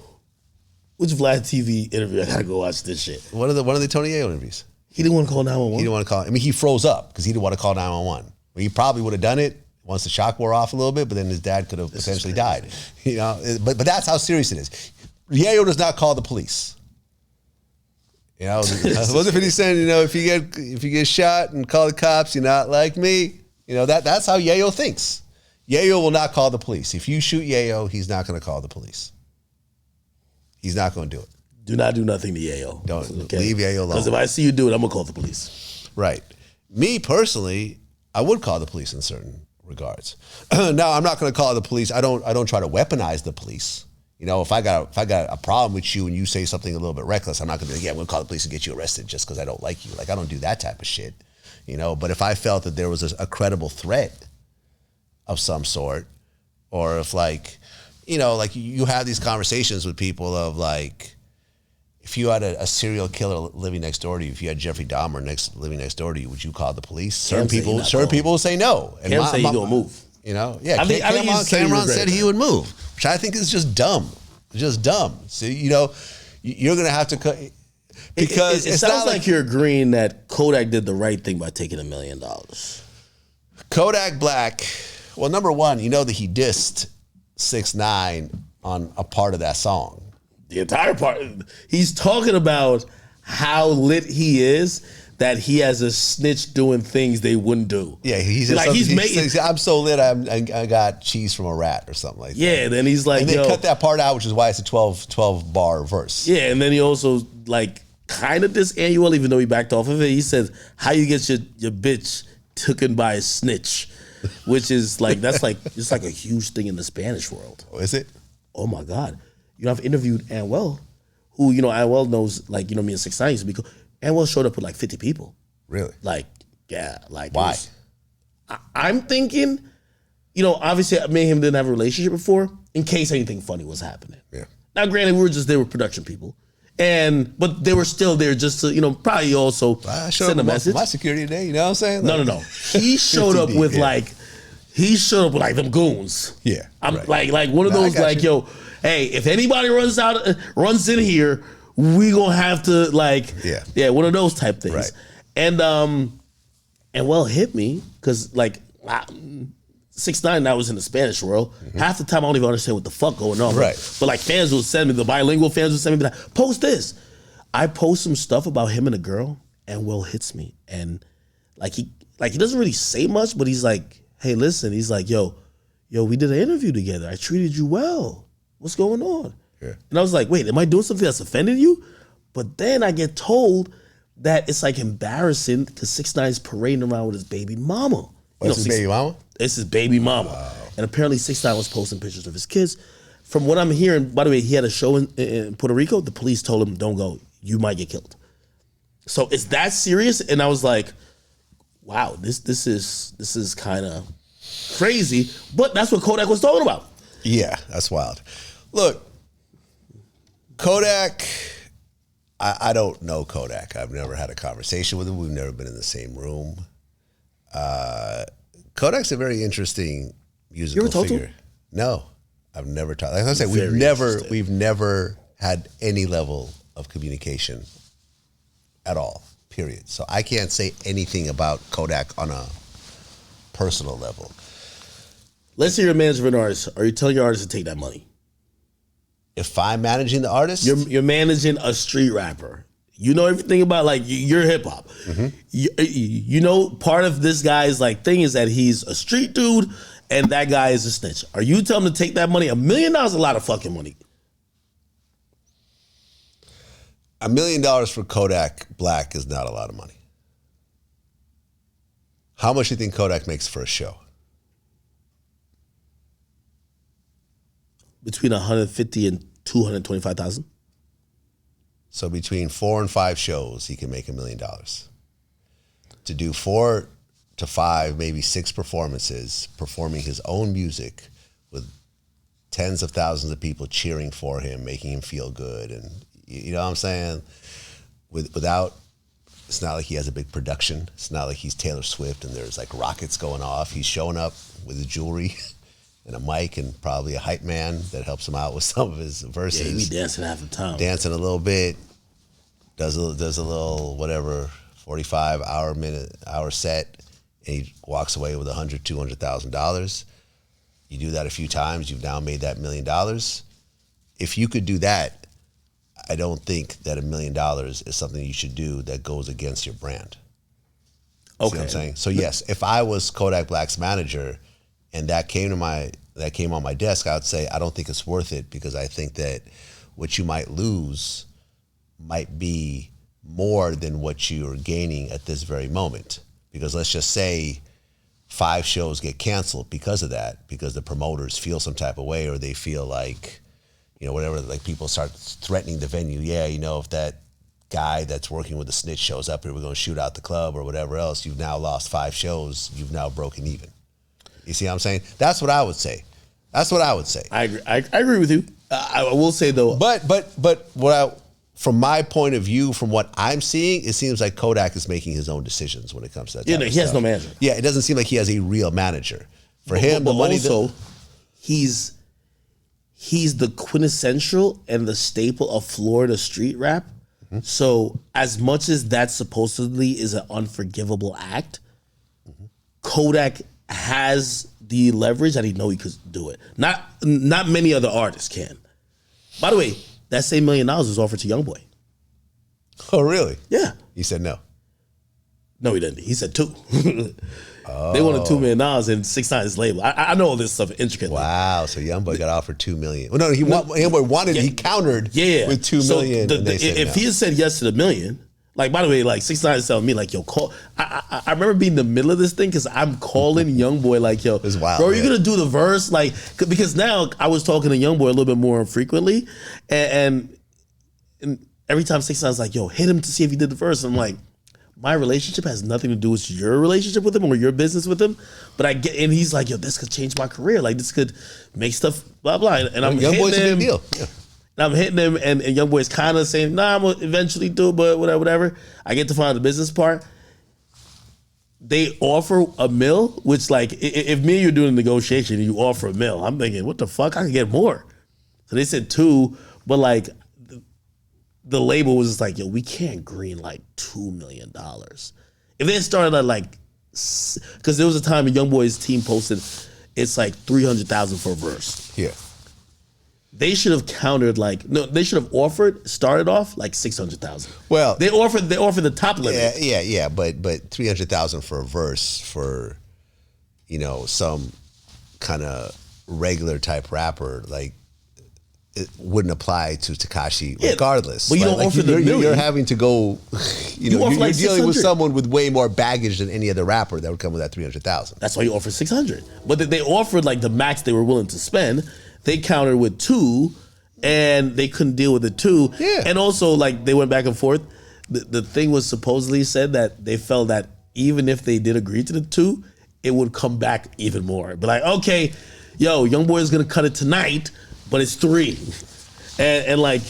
Which Vlad TV interview? I gotta go watch this shit. One of the Tony Yayo interviews. He didn't want to call 911. He didn't want to call. He froze up because he didn't want to call 911. He probably would have done it once the shock wore off a little bit, but then his dad could have potentially died. But that's how serious it is. Yayo does not call the police. Wasn't he saying, if you get shot and call the cops, you're not like me. That's how Yayo thinks. Yayo will not call the police. If you shoot Yayo, he's not going to call the police. He's not going to do it. Do not do nothing to Yayo. Don't leave Yayo alone. Because if I see you do it, I'm going to call the police. Right. Me personally, I would call the police in certain regards. Now, I'm not going to call the police. I don't try to weaponize the police. You know, if I got a problem with you and you say something a little bit reckless, I'm not going to be like, yeah, I'm going to call the police and get you arrested just because I don't like you. Like, I don't do that type of shit. You know, but if I felt that there was a credible threat of some sort, or if like, you know, like you have these conversations with people of like, if you had a serial killer living next door to you, if you had Jeffrey Dahmer living next door to you, would you call the police? Certain people will say no. And Cam say he gonna move. You know, yeah. I think Cameron said he would move, which I think is just dumb. Just dumb. So, you know, you're going to have to cut. Because it sounds like you're agreeing that Kodak did the right thing by taking $1 million. Kodak Black, well, number one, you know that he dissed 6ix9ine on a part of that song. The entire part. He's talking about how lit he is, that he has a snitch doing things they wouldn't do. Yeah, he's making. I'm so lit. I got cheese from a rat or something like that. Yeah, then he's like, and they cut that part out, which is why it's a 12 bar verse. Yeah, and then he also like kind of this annual, even though he backed off of it. He said, "How you get your bitch taken by a snitch," which is like it's like a huge thing in the Spanish world. Oh, is it? Oh my God! You know, I've interviewed Anuel, who Anuel knows, like me and 6ix9ine used to be. Anuel showed up with like 50 people. Really? Like, yeah. Like, why? I'm thinking, obviously me and him didn't have a relationship before in case anything funny was happening. Yeah. Now, granted, we were just there with production people. But they were still there just to, probably also send a message. My security today, you know what I'm saying? Like, no. He showed up with like them goons. Yeah. I'm right. like one of those like, yo, hey, if anybody runs in here, we gonna have to one of those type things. Right. And hit me because like 6ix9ine now was in the Spanish world. Mm-hmm. Half the time I don't even understand what the fuck going on. Right. But like fans will send me, the bilingual fans will send me like, post this. I post some stuff about him and a girl, and Will hits me. And he doesn't really say much, but he's like, hey, listen, he's like, yo, we did an interview together. I treated you well. What's going on? Yeah. And I was like, wait, am I doing something that's offended you? But then I get told that it's like embarrassing because 6ix9ine's parading around with his baby mama. What's his baby mama? It's his baby mama. Wow. And apparently 6ix9ine was posting pictures of his kids. From what I'm hearing, by the way, he had a show in Puerto Rico. The police told him, don't go. You might get killed. So it's that serious? And I was like, wow, this is kind of crazy. But that's what Kodak was talking about. Yeah, that's wild. Look, Kodak, I don't know Kodak. I've never had a conversation with him. We've never been in the same room. Kodak's a very interesting musical figure. No, I've never talked. Like I said, we've never had any level of communication at all, period. So I can't say anything about Kodak on a personal level. Let's say you're a manager of an artist. Are you telling your artist to take that money? If I'm managing the artist? You're managing a street rapper. You know everything about, like, you're hip hop. Mm-hmm. You know, part of this guy's like thing is that he's a street dude and that guy is a snitch. Are you telling him to take that money? $1 million is a lot of fucking money. $1 million for Kodak Black is not a lot of money. How much do you think Kodak makes for a show? Between 150 and 225,000. So between 4 and 5 shows, he can make $1 million. To do 4 to 5, maybe 6 performances, performing his own music with tens of thousands of people cheering for him, making him feel good, and you know what I'm saying? Without, it's not like he has a big production. It's not like he's Taylor Swift and there's like rockets going off. He's showing up with his jewelry and a mic and probably a hype man that helps him out with some of his verses. Yeah, he be dancing half the time. Dancing a little bit, does a little whatever 45-hour set, and he walks away with $100,000-$200,000. You do that a few times, you've now made that $1 million. If you could do that, I don't think that $1 million is something you should do that goes against your brand. Okay. See what I'm saying? So yes, if I was Kodak Black's manager and that came on my desk, I would say I don't think it's worth it, because I think that what you might lose might be more than what you're gaining at this very moment. Because let's just say 5 shows get canceled because of that, because the promoters feel some type of way, or they feel like, whatever, like people start threatening the venue. Yeah, if that guy that's working with the snitch shows up here, we're going to shoot out the club or whatever else. You've now lost 5 shows. You've now broken even. You see what I'm saying? That's what I would say. I agree. I agree with you. I will say though, but from my point of view, from what I'm seeing, it seems like Kodak is making his own decisions when it comes to that. He has no manager. Yeah, it doesn't seem like he has a real manager. For him, but the money. Also, he's the quintessential and the staple of Florida street rap. Mm-hmm. So as much as that supposedly is an unforgivable act, mm-hmm. Kodak has the leverage that he know he could do it. Not many other artists can. By the way, that same $1 million was offered to YoungBoy. Oh, really? Yeah. He said no. No, he didn't. He said 2. They wanted $2 million and 6 9 his label. I know all this stuff intricately. Wow. So YoungBoy got offered $2 million. Well, no, YoungBoy wanted. He countered. With $2 million. So if he had said yes to the $1 million, like, by the way, like 6 9 is telling me like, yo, call. I remember being in the middle of this thing because I'm calling YoungBoy like, yo, wild, bro, you're gonna do the verse, like, because now I was talking to YoungBoy a little bit more frequently, and every time 6 9 is like, yo, hit him to see if he did the verse. And I'm like, my relationship has nothing to do with your relationship with him or your business with him, but I get, and he's like, yo, this could change my career, like this could make stuff blah blah, and I'm YoungBoy's a big deal. Yeah. And I'm hitting him, and YoungBoy's kind of saying, nah, I'm going to eventually do it, but whatever. I get to find the business part. They offer $1 million, which, like, if me and you're doing a negotiation and you offer $1 million, I'm thinking, what the fuck? I could get more. So they said 2, but, like, the label was just like, yo, we can't green, like, $2 million. If they started at, like, because there was a time when YoungBoy's team posted, it's like $300,000 for a verse. Yeah. They should have countered they should have started off like 600,000. Well, they offered the top limit. Yeah, but 300,000 for a verse for, some kind of regular type rapper, like, it wouldn't apply to Tekashi regardless. But you don't offer the million. You're having to go, you're like dealing with someone with way more baggage than any other rapper that would come with that 300,000. That's why you offer 600. But they offered like the max they were willing to spend. They countered with 2, and they couldn't deal with the 2. Yeah. And also, like, they went back and forth. The thing was supposedly said that they felt that even if they did agree to the 2, it would come back even more. But like, okay, yo, YoungBoy is gonna cut it tonight, but it's 3. And like,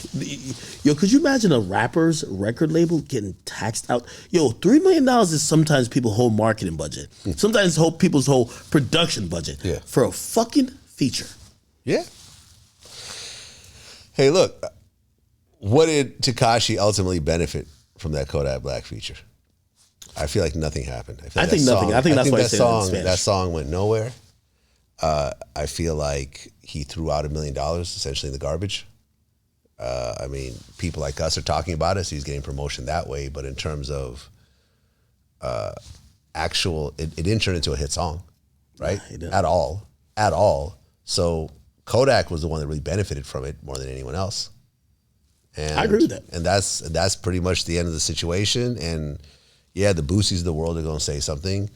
yo, could you imagine a rapper's record label getting taxed out? Yo, $3 million is sometimes people's whole marketing budget. Sometimes people's whole production budget for a fucking feature. Yeah. Hey, look, what did Tekashi ultimately benefit from that Kodak Black feature? I feel like nothing happened. I think nothing. I think that's why that song went nowhere. I feel like he threw out $1 million essentially in the garbage. I mean, people like us are talking about it, so he's getting promotion that way. But in terms of it didn't turn into a hit song, right? At all. So Kodak was the one that really benefited from it more than anyone else. And I agree with that. And that's pretty much the end of the situation. And yeah, the Boosies of the world are going to say something,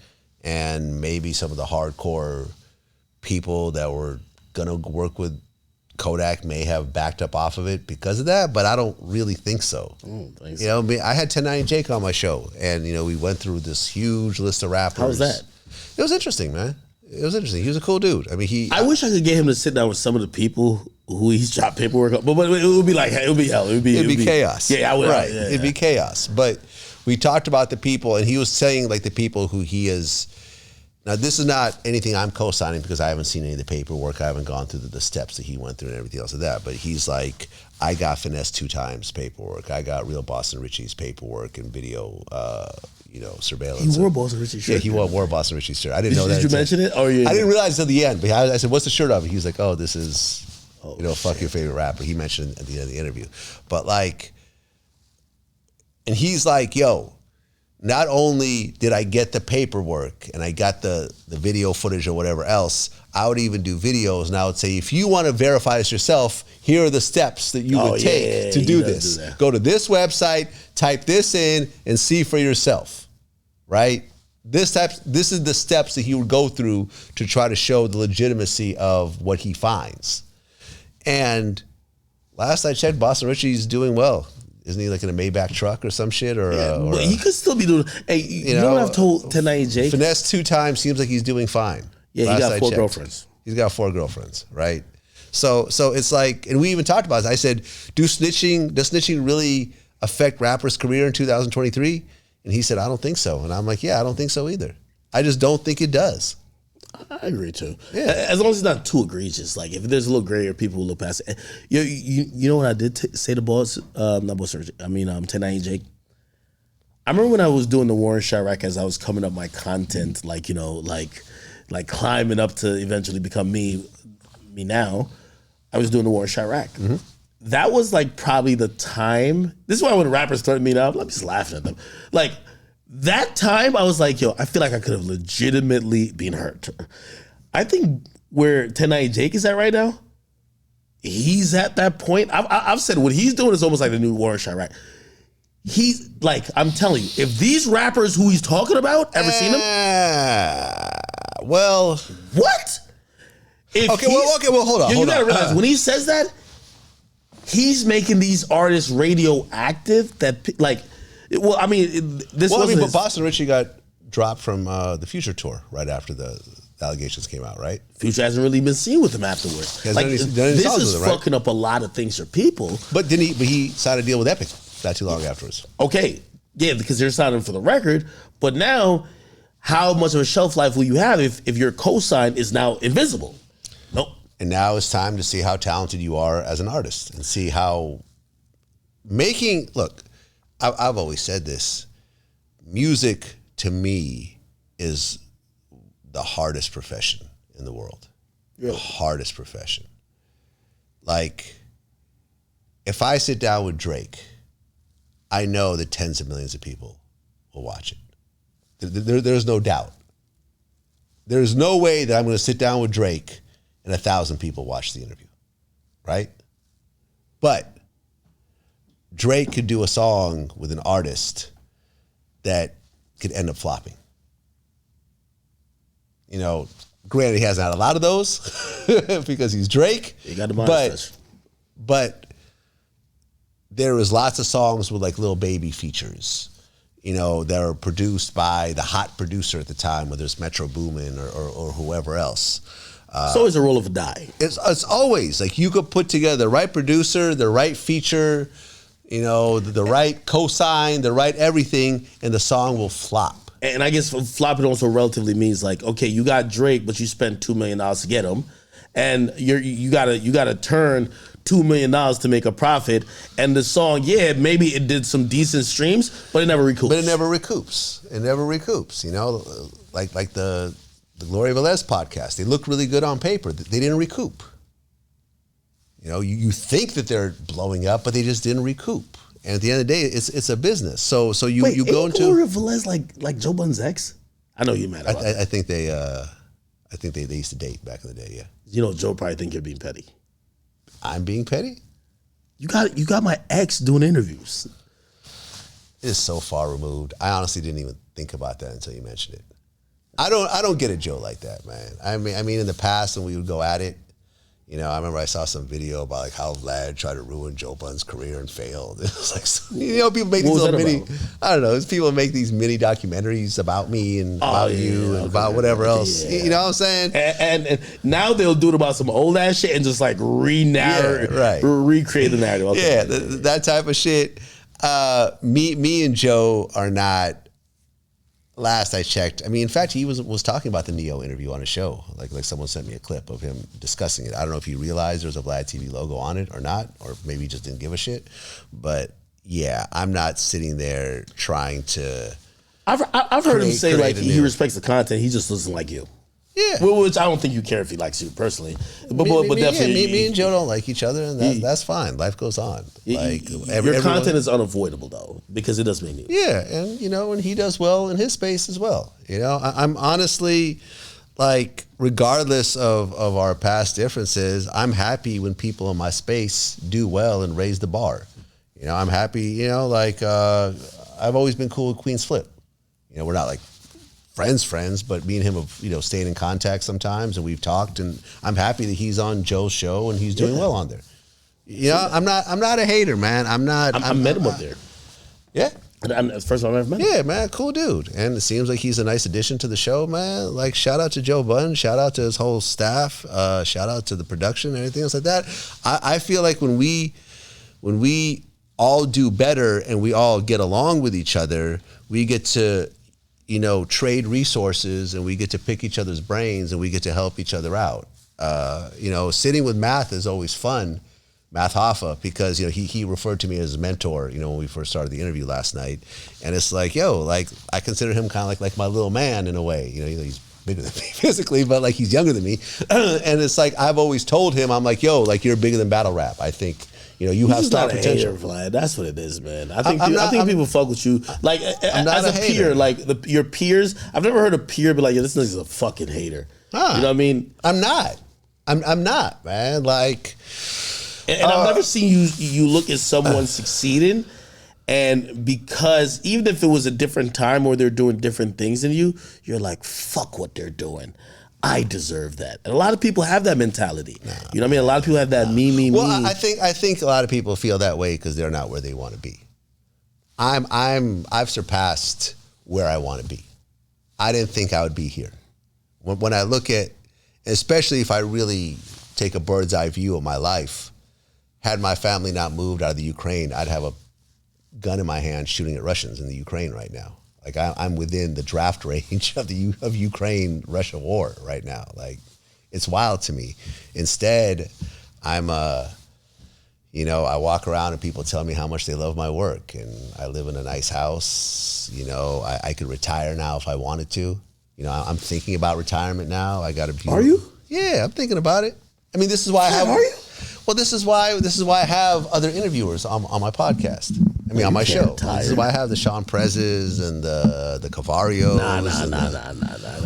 and maybe some of the hardcore people that were going to work with Kodak may have backed up off of it because of that, but I don't really think so. I had 1090 Jake on my show, and we went through this huge list of rappers. How was that? It was interesting, man. It was interesting. He was a cool dude. I mean, I wish I could get him to sit down with some of the people who he's dropped paperwork on, but it would be like, it would be hell. It would be chaos. Yeah, I would. Right. Yeah, it'd be chaos. But we talked about the people, and he was saying like the people who he is. Now, this is not anything I'm co-signing because I haven't seen any of the paperwork. I haven't gone through the steps that he went through and everything else of that. But he's like, I got finessed 2 times paperwork. I got real Boston Richie's paperwork and video, surveillance. He wore Boston Richie's shirt. Yeah, he wore Boston Richie's shirt. I didn't know that. Did you mention it? I didn't realize until the end. But I said, what's the shirt of? He was like, oh, this is, fuck your favorite rapper. He mentioned it at the end of the interview. But like, and he's like, yo, not only did I get the paperwork and I got the video footage or whatever else, I would even do videos, and I would say, if you want to verify this yourself, here are the steps that you would take to do this. Go to this website, type this in, and see for yourself, right? This is the steps that he would go through to try to show the legitimacy of what he finds. And last I checked, Boston Richie's doing well. Isn't he like in a Maybach truck or some shit? But he could still be doing. Hey, you know what I've told 1098? Finesse 2 times, seems like he's doing fine. Yeah, he got 4 girlfriends. He's got 4 girlfriends, right? So it's like, and we even talked about this. I said, does snitching really affect rappers' career in 2023? And he said, I don't think so. And I'm like, yeah, I don't think so either. I just don't think it does. I agree too. Yeah. As long as it's not too egregious. Like if there's a little gray area, people will look past it. You know what I did say to Boss? Not Boss Surgery. I mean, 1090 Jake. I remember when I was doing the Warren Chirac as I was coming up my content, like climbing up to eventually become me now. I was doing the Warren Chirac. Mm-hmm. That was like probably the time. This is why when rappers started me up, I'm just laughing at them. Like that time, I was like, yo, I feel like I could have legitimately been hurt. I think where 1090 Jake is at right now, he's at that point. I've said what he's doing is almost like the new Warren Chirac. He's like, I'm telling you, if these rappers who he's talking about ever seen him, well, what? Okay, well, hold on. You gotta realize when he says that, he's making these artists radioactive. That like, well, I mean, this. Well, but Boston Richie got dropped from the Future tour right after the allegations came out, right? Future hasn't really been seen with him afterwards. Like, this is fucking up a lot of things for people. But he signed a deal with Epic not too long afterwards. Okay, yeah, because they're signing for the record. But now, how much of a shelf life will you have if your cosign is now invisible? Nope. And now it's time to see how talented you are as an artist and see how look, I've always said this, music to me is the hardest profession in the world. Really? The hardest profession. Like, if I sit down with Drake, I know that tens of millions of people will watch it. There's no doubt. There's no way that I'm going to sit down with Drake and 1,000 people watch the interview, right? But Drake could do a song with an artist that could end up flopping. You know, granted, he hasn't had a lot of those because he's Drake. You got the but there was lots of songs with like Lil Baby features, you know, that are produced by the hot producer at the time, whether it's Metro Boomin or whoever else. It's always a roll of a die. It's always like you could put together the right producer, the right feature, you know, the right cosign, the right everything, and the song will flop. And I guess flopping also relatively means like, okay, you got Drake, but you spent $2 million to get him, and you gotta turn $2 million to make a profit. And the song, yeah, maybe it did some decent streams, but it never recoups. It never recoups. You know, like the Gloria Velez podcast. They look really good on paper. They didn't recoup. You know, you think that they're blowing up, but they just didn't recoup. And at the end of the day, it's a business. So you go into Gloria Velez like Joe Budden's ex. I know you're mad about that. I think they used to date back in the day. Yeah. You know, Joe probably think you're being petty. I'm being petty? You got my ex doing interviews. It is so far removed. I honestly didn't even think about that until you mentioned it. I don't get a Joe like that, man. I mean, in the past when we would go at it, you know, I remember I saw some video about like how Vlad tried to ruin Joe Budden's career and failed. It was like, you know, people make these little mini, I don't know, people make these mini documentaries about me and about you and about whatever else. Yeah. You know what I'm saying? And now they'll do it about some old ass shit and just like recreate the narrative. Okay. Yeah, that type of shit. Me and Joe are not. Last I checked, I mean, in fact, he was talking about the Neo interview on a show. Like someone sent me a clip of him discussing it. I don't know if he realized there was a Vlad TV logo on it or not, or maybe he just didn't give a shit. But yeah, I'm not sitting there trying to. I've heard him say like he respects the content. He just doesn't like you. Yeah, which I don't think you care if he likes you personally. But definitely, me and Joe don't like each other, and that's fine. Life goes on. Like your content is unavoidable though, because it does make news. Yeah, and you know, and he does well in his space as well. You know, I'm honestly like, regardless of our past differences, I'm happy when people in my space do well and raise the bar. You know, I'm happy. You know, like I've always been cool with Queen's Flip. You know, we're not like friends, but me and him have, stayed in contact sometimes, and we've talked, and I'm happy that he's on Joe's show and he's doing well on there. I'm not a hater, man. I met him up there. Yeah. And it's the first time I've ever met him. Yeah, man, cool dude. And it seems like he's a nice addition to the show, man. Like, shout out to Joe Budden, shout out to his whole staff, shout out to the production and everything else like that. I feel like when we all do better and we all get along with each other, we get to, trade resources, and we get to pick each other's brains, and we get to help each other out. Sitting with Math is always fun, Math Hoffa, because he referred to me as his mentor, when we first started the interview last night. And it's like, I consider him kind of like my little man in a way. He's bigger than me physically, but like he's younger than me. And it's like, I've always told him, I'm like, you're bigger than battle rap. I think you have star potential. Hater, Vlad. That's what it is, man. I think people fuck with you like as a peer, like your peers. I've never heard a peer be like, this nigga's a fucking hater. You know what I mean? I'm not. I'm not, man. Like, and I've never seen you look at someone succeeding, and because even if it was a different time or they're doing different things than you, you're like, fuck what they're doing. I deserve that. And a lot of people have that mentality. You know what I mean? A lot of people have that me. Well, I think a lot of people feel that way because they're not where they want to be. I've surpassed where I want to be. I didn't think I would be here. When I look at, especially if I really take a bird's eye view of my life, had my family not moved out of the Ukraine, I'd have a gun in my hand shooting at Russians in the Ukraine right now. Like I'm within the draft range of Ukraine-Russia war right now. Like, it's wild to me. Instead, I'm I walk around and people tell me how much they love my work, and I live in a nice house. I could retire now if I wanted to. I'm thinking about retirement now. I got a beautiful. Are you? Yeah, I'm thinking about it. I mean, this is why I have. Are you? Well, this is why I have other interviewers on my podcast. I mean, on my show. This is why I have the Sean Prezes and the Cavarios. Nah.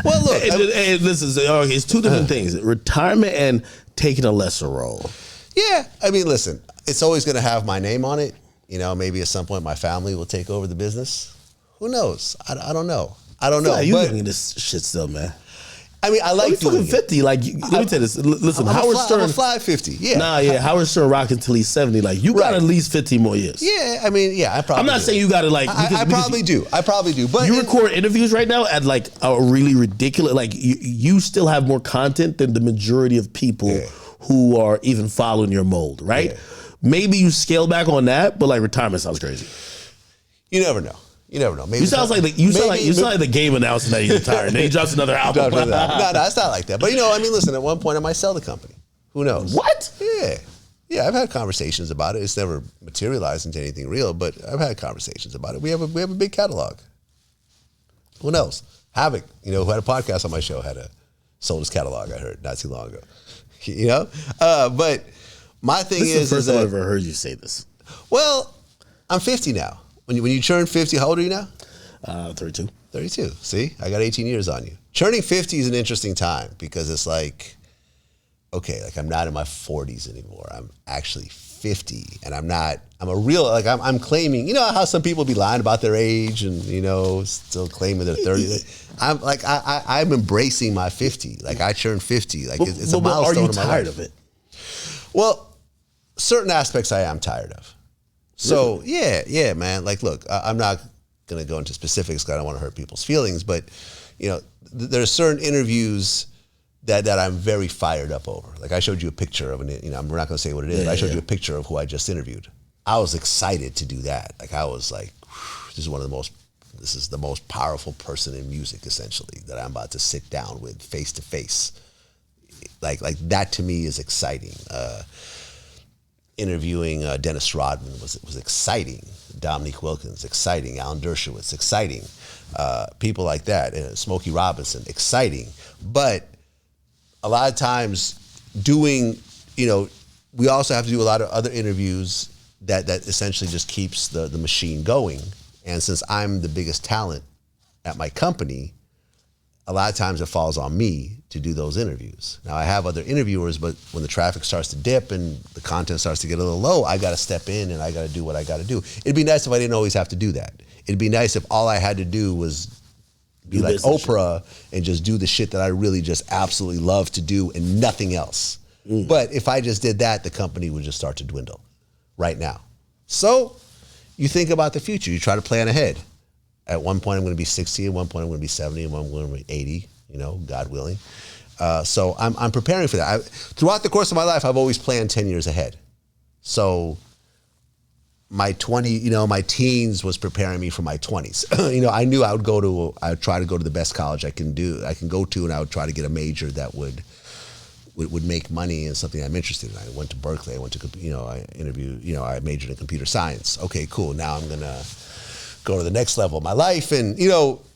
Well, look. It's two different things: retirement and taking a lesser role. Yeah, I mean, listen. It's always going to have my name on it. Maybe at some point my family will take over the business. Who knows? I don't know. Yeah, you're doing this shit still, man. I mean, I like doing 50. Like, let me tell you this. Listen, Howard Stern. I'm a fly 50. Yeah. Howard Stern rock until he's 70. Like, you got at least 15 more years. Yeah, I mean, yeah, I probably. I'm not saying you got to like. I probably do. But you record interviews right now at like a really ridiculous. Like, you still have more content than the majority of people who are even following your mold, right? Yeah. Maybe you scale back on that, but like retirement sounds crazy. You never know. Maybe you sound like the game announcing that he's retired. Then he drops another album. No, it's not like that. But listen. At one point, I might sell the company. Who knows? What? Yeah. I've had conversations about it. It's never materialized into anything real, but I've had conversations about it. We have a big catalog. Who knows? Havoc, who had a podcast on my show, sold his catalog. I heard not too long ago. But my thing this is the first time that, I've ever heard you say this. Well, I'm 50 now. When you turn 50, how old are you now? 32. 32. See, I got 18 years on you. Turning 50 is an interesting time because it's like, okay, like I'm not in my 40s anymore. I'm actually 50, and I'm claiming, how some people be lying about their age and, still claiming they're 30. I'm embracing my 50. Like, I turned 50. Like, it's a milestone in my life. Are you tired of it? Well, certain aspects I am tired of. So, yeah, man. Like, look, I'm not going to go into specifics because I don't want to hurt people's feelings, but, there are certain interviews that I'm very fired up over. Like, I showed you a picture of we're not going to say what it is, but I showed you a picture of who I just interviewed. I was excited to do that. Like, I was like, this is the most powerful person in music, essentially, that I'm about to sit down with face to face. Like that to me is exciting. Interviewing Dennis Rodman was exciting. Dominique Wilkins, exciting. Alan Dershowitz, exciting. People like that. Smokey Robinson, exciting. But a lot of times we also have to do a lot of other interviews that essentially just keeps the machine going. And since I'm the biggest talent at my company, a lot of times it falls on me to do those interviews. Now, I have other interviewers, but when the traffic starts to dip and the content starts to get a little low, I got to step in and I got to do what I got to do. It'd be nice if I didn't always have to do that. It'd be nice if all I had to do was be like Oprah and just do the shit that I really just absolutely love to do and nothing else. But if I just did that, the company would just start to dwindle right now. So you think about the future. You try to plan ahead. At one point, I'm going to be 60. At one point, I'm going to be 70. At one point, I'm going to be 80, God willing. So I'm preparing for that. Throughout the course of my life, I've always planned 10 years ahead. So my teens was preparing me for my 20s. I knew I would try to go to the best college I can go to, and I would try to get a major that would make money in something I'm interested in. I went to Berkeley. I went to, I majored in computer science. Okay, cool. Now I'm gonna go to the next level of my life, and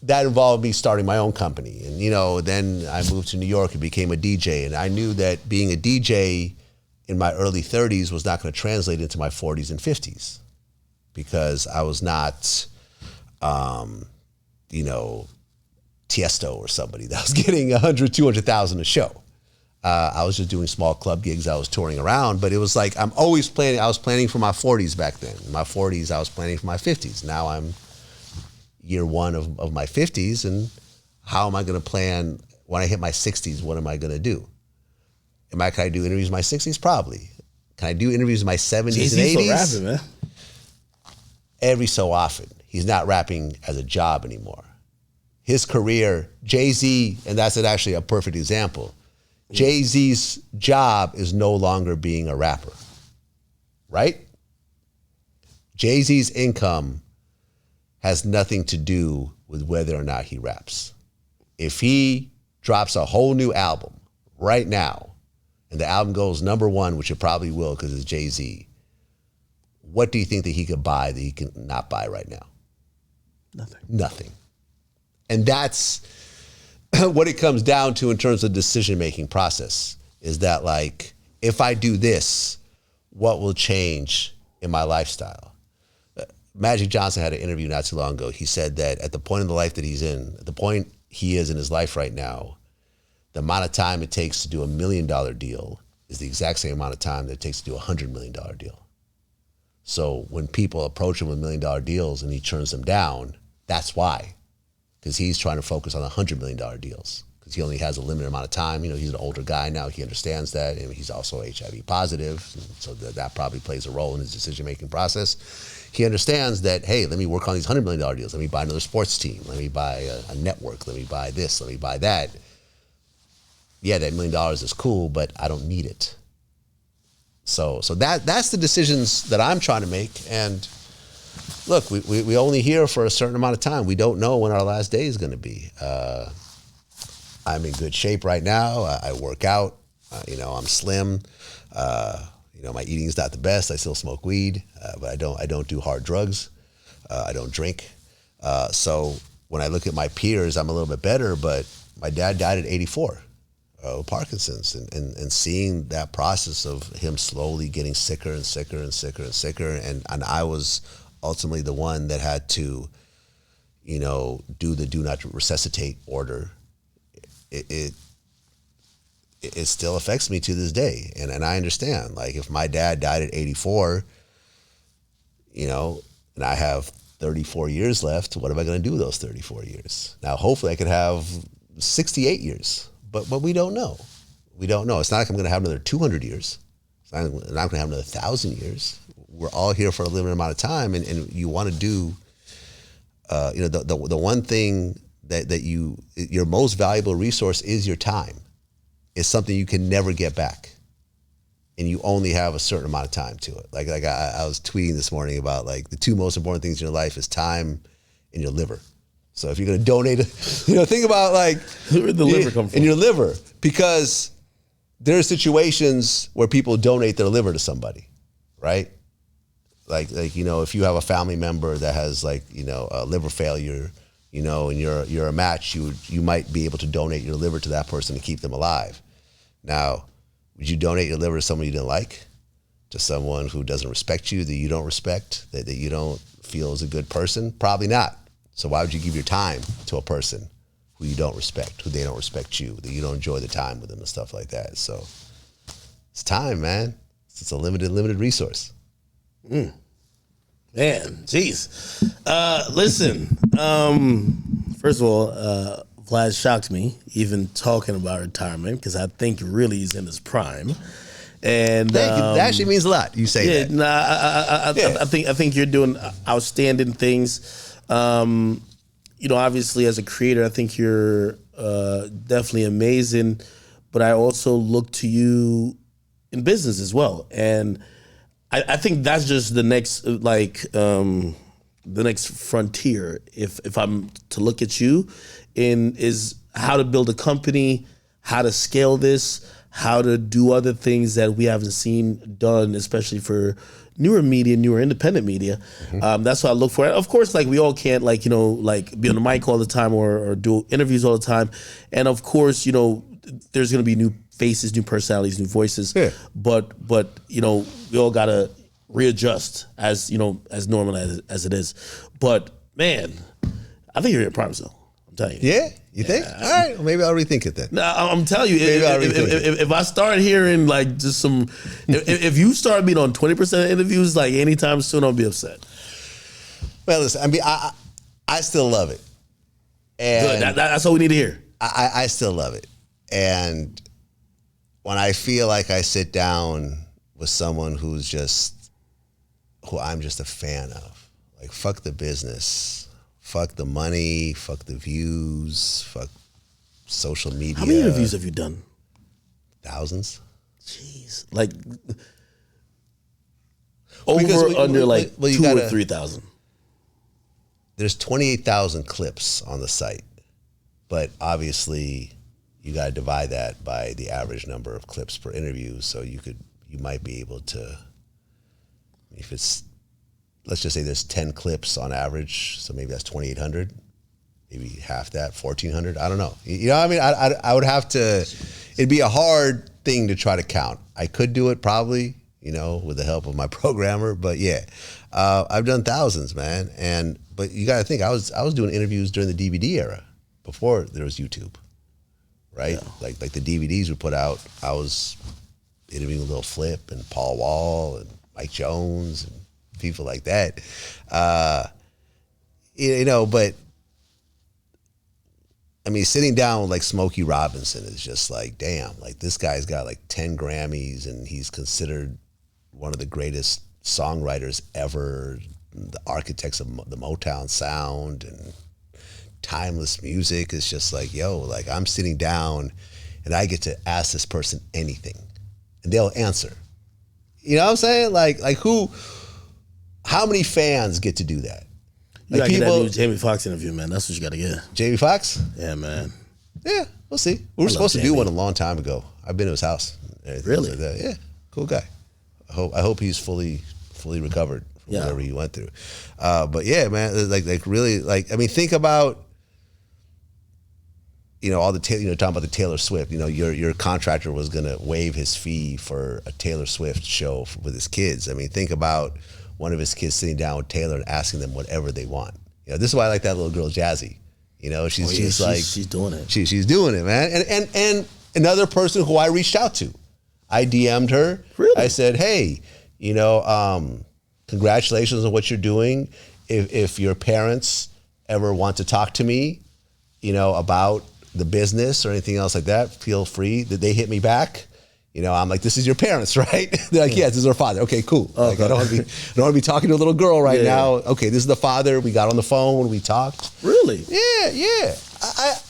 that involved me starting my own company. And then I moved to New York and became a DJ. And I knew that being a DJ in my early 30s was not going to translate into my 40s and 50s, because I was not, Tiesto or somebody that was getting 100, 200,000 a show. I was just doing small club gigs. I was touring around, but it was like I'm always planning. I was planning for my 40s back then. In my 40s, I was planning for my 50s. Now I'm year one of my 50s, and how am I going to plan when I hit my 60s? What am I going to do? Can I do interviews in my 60s? Probably. Can I do interviews in my 70s Jay-Z's and 80s? Rapping, man. Every so often. He's not rapping as a job anymore. His career, Jay-Z, and that's actually a perfect example. Jay-Z's job is no longer being a rapper, right? Jay-Z's income has nothing to do with whether or not he raps. If he drops a whole new album right now, and the album goes number one, which it probably will because it's Jay-Z, what do you think that he could buy that he can not buy right now? Nothing. And that's what it comes down to in terms of decision-making process, is that like, if I do this, what will change in my lifestyle? Magic Johnson had an interview not too long ago. He said that at the point in the life that he's in, at the point he is in his life right now, the amount of time it takes to do $1 million deal is the exact same amount of time that it takes to do a $100 million deal. So when people approach him with $1 million deals and he turns them down, that's why. Because he's trying to focus on the $100 million deals, because he only has a limited amount of time. He's an older guy now. He understands that, and he's also HIV positive, so that probably plays a role in his decision-making process. He understands that, hey, let me work on these $100 million deals. Let me buy another sports team. Let me buy a network. Let me buy this. Let me buy that. Yeah, that $1 million is cool, but I don't need it. So that's the decisions that I'm trying to make. And look, we only here for a certain amount of time. We don't know when our last day is going to be. I'm in good shape right now. I work out. I'm slim. My eating is not the best. I still smoke weed, but I don't do hard drugs. I don't drink. So when I look at my peers, I'm a little bit better. But my dad died at 84. Parkinson's, and seeing that process of him slowly getting sicker and sicker and sicker and sicker, and I was ultimately the one that had to, do the do not resuscitate order. It still affects me to this day, and I understand. Like, if my dad died at 84, and I have 34 years left, what am I going to do with those 34 years? Now, hopefully, I could have 68 years. But we don't know. We don't know. It's not like I'm going to have another 200 years. I'm not going to have another 1,000 years. We're all here for a limited amount of time, and you want to do, the one thing that your most valuable resource is your time. It's something you can never get back, and you only have a certain amount of time to it. Like I was tweeting this morning about, like, the two most important things in your life is time and your liver. So if you're going to donate, think about, like, where'd the liver come from? In your liver, because there are situations where people donate their liver to somebody, right? Like if you have a family member that has, like, a liver failure, and you're a match, you might be able to donate your liver to that person to keep them alive. Now, would you donate your liver to someone you didn't like, to someone who doesn't respect you, that you don't respect, that you don't feel is a good person? Probably not. So why would you give your time to a person who you don't respect, who they don't respect you, that you don't enjoy the time with them and stuff like that? So it's time, man. It's a limited resource. Man, jeez. Listen, First of all, Vlad shocked me even talking about retirement because I think really he's in his prime. And Thank you. That actually means a lot. You say that. I think you're doing outstanding things. Obviously as a creator, I think you're definitely amazing. But I also look to you in business as well, and I think that's just the next the next frontier. If I'm to look at you, is how to build a company, how to scale this, how to do other things that we haven't seen done, especially for newer media, newer independent media. That's what I look for. Of course, like we all can't be on the mic all the time or do interviews all the time. And of course, there's going to be new faces, new personalities, new voices. Yeah. But we all got to readjust as normal as it is. But man, I think you're in prime zone. I'm telling you. Yeah. You think? All right. Well, maybe I'll rethink it then. No, I'm telling you, if I start hearing just some, if you start being on 20% of interviews anytime soon, I'll be upset. Well, listen, I mean, I still love it. And good. That's all we need to hear. I still love it. And when I feel like I sit down with someone who I'm just a fan of, fuck the business. Fuck the money, fuck the views, fuck social media. How many interviews have you done? Thousands. Jeez. Under 2,000 or 3,000. There's 28,000 clips on the site. But obviously you gotta divide that by the average number of clips per interview. So you might be able to, if it's, let's just say there's 10 clips on average, so maybe that's 2,800, maybe half that, 1,400. I don't know. I mean? I would have to. It'd be a hard thing to try to count. I could do it probably, with the help of my programmer. But yeah, I've done thousands, man. But you got to think, I was doing interviews during the DVD era before there was YouTube, right? Yeah. Like the DVDs were put out. I was interviewing Lil Flip and Paul Wall and Mike Jones and people like that, but I mean, sitting down with Smokey Robinson is just damn, this guy's got 10 Grammys and he's considered one of the greatest songwriters ever, the architects of the Motown sound and timeless music. Is just I'm sitting down and I get to ask this person anything and they'll answer. You know what I'm saying? How many fans get to do that? You gotta get that new Jamie Foxx interview, man. That's what you gotta get. Jamie Foxx? Yeah, man. Yeah, we'll see. We were supposed to do one a long time ago. I've been to his house. Really? Like that. Yeah, cool guy. I hope he's fully recovered from whatever he went through. But yeah, man, really, think about, all the talking about the Taylor Swift. Your contractor was gonna waive his fee for a Taylor Swift show with his kids. I mean, think about one of his kids sitting down with Taylor and asking them whatever they want. This is why I like that little girl, Jazzy. She's doing it. She's doing it, man. And another person who I reached out to, I DM'd her. Really? I said, hey, congratulations on what you're doing. If your parents ever want to talk to me, about the business or anything else like that, feel free. Did they hit me back? I'm like, this is your parents, right? They're like, yes, this is our father. Okay, cool. Okay. I don't want to be talking to a little girl right now. Okay, this is the father. We got on the phone when we talked. Really? Yeah.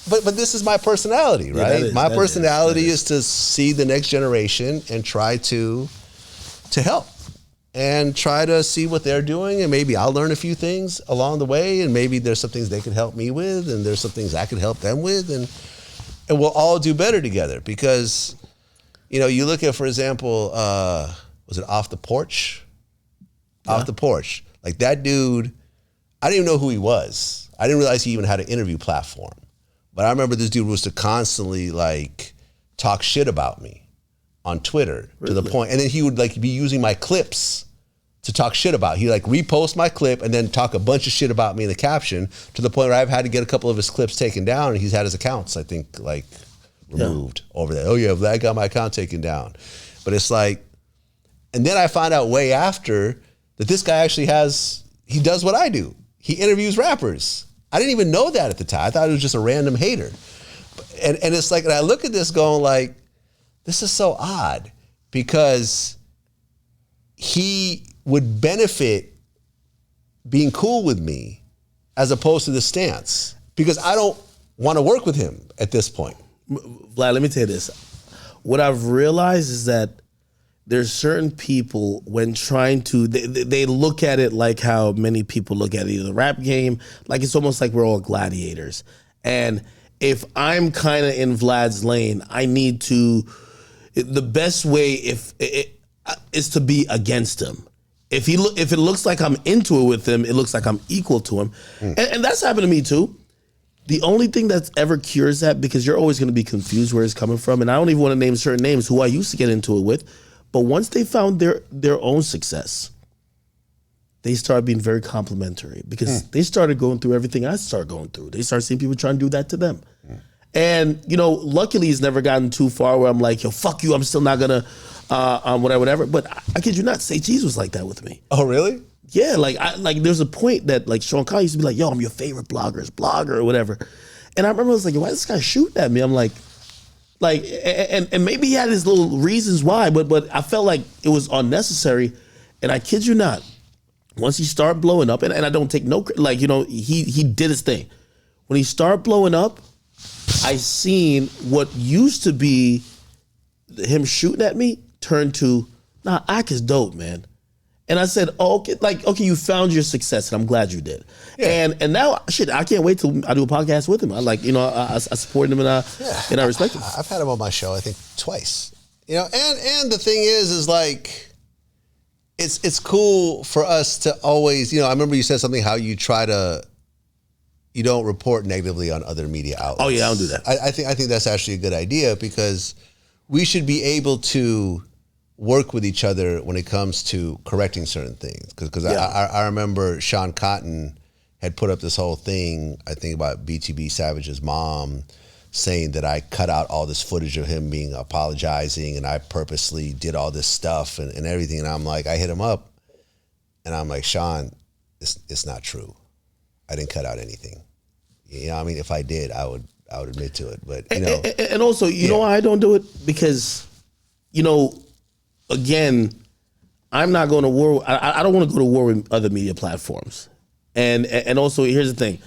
But this is my personality, right? Yeah, my personality is to see the next generation and try to help and try to see what they're doing, and maybe I'll learn a few things along the way, and maybe there's some things they could help me with, and there's some things I could help them with, and we'll all do better together. Because you look at, for example, was it Off the Porch? Yeah. Off the Porch. That dude, I didn't even know who he was. I didn't realize he even had an interview platform. But I remember this dude was to constantly talk shit about me on Twitter. Really? To the point, and then he would be using my clips to talk shit about. He repost my clip and then talk a bunch of shit about me in the caption, to the point where I've had to get a couple of his clips taken down, and he's had his accounts, I think, removed over that. Oh yeah, Vlad got my account taken down. But it's and then I find out way after that this guy actually he does what I do. He interviews rappers. I didn't even know that at the time. I thought it was just a random hater. And it's like, and I look at this going like, this is so odd because he would benefit being cool with me as opposed to the stance because I don't want to work with him at this point. Vlad, let me tell you this. What I've realized is that there's certain people when trying to, they look at it like how many people look at either the rap game, like it's almost like we're all gladiators. And if I'm kind of in Vlad's lane, I need to, the best way is to be against him. If it looks like I'm into it with him, it looks like I'm equal to him. And that's happened to me too. The only thing that's ever cures that, because you're always going to be confused where it's coming from, and I don't even want to name certain names who I used to get into it with, but once they found their own success, they started being very complimentary because they started going through everything I started going through. They started seeing people trying to do that to them. And, luckily he's never gotten too far where I'm like, yo, fuck you, I'm still not going to, whatever. But I kid you not, Say Cheese was like that with me. Oh, really? Yeah, there's a point that like Sean Connery used to be like, yo, I'm your favorite blogger or whatever. And I remember I was like, why is this guy shooting at me? I'm like, and maybe he had his little reasons why, but I felt like it was unnecessary. And I kid you not, once he started blowing up, and I don't take no, he did his thing. When he started blowing up, I seen what used to be him shooting at me turned to, nah, Ak is dope, man. And I said, okay, you found your success, and I'm glad you did. Yeah. And now, shit, I can't wait till I do a podcast with him. I support him and I respect him. I've had him on my show, I think, twice. And the thing is like, it's cool for us to always, I remember you said something how you don't report negatively on other media outlets. Oh yeah, I don't do that. I think that's actually a good idea because we should be able to work with each other when it comes to correcting certain things. Because I remember Sean Cotton had put up this whole thing, I think about BTB Savage's mom, saying that I cut out all this footage of him apologizing and I purposely did all this stuff and everything. And I'm like, I hit him up and I'm like, Sean, it's not true. I didn't cut out anything. If I did, I would admit to it. But and also, you know why I don't do it? Because, again, I'm not going to war. I don't want to go to war with other media platforms. And also, here's the thing.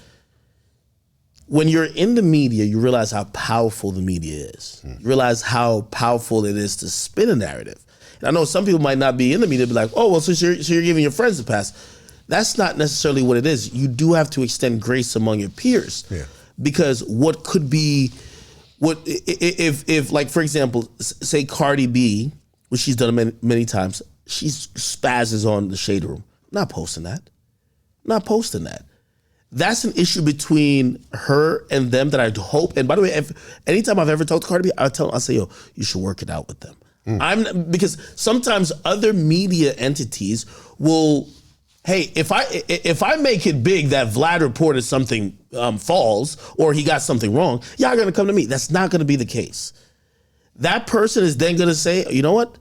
When you're in the media, you realize how powerful the media is. You realize how powerful it is to spin a narrative. And I know some people might not be in the media, be like, oh, well, so you're giving your friends a pass. That's not necessarily what it is. You do have to extend grace among your peers. Yeah. Because what could be, if like, for example, say Cardi B, which she's done many times, she spazzes on the Shade Room. I'm not posting that. That's an issue between her and them that I hope. And by the way, anytime I've ever talked to Cardi B, I say, yo, you should work it out with them. Because sometimes other media entities will, hey, if I make it big that Vlad reported something false or he got something wrong, y'all gonna come to me. That's not gonna be the case. That person is then gonna say, you know what?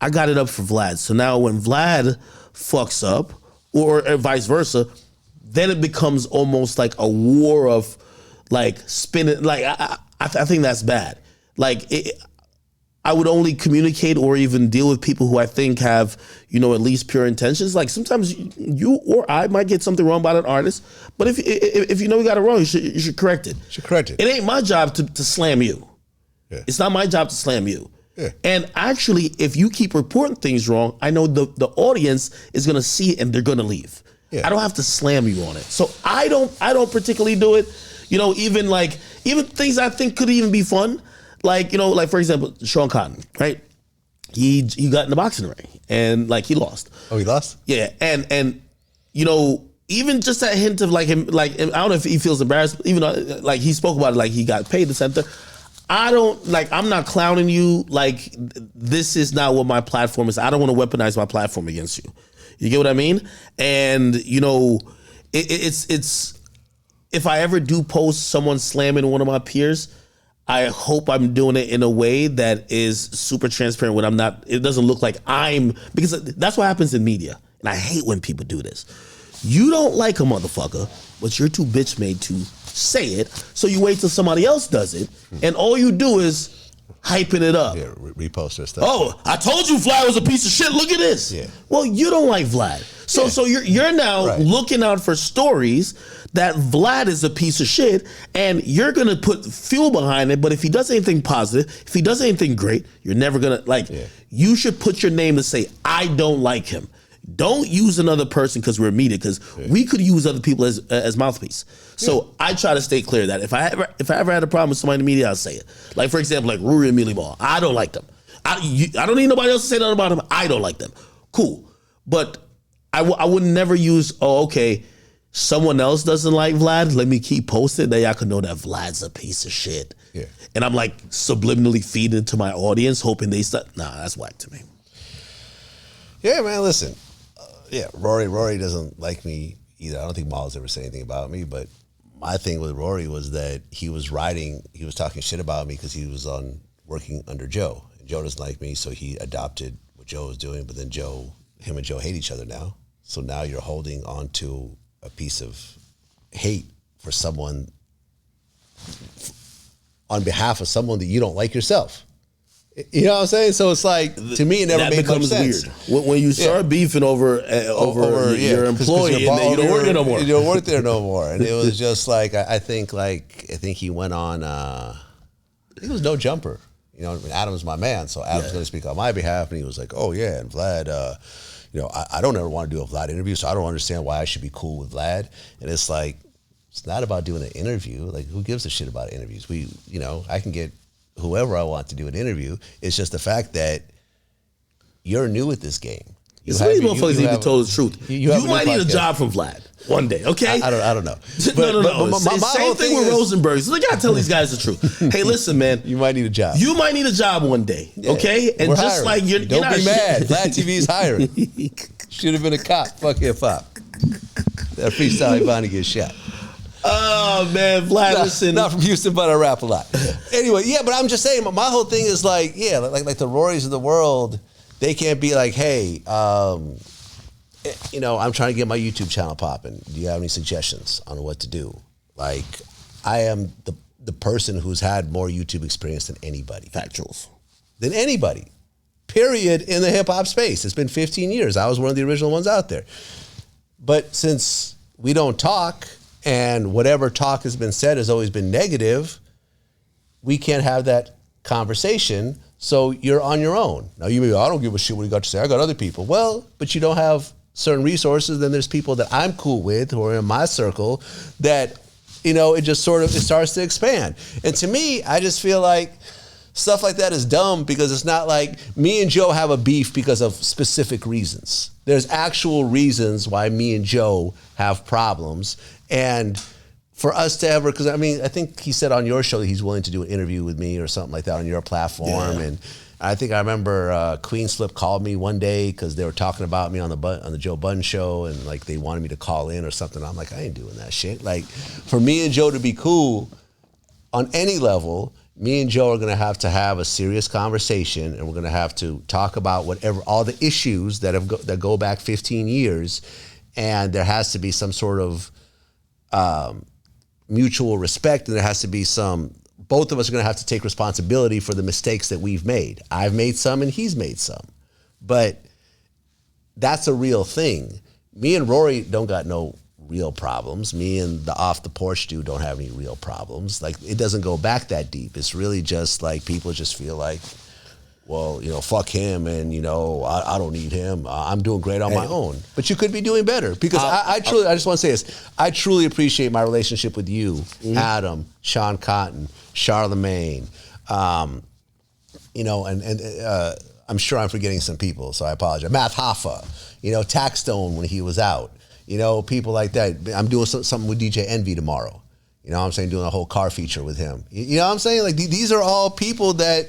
I got it up for Vlad. So now when Vlad fucks up or vice versa, then it becomes almost like a war of like spinning. Like I think that's bad. Like I would only communicate or even deal with people who I think have, at least pure intentions. Like sometimes you or I might get something wrong about an artist, but if we got it wrong, you should correct it. It ain't my job to slam you. Yeah. It's not my job to slam you. Yeah. And actually, if you keep reporting things wrong, I know the audience is gonna see it and they're gonna leave. Yeah. I don't have to slam you on it. So I don't particularly do it. Even things I think could even be fun. Like for example, Sean Cotton, right? He got in the boxing ring and he lost. Oh, he lost? Yeah. And even just that hint of him, I don't know if he feels embarrassed, even though he spoke about it, he got paid the center. I'm not clowning you. This is not what my platform is. I don't want to weaponize my platform against you. You get what I mean? And it's if I ever do post someone slamming one of my peers, I hope I'm doing it in a way that is super transparent when I'm not, it doesn't look like because that's what happens in media. And I hate when people do this. You don't like a motherfucker, but you're too bitch made to say it. So you wait till somebody else does it, and all you do is hyping it up. Yeah, repost her stuff. Oh, I told you Vlad was a piece of shit. Look at this. Yeah. Well, you don't like Vlad. So you're now looking out for stories that Vlad is a piece of shit, and you're gonna put fuel behind it. But if he does anything positive, if he does anything great, you're never gonna you should put your name to say, I don't like him. Don't use another person because we're media, because we could use other people as mouthpiece. So I try to stay clear of that if I ever had a problem with somebody in the media, I'll say it. Like, for example, like Rory and Millie Ball. I don't like them. I don't need nobody else to say nothing about them. I don't like them. Cool. But I would never use, someone else doesn't like Vlad. Let me keep posting. Then y'all can know that Vlad's a piece of shit. Yeah. And I'm like subliminally feeding it to my audience, hoping they start. Nah, that's whack to me. Yeah, man, listen. Rory doesn't like me either. I don't think Maul's ever said anything about me, but my thing with Rory was that he was talking shit about me because he was working under Joe. And Joe doesn't like me, so he adopted what Joe was doing, but then him and Joe hate each other now. So now you're holding on to a piece of hate for someone on behalf of someone that you don't like yourself. You know what I'm saying? So it's like, to me, it never made much sense. Weird. When you start beefing over your employee and then you don't work there no more. You don't work there no more. And it was just like, I think he went on, I think it was No Jumper. You know, I mean, Adam's my man, so Adam's going to speak on my behalf. And he was like, oh yeah, and Vlad, I don't ever want to do a Vlad interview, so I don't understand why I should be cool with Vlad. And it's like, it's not about doing an interview. Like, who gives a shit about interviews? I can get whoever I want to do an interview. It's just the fact that you're new at this game. Some of these motherfuckers even told the truth. You might need a job from Vlad one day, okay? I don't know. No. Same thing with Rosenberg. So they gotta tell these guys the truth. Hey, listen, man. You might need a job. You might need a job one day, okay? And we're just hiring. like you're don't not be mad. Vlad TV's hiring. Should have been a cop. Fuck hip hop. That freestyle Ivani gets shot. Oh man, Vlad, listen. Not from Houston, but I rap a lot. Anyway, but I'm just saying, my whole thing is like the Rorys of the world, they can't be like, hey, I'm trying to get my YouTube channel popping. Do you have any suggestions on what to do? Like, I am the person who's had more YouTube experience than anybody. Factuals. Than anybody. Period, in the hip hop space. It's been 15 years. I was one of the original ones out there. But since we don't talk, and whatever talk has been said has always been negative, we can't have that conversation, so you're on your own. Now, you may go, I don't give a shit what you got to say. I got other people. Well, but you don't have certain resources. Then there's people that I'm cool with who are in my circle that, it starts to expand. And to me, I just feel like stuff like that is dumb because it's not like me and Joe have a beef because of specific reasons. There's actual reasons why me and Joe have problems. And for us to ever, because I think he said on your show that he's willing to do an interview with me or something like that on your platform. Yeah. And I think I remember Queen Slip called me one day because they were talking about me on the Joe Budden show, and like they wanted me to call in or something. I'm like, I ain't doing that shit. Like, for me and Joe to be cool on any level, me and Joe are going to have a serious conversation, and we're going to have to talk about all the issues that go back 15 years, and there has to be some sort of mutual respect, and there has to be both of us are going to have to take responsibility for the mistakes that we've made. I've made some and he's made some, but that's a real thing. Me and Rory don't got no real problems. Me and the Off the Porch dude don't have any real problems. Like, it doesn't go back that deep. It's really just like people just feel like, well, fuck him, and I don't need him. I'm doing great on my own. But you could be doing better, because I just want to say this. I truly appreciate my relationship with you, Adam, Sean Cotton, Charlemagne, and I'm sure I'm forgetting some people, so I apologize. Math Hoffa, Taxstone when he was out, people like that. I'm doing something with DJ Envy tomorrow. I'm saying, doing a whole car feature with him. You know what I'm saying? Like, these are all people that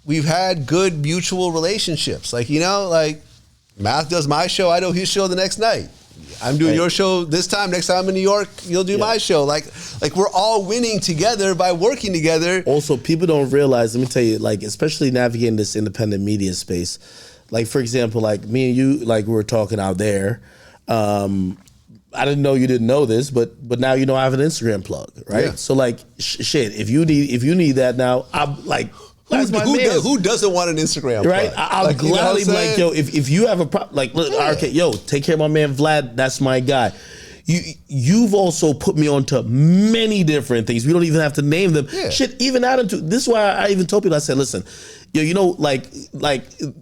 we've had good mutual relationships. Like, Math does my show, I do his show the next night. I'm doing your show this time. Next time I'm in New York, you'll do my show. Like we're all winning together by working together. Also, people don't realize, let me tell you, like, especially navigating this independent media space, like, for example, like me and you, like, we were talking out there. I didn't know you didn't know this, but now you know I have an Instagram plug, right? Yeah. So like, shit, if you need that now, I'm like, that's my man. Who doesn't want an Instagram right? plug? I'll gladly be like, yo, if you have a problem, like, look, okay, yo, take care of my man Vlad. That's my guy. You've also put me onto many different things. We don't even have to name them. Yeah. Shit, even Adam22. This is why I even told people, I said, listen, yo, you know, like there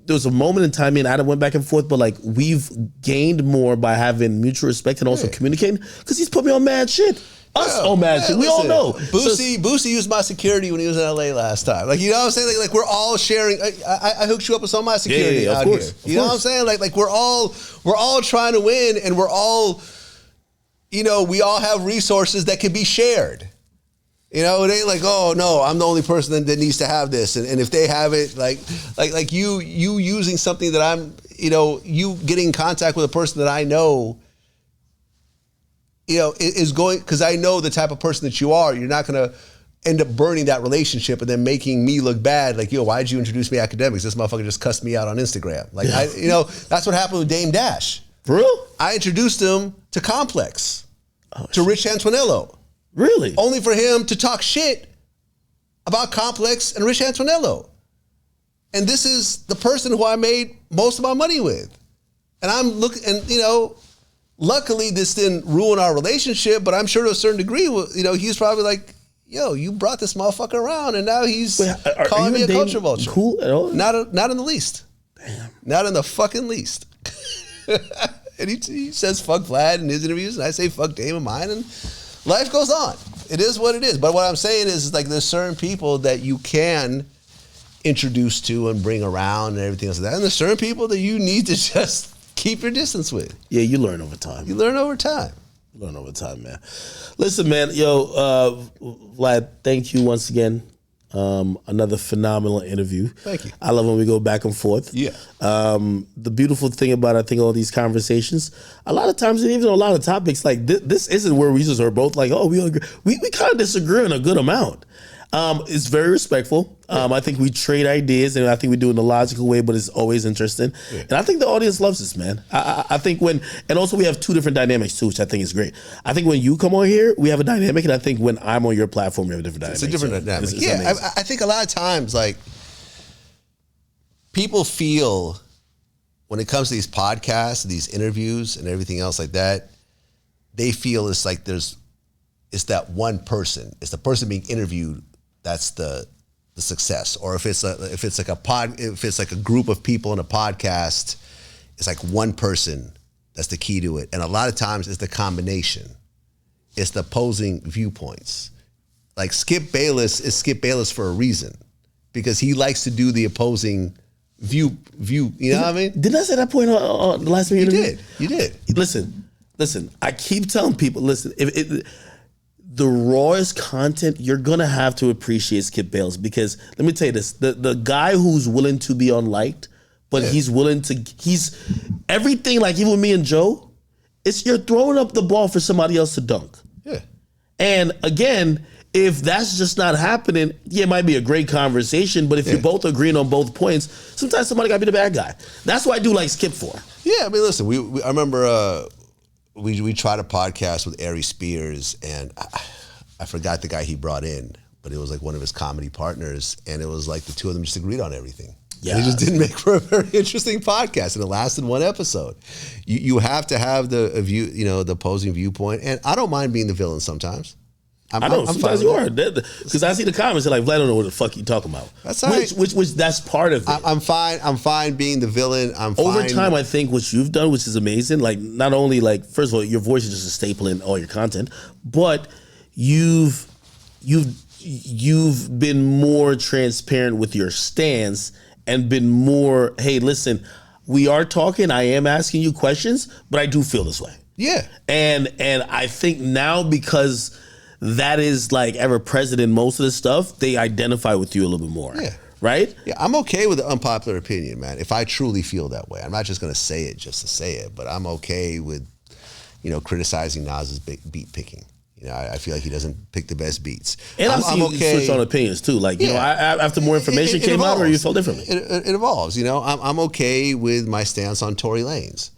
was a moment in time me and Adam went back and forth, but like we've gained more by having mutual respect and also communicating because he's put me on mad shit. Us on mad shit. We all know. Boosie used my security when he was in LA last time. Like, you know what I'm saying? Like we're all sharing. I hooked you up with some of my security out here. You know what I'm saying? Like we're all trying to win, and we're all, you know, we all have resources that can be shared. You know, it ain't like, oh no, I'm the only person that needs to have this, and if they have it, like you using something that I'm, you know, you getting in contact with a person that I know, you know, is going, because I know the type of person that you are. You're not gonna end up burning that relationship and then making me look bad. Like, yo, why'd you introduce me to Akademiks? This motherfucker just cussed me out on Instagram. Like, you know, that's what happened with Dame Dash. For real? I introduced him to Complex, to Rich Antonello. Really? Only for him to talk shit about Complex and Rich Antonello. And this is the person who I made most of my money with. And I'm looking, and you know, luckily this didn't ruin our relationship, but I'm sure to a certain degree, you know, he's probably like, yo, you brought this motherfucker around and now he's calling me a culture vulture. Cool at all? Not in the least. Damn. Not in the fucking least. And he says fuck Vlad in his interviews, and I say fuck Dame in mine, and life goes on. It is what it is. But what I'm saying is, like, there's certain people that you can introduce to and bring around and everything else like that. And there's certain people that you need to just keep your distance with. Yeah, you learn over time. You learn over time. Learn over time, man. Listen, man, yo, Vlad, thank you once again. Another phenomenal interview. Thank you. I love when we go back and forth. Yeah. The beautiful thing about, I think, all these conversations, a lot of times, and even a lot of topics, like this isn't where we just are both like, oh, we agree. We kind of disagree on a good amount. It's very respectful. I think we trade ideas, and I think we do it in a logical way, but it's always interesting. Yeah. And I think the audience loves this, man. I think and also we have two different dynamics too, which I think is great. I think when you come on here, we have a dynamic, and I think when I'm on your platform, we have a different dynamic. It's a different dynamic. It's I think a lot of times, like, people feel when it comes to these podcasts, these interviews, and everything else like that, they feel it's like it's that one person. It's the person being interviewed that's the success. Or if it's like a group of people in a podcast, it's like one person that's the key to it. And a lot of times it's the combination. It's the opposing viewpoints. Like Skip Bayless is Skip Bayless for a reason, because he likes to do the opposing view. You know what I mean? Didn't I say that point on the last interview? You did. Listen. I keep telling people, listen, the rawest content, you're gonna have to appreciate Skip Bayless, because let me tell you this: the guy who's willing to be unliked, but he's everything. Like, even with me and Joe, you're throwing up the ball for somebody else to dunk. Yeah. And again, if that's just not happening, it might be a great conversation, but if you're both agreeing on both points, sometimes somebody gotta be the bad guy. That's what I do like Skip for. Yeah, I mean, listen, I remember we tried a podcast with Ari Spears, and I forgot the guy he brought in, but it was like one of his comedy partners, and it was like the two of them just agreed on everything. Yeah, it just didn't make for a very interesting podcast, and it lasted one episode. You have to have the view, you know, the opposing viewpoint, and I don't mind being the villain sometimes. Sometimes you are, because I see the comments, they're like, Vlad, I don't know what the fuck you talking about. That's right. Which that's part of it. I'm fine being the villain. I'm fine. Over time, I think what you've done, which is amazing, like, not only, like, first of all, your voice is just a staple in all your content, but you've been more transparent with your stance and been more, hey, listen, we are talking, I am asking you questions, but I do feel this way. Yeah. And I think now, because that is like ever present in most of the stuff, they identify with you a little bit more. Yeah. Right? Yeah, I'm okay with the unpopular opinion, man. If I truly feel that way, I'm not just going to say it just to say it, but I'm okay with, you know, criticizing Nas's beat picking. You know, I feel like he doesn't pick the best beats. And I'm seeing you switch on opinions too. Like, you know, after more information came out, or you felt differently? It evolves. You know, I'm okay with my stance on Tory Lanez.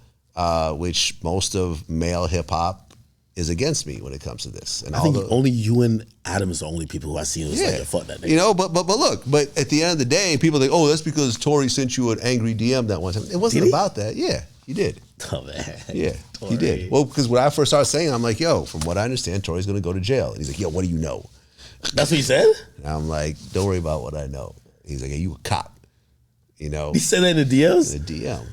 which most of male hip hop is against me when it comes to this. And I think only you and Adam is the only people who I see who's like, fuck that nigga. You know, but look, but at the end of the day, people think, oh, that's because Tory sent you an angry DM that one time. It wasn't about that. Yeah, he did. Oh, man. Yeah, Tory. he did. Well, because when I first started saying, I'm like, yo, from what I understand, Tory's going to go to jail. And he's like, yo, what do you know? That's what he said? And I'm like, don't worry about what I know. He's like, hey, you a cop. You know? He said that in the DMs? In the DM.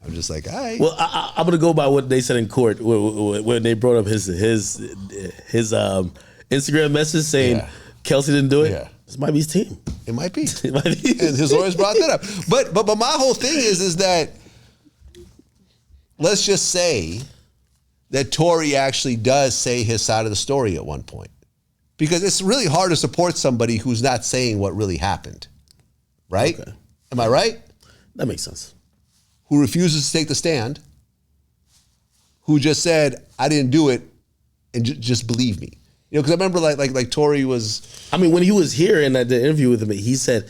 I'm just like, all right. Well, I'm going to go by what they said in court when they brought up his Instagram message saying Kelsey didn't do it. Yeah. This might be his team. It might be. It might be. And his lawyers brought that up. But my whole thing is that let's just say that Tory actually does say his side of the story at one point. Because it's really hard to support somebody who's not saying what really happened. Right? Okay. Am I right? That makes sense. Who refuses to take the stand, who just said, I didn't do it, and just believe me. You know, because I remember like Tory was... I mean, when he was here in the interview with him, he said,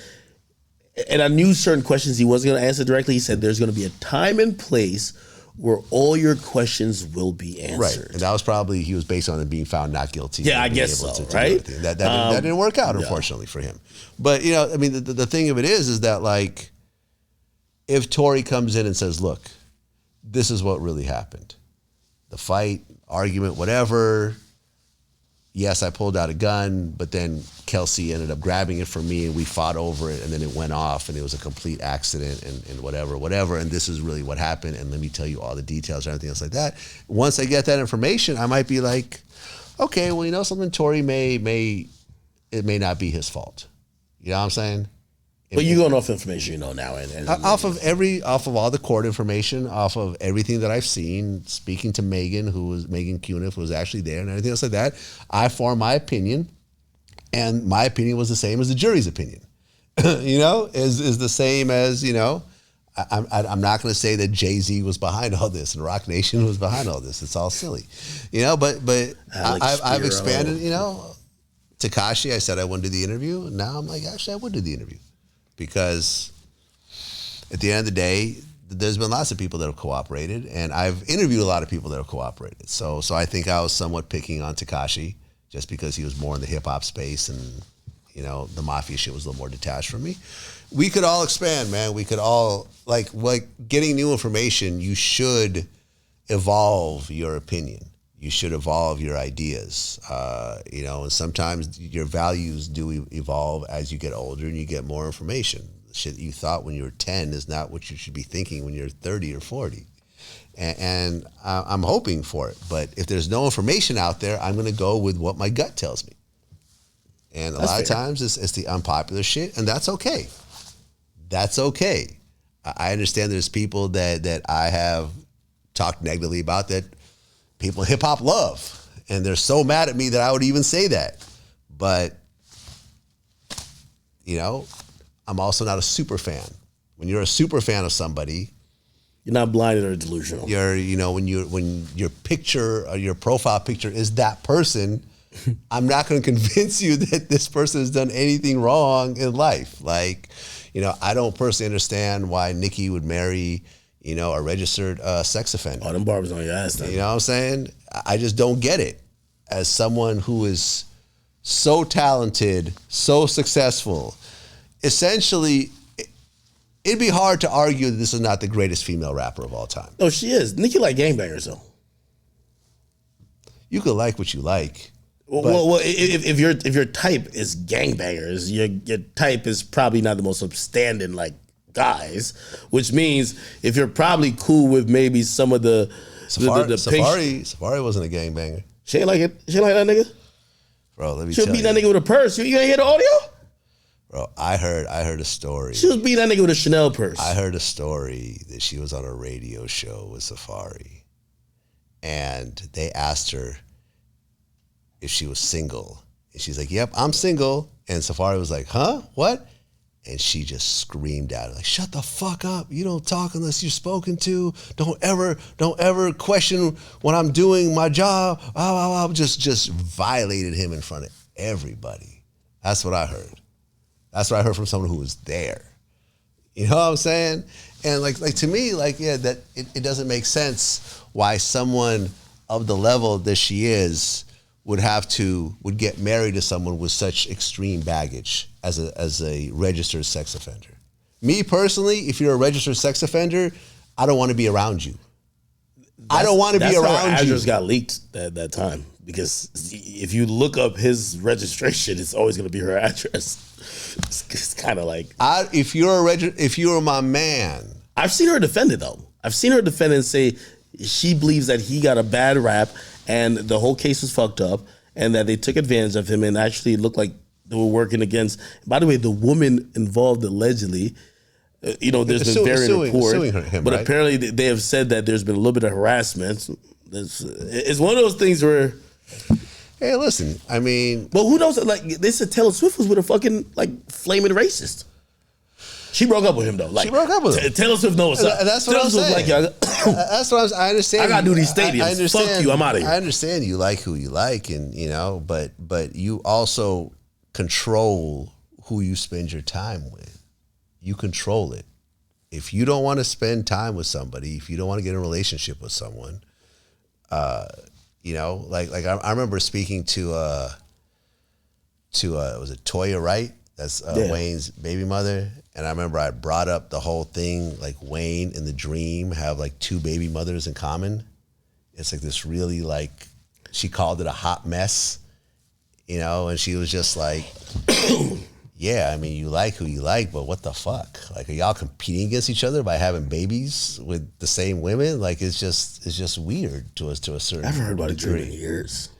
and I knew certain questions he wasn't going to answer directly, he said, there's going to be a time and place where all your questions will be answered. Right, and that was probably, he was based on him being found not guilty. Yeah, I guess so, right? That didn't work out, unfortunately, for him. But, you know, I mean, the thing of it is that, like, if Tory comes in and says, look, this is what really happened. The fight, argument, whatever. Yes, I pulled out a gun, but then Kelsey ended up grabbing it from me and we fought over it and then it went off and it was a complete accident and whatever. And this is really what happened. And let me tell you all the details and everything else like that. Once I get that information, I might be like, okay, well, you know something, Tory it may not be his fault. You know what I'm saying? But you're going off information you know now. And off of all the court information, off of everything that I've seen, speaking to Megan Cuniff, who was actually there and everything else like that, I formed my opinion. And my opinion was the same as the jury's opinion. You know, is the same as, you know, I'm not going to say that Jay-Z was behind all this and Rock Nation was behind all this. It's all silly. You know, but I've expanded, you know. Tekashi, I said I wouldn't do the interview. Now I'm like, actually, I would do the interview. Because at the end of the day, there's been lots of people that have cooperated, and I've interviewed a lot of people that have cooperated. So I think I was somewhat picking on Tekashi just because he was more in the hip hop space, and you know the mafia shit was a little more detached from me. We could all expand, man. We could all like getting new information. You should evolve your opinion. You should evolve your ideas, you know, and sometimes your values do evolve as you get older and you get more information. The shit that you thought when you were 10 is not what you should be thinking when you're 30 or 40. And I'm hoping for it. But if there's no information out there, I'm going to go with what my gut tells me. And a lot of times it's the unpopular shit, and that's okay. That's okay. I understand there's people that I have talked negatively about that people in hip hop love, and they're so mad at me that I would even say that. But, you know, I'm also not a super fan. When you're a super fan of somebody, you're not blinded or delusional. You know, when your picture or your profile picture is that person, I'm not going to convince you that this person has done anything wrong in life. Like, you know, I don't personally understand why Nicki would marry, you know, a registered sex offender. Oh, them barbers on your ass then. You know what I'm saying? I just don't get it. As someone who is so talented, so successful, essentially, it'd be hard to argue that this is not the greatest female rapper of all time. No, she is. Nicki like gangbangers, though. You could like what you like. Well, if your type is gangbangers, your type is probably not the most upstanding, like, guys, which means if you're probably cool with maybe some of the Safari wasn't a gangbanger. She ain't like it. She ain't like that nigga. Bro, let me tell you. She was beating that nigga with a purse. You ain't hear the audio? Bro, I heard a story. She was beating that nigga with a Chanel purse. I heard a story that she was on a radio show with Safari, and they asked her if she was single, and she's like, "Yep, I'm single." And Safari was like, "Huh? What?" And she just screamed at her, like, "Shut the fuck up. You don't talk unless you're spoken to. Don't ever question when I'm doing my job." Just violated him in front of everybody. That's what I heard. That's what I heard from someone who was there. You know what I'm saying? And like to me, that it doesn't make sense why someone of the level that she is would get married to someone with such extreme baggage as a registered sex offender. Me personally, if you're a registered sex offender, I don't want to be around you. I don't want to be around you. Address got leaked at that time because if you look up his registration, it's always going to be her address. It's kind of like if you're my man. I've seen her defend it though. I've seen her defend it and say she believes that he got a bad rap and the whole case was fucked up and that they took advantage of him and actually looked like they were working against. By the way, the woman involved allegedly, there's been variant report, but right? apparently they have said that there's been a little bit of harassment. It's one of those things where. Hey, listen, I mean... But who knows, like, they said Taylor Swift was with a fucking, like, flaming racist. She broke up with him, though. Like, she broke up with him. Taylor Swift knows what's up. That's what I'm saying. That's what I understand. I got to do these stadiums. I understand, fuck you, I'm out of here. I understand you like who you like, and, but you also control who you spend your time with. You control it. If you don't want to spend time with somebody, if you don't want to get in a relationship with someone... I remember speaking to was it Toya Wright? That's Wayne's baby mother. And I remember I brought up the whole thing, like Wayne and the Dream have like two baby mothers in common. It's like this really she called it a hot mess, and she was just like, yeah, I mean, you like who you like, but what the fuck? Like, are y'all competing against each other by having babies with the same women? Like, it's just weird to us to a certain degree. I haven't heard about a Dream in years.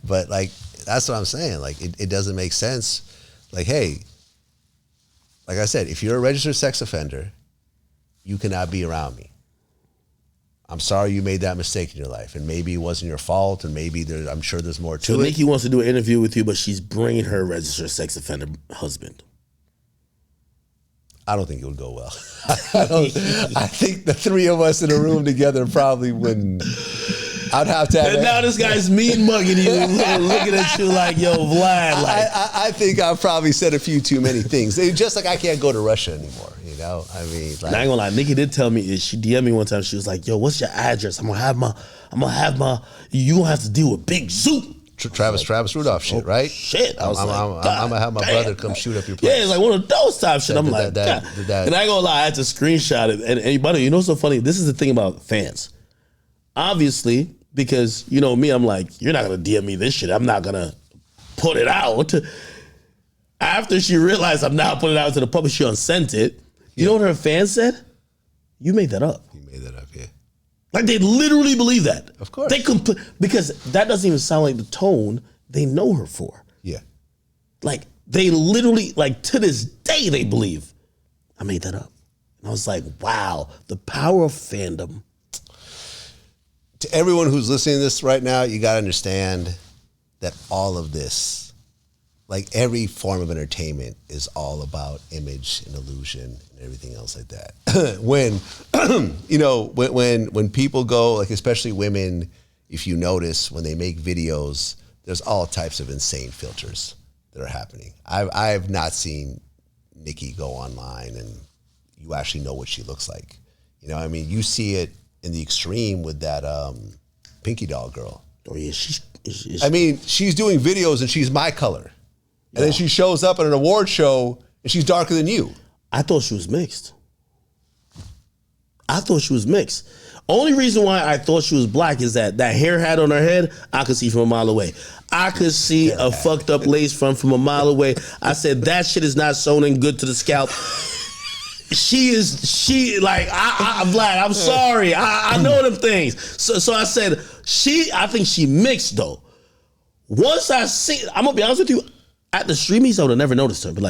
But like, that's what I'm saying. Like, it doesn't make sense. Like, hey, like I said, if you're a registered sex offender, you cannot be around me. I'm sorry you made that mistake in your life, and maybe it wasn't your fault, and maybe I'm sure there's more to it. So Nikki wants to do an interview with you, but she's bringing her registered sex offender husband. I don't think it would go well. I think the three of us in a room together probably wouldn't. I'd have to have. And now this guy's mean mugging you, looking at you like, yo, Vlad. Like, I think I probably said a few too many things. It's just like I can't go to Russia anymore. I mean, like, I ain't gonna lie. Nikki did tell me, she DM'd me one time. She was like, "Yo, what's your address? I'm gonna have my. You gonna have to deal with Big Zoot." Travis Rudolph shit, right? Shit. I was I'm gonna have my brother come shoot up your place. Yeah, it's like one of those type shit. I'm like, and I ain't gonna lie. I had to screenshot it. And by the way, you know what's so funny? This is the thing about fans. Obviously, because me, I'm like, you're not gonna DM me this shit. I'm not gonna put it out. After she realized I'm not putting it out to the public, she unsent it. You know what her fans said? You made that up. You made that up, yeah. Like, they literally believe that. Of course. Because that doesn't even sound like the tone they know her for. Yeah. Like, they literally, like, to this day, they believe I made that up. And I was like, wow, the power of fandom. To everyone who's listening to this right now, you got to understand that all of this, like every form of entertainment, is all about image and illusion and everything else like that. When when people go, like especially women, if you notice when they make videos, there's all types of insane filters that are happening. I've not seen Nikki go online and you actually know what she looks like. I mean, you see it in the extreme with that Pinky Doll girl. Oh yeah, I mean, she's doing videos and she's my color. And then she shows up at an award show and she's darker than you. I thought she was mixed. Only reason why I thought she was black is that hair hat on her head, I could see from a mile away. I could see a fucked up lace front from a mile away. I said, that shit is not sewn in good to the scalp. Vlad, I'm sorry. I know them things. So I said, I think she mixed though. Once I see, I'm gonna be honest with you, at the streamies, I would have never noticed her. But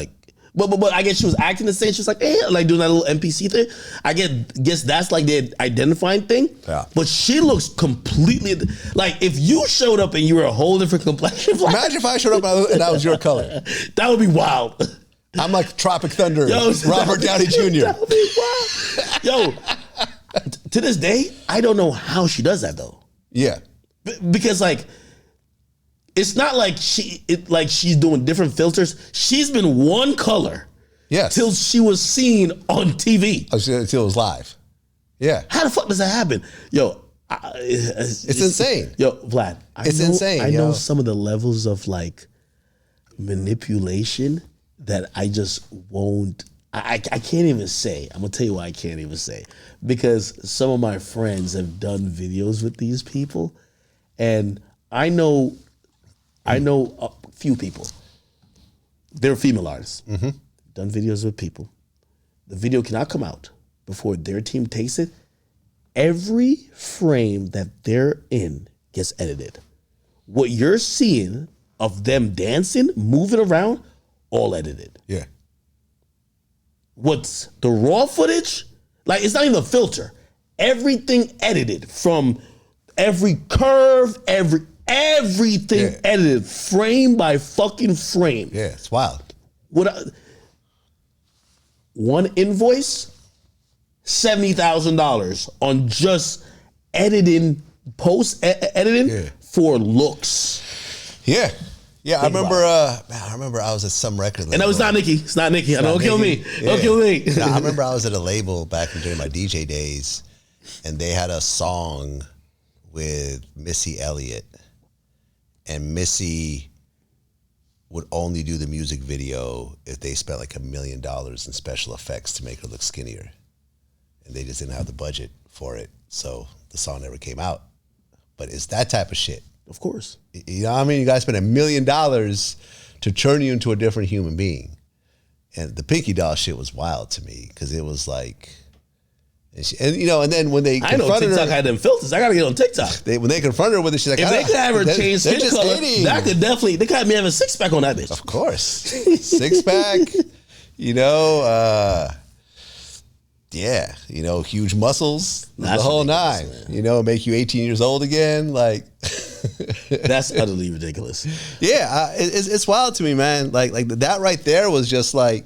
I guess she was acting the same. She was like, like doing that little NPC thing. I guess that's like the identifying thing. Yeah. But she looks completely like if you showed up and you were a whole different complexion. Imagine if I showed up and I was your color. That would be wild. I'm like Tropic Thunder, Robert Downey Jr. That would be wild. Yo, to this day, I don't know how she does that though. Yeah. Because like, it's not like she's doing different filters. She's been one color Yes. Till she was seen on TV. Until it was live. Yeah. How the fuck does that happen? Yo, it's insane. Yo, Vlad, It's insane. I know some of the levels of like manipulation that I just won't. I can't even say. I'm gonna tell you why I can't even say, because some of my friends have done videos with these people, and I know a few people. They're female artists. Done videos with people. The video cannot come out before their team takes it. Every frame that they're in gets edited. What you're seeing of them dancing, moving around, all edited. Yeah. What's the raw footage? Like, it's not even a filter. Everything edited, from every curve, everything edited, frame by fucking frame. Yeah, it's wild. One invoice, $70,000 on just editing, editing for looks. Yeah. Yeah, I remember I was at some record label. And no, it's not Nicki. It's not Nicki. Don't kill me. Don't kill me. No, I remember I was at a label back during my DJ days, and they had a song with Missy Elliott. And Missy would only do the music video if they spent like $1 million in special effects to make her look skinnier. And they just didn't have the budget for it. So the song never came out. But it's that type of shit. Of course. You know what I mean? You guys spend $1 million to turn you into a different human being. And the Pinky Doll shit was wild to me, because it was like, and then when they I know TikTok had them filters. I gotta get on TikTok. When they confronted her with it, she's like, if they could have her change skin color, that could definitely, they could have me have a 6-pack on that bitch. Of course. 6-pack, huge muscles, the whole nine, make you 18 years old again. Like, that's utterly ridiculous. Yeah. It's wild to me, man. Like that right there was just like,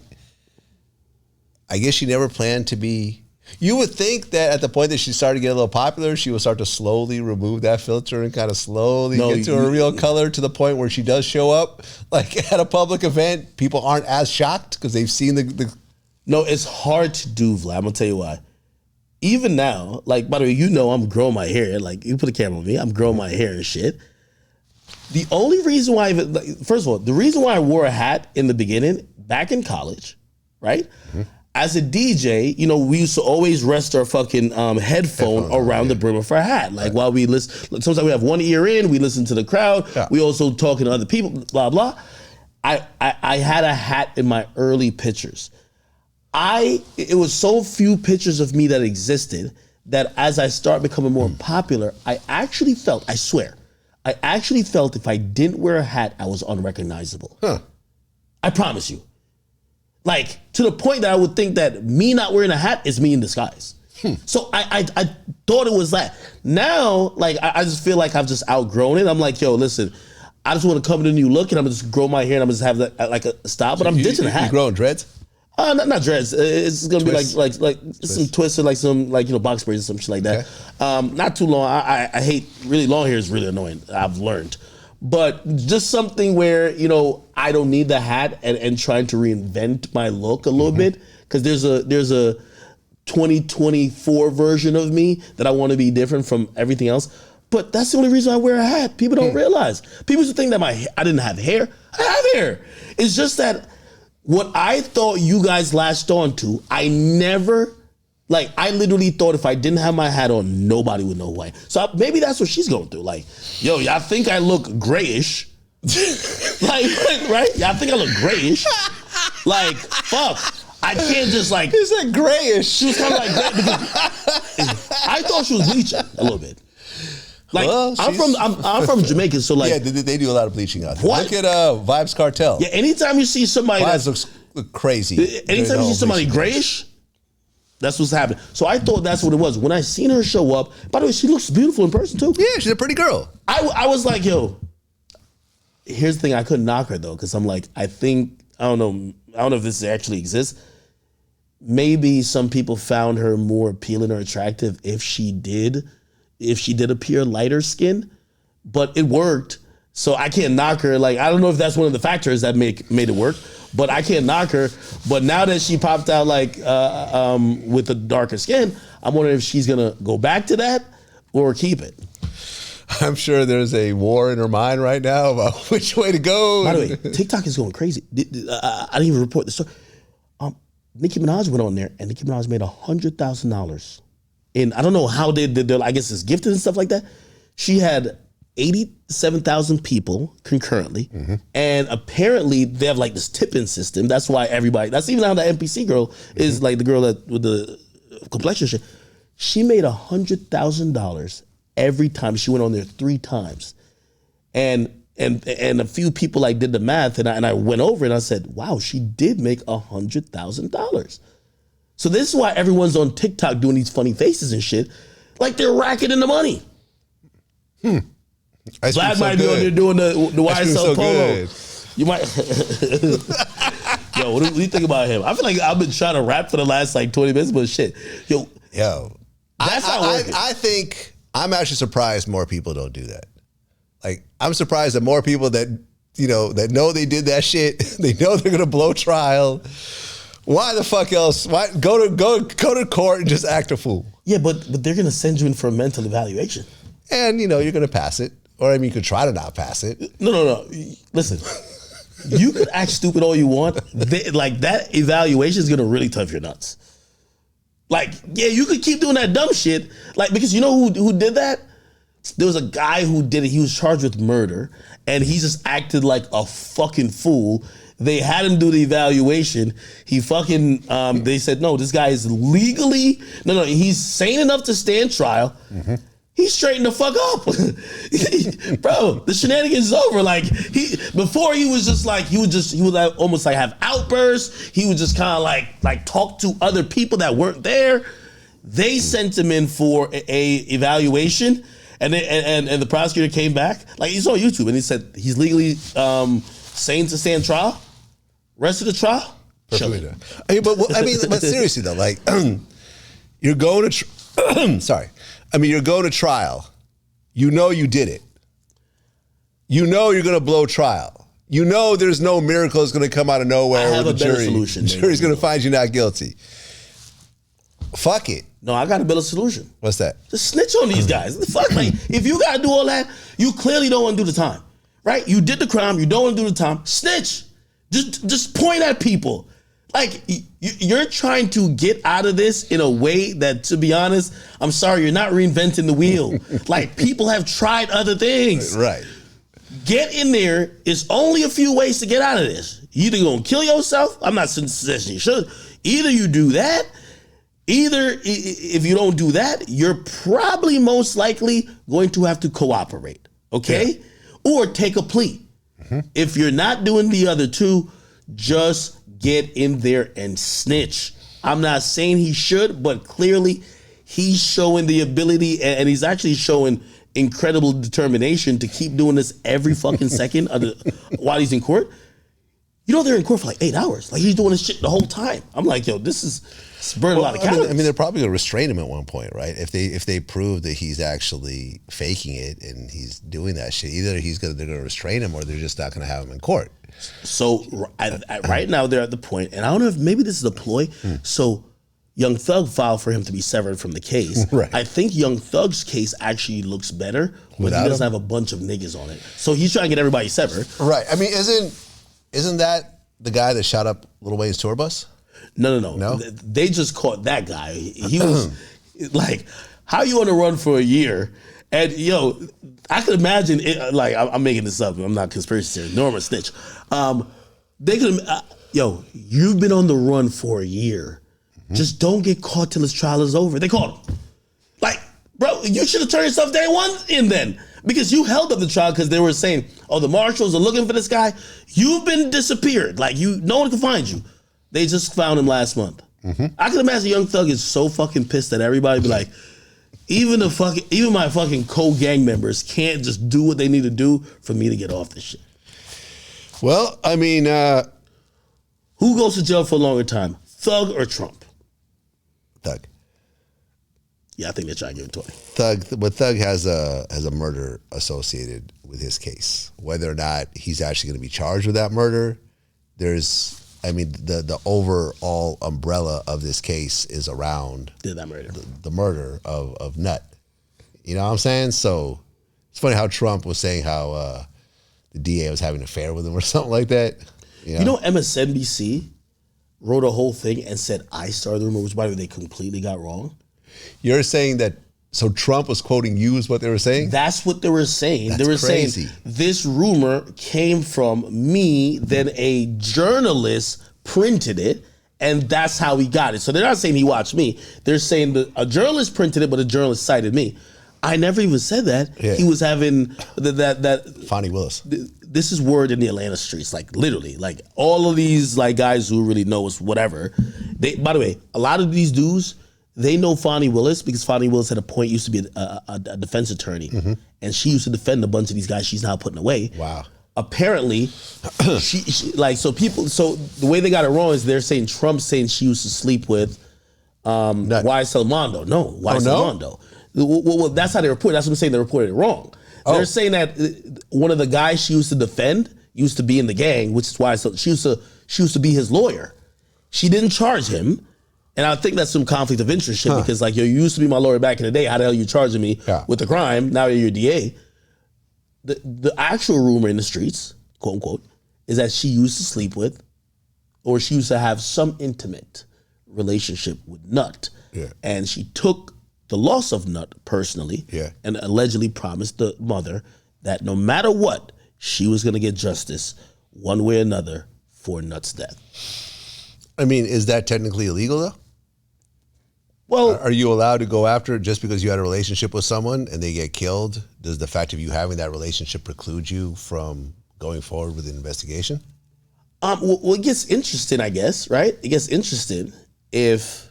I guess she never planned to be. You would think that at the point that she started to get a little popular, she would start to slowly remove that filter and kind of slowly get to her real color, to the point where she does show up like at a public event. People aren't as shocked because they've seen the. No, it's hard to do, Vlad. I'm gonna tell you why. Even now, like, by the way, I'm growing my hair. Like, you put a camera on me, I'm growing my hair and shit. The only reason why, first of all, the reason why I wore a hat in the beginning, back in college, right? Mm-hmm. As a DJ, we used to always rest our fucking headphone around the brim of our hat. Like, while we listen, sometimes we have one ear in, we listen to the crowd. Yeah. We also talking to other people, blah, blah. I had a hat in my early pictures. It was so few pictures of me that existed that as I start becoming more popular, I actually felt if I didn't wear a hat, I was unrecognizable. Huh. I promise you. Like, to the point that I would think that me not wearing a hat is me in disguise. So I thought it was that. Now, like, I just feel like I've just outgrown it. I'm like, yo, listen, I just want to come with a new look, and I'm just grow my hair, and I'm just have that like a style, but I'm ditching a hat. You growing dreads? Not dreads. It's gonna be like some twists, or like some box braids or some shit like that. Okay. Not too long. I hate really long hair. Is really annoying. I've learned, but just something where I don't need the hat and trying to reinvent my look a little bit, because there's a 2024 version of me that I want to be different from everything else. But that's the only reason I wear a hat. People don't realize. People used to think that I didn't have hair. I have hair. It's just that. What I thought you guys latched on to, I literally thought if I didn't have my hat on, nobody would know who I am. So maybe that's what she's going through. Like, yo, y'all think I look grayish. Right? Y'all think I look grayish. Like, fuck. I can't just like. You said grayish. She was kind of like gray because I thought she was bleaching a little bit. Like, well, I'm from Jamaica, so like, yeah, they do a lot of bleaching out there. Look at Vibes Cartel. Yeah, anytime you see somebody Vibes looks crazy. Anytime you see somebody grayish, that's what's happening. So I thought that's what it was. When I seen her show up, by the way, she looks beautiful in person too. Yeah, she's a pretty girl. I was like, yo, here's the thing, I couldn't knock her though, because I'm like, I don't know if this actually exists. Maybe some people found her more appealing or attractive if she did appear lighter skin, but it worked. So I can't knock her. Like, I don't know if that's one of the factors that made it work, but I can't knock her. But now that she popped out like with the darker skin, I'm wondering if she's gonna go back to that or keep it. I'm sure there's a war in her mind right now about which way to go. By the way, TikTok is going crazy. I didn't even report the story. Nicki Minaj went on there, and Nicki Minaj made $100,000. And I don't know how they did. I guess it's gifted and stuff like that. She had 87,000 people concurrently, and apparently they have like this tipping system. That's why everybody. That's even how the NPC girl is like the girl that with the complexion shit. She made $100,000 every time she went on there 3 times, and a few people like did the math, and I went over and I said, wow, she did make $100,000. So this is why everyone's on TikTok doing these funny faces and shit, like they're racking in the money. Vlad might be on there doing the YSL polo. You might. Yo, what do you think about him? I feel like I've been trying to rap for the last like 20 minutes, but shit, yo, that's not working. I think I'm actually surprised more people don't do that. Like, I'm surprised that more people that that know they did that shit, they know they're gonna blow trial. Why the fuck else? Why go to court and just act a fool? Yeah, but they're gonna send you in for a mental evaluation, and you're gonna pass it, or I mean, you could try to not pass it. No. Listen, you could act stupid all you want. Like that evaluation is gonna really tough your nuts. Like, yeah, you could keep doing that dumb shit. Like, because you know who did that? There was a guy who did it. He was charged with murder, and he just acted like a fucking fool. They had him do the evaluation. He fucking, they said, no, this guy is legally, no, he's sane enough to stand trial. He straightened the fuck up. Bro, the shenanigans is over. Like, before he was just like, he would like, almost like have outbursts. He would just kind of like talk to other people that weren't there. They sent him in for a evaluation. And the prosecutor came back, like he's on YouTube, and he said he's legally sane to stand trial. Rest of the trial, chilling. But seriously though, like you're going to, you're going to trial. You know you did it. You know you're going to blow trial. You know there's no miracle that's going to come out of nowhere. I have a better solution. The jury's going to find you not guilty. Fuck it. No, I got a better solution. What's that? Just snitch on these guys. The fuck, like, if you gotta do all that, you clearly don't want to do the time, right? You did the crime, you don't want to do the time. Snitch. Just point at people. Like, you're trying to get out of this in a way that, to be honest, I'm sorry, you're not reinventing the wheel. Like, people have tried other things. Right. Get in there. It's only a few ways to get out of this. You either gonna kill yourself. I'm not suggesting you should. Either you do that. Either if you don't do that, you're probably most likely going to have to cooperate, okay? Yeah. Or take a plea. If you're not doing the other two, just get in there and snitch. I'm not saying he should, but clearly he's showing the ability, and he's actually showing incredible determination to keep doing this every fucking second while he's in court. They're in court for like 8 hours. Like, he's doing this shit the whole time. I'm like, yo, this is burning a lot of calories. I mean, they're probably going to restrain him at one point, right? If they prove that he's actually faking it and he's doing that shit, either they're going to restrain him or they're just not going to have him in court. So right now they're at the point, and I don't know if maybe this is a ploy. So Young Thug filed for him to be severed from the case. Right. I think Young Thug's case actually looks better when he doesn't have a bunch of niggas on it. So he's trying to get everybody severed. Right. I mean, isn't that the guy that shot up Lil Wayne's tour bus? No. They just caught that guy. He was like, how you on the run for a year? And I could imagine it, like, I'm making this up. I'm not conspiracy theory. Norma snitch. They could, you've been on the run for a year. Just don't get caught till his trial is over. They caught him. Like, bro, you should have turned yourself day one in then. Because you held up the trial because they were saying, oh, the marshals are looking for this guy. You've been disappeared. Like, no one can find you. They just found him last month. I can imagine Young Thug is so fucking pissed that everybody be like, even my fucking co-gang members can't just do what they need to do for me to get off this shit. Well, I mean, who goes to jail for a longer time, Thug or Trump? Thug. Yeah, I think they're trying to give it to him. Thug has a murder associated with his case. Whether or not he's actually going to be charged with that murder, the overall umbrella of this case is around that murder. The murder of Nut. You know what I'm saying? So it's funny how Trump was saying how the DA was having an affair with him or something like that. You know MSNBC wrote a whole thing and said I started the rumor, which by the way they completely got wrong. You're saying that, so Trump was quoting you is what they were saying? That's what they were saying. They were crazy. saying this rumor came from me, then a journalist printed it, and that's how he got it. So they're not saying he watched me. They're saying that a journalist printed it, but a journalist cited me. I never even said that. Yeah. He was having that Fonnie Willis. This is word in the Atlanta streets, like literally, like all of these like guys who really know us, whatever. By the way, a lot of these dudes, they know Fonnie Willis because Fonnie Willis at a point used to be a defense attorney, and she used to defend a bunch of these guys she's now putting away. Wow. Apparently, she like so people. So the way they got it wrong is they're saying Trump's saying she used to sleep with YSL Mondo. No, YSL Mondo. Well, that's how they report. That's what I'm saying. They reported it wrong. They're saying that one of the guys she used to defend used to be in the gang, which is why she used to be his lawyer. She didn't charge him, and I think that's some conflict of interest shit because like, yo, you used to be my lawyer back in the day. How the hell are you charging me with the crime? Now you're DA. The actual rumor in the streets, quote unquote, is that she used to sleep with, or she used to have some intimate relationship with Nut, and she took the loss of Nut personally, and allegedly promised the mother that no matter what, she was going to get justice one way or another for Nut's death. I mean, is that technically illegal though? Well, are you allowed to go after it just because you had a relationship with someone and they get killed? Does the fact of you having that relationship preclude you from going forward with an investigation? Well, it gets interesting, I guess, right? It gets interesting if...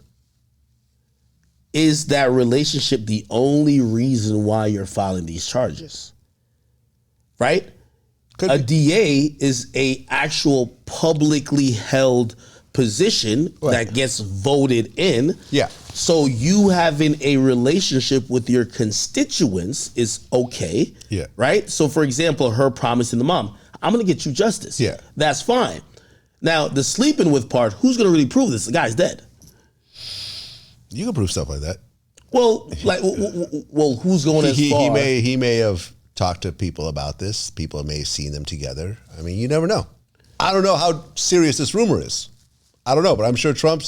Is that relationship the only reason why you're filing these charges? Right? A DA is a actual publicly held position that gets voted in. Yeah. So you having a relationship with your constituents is okay. Yeah. Right? So for example, her promising the mom, I'm going to get you justice. Yeah. That's fine. Now, the sleeping with part, who's going to really prove this? The guy's dead. You can prove stuff like that. Well, like, who's going as far? He may have talked to people about this. People may have seen them together. I mean, you never know. I don't know how serious this rumor is. I don't know, but I'm sure Trump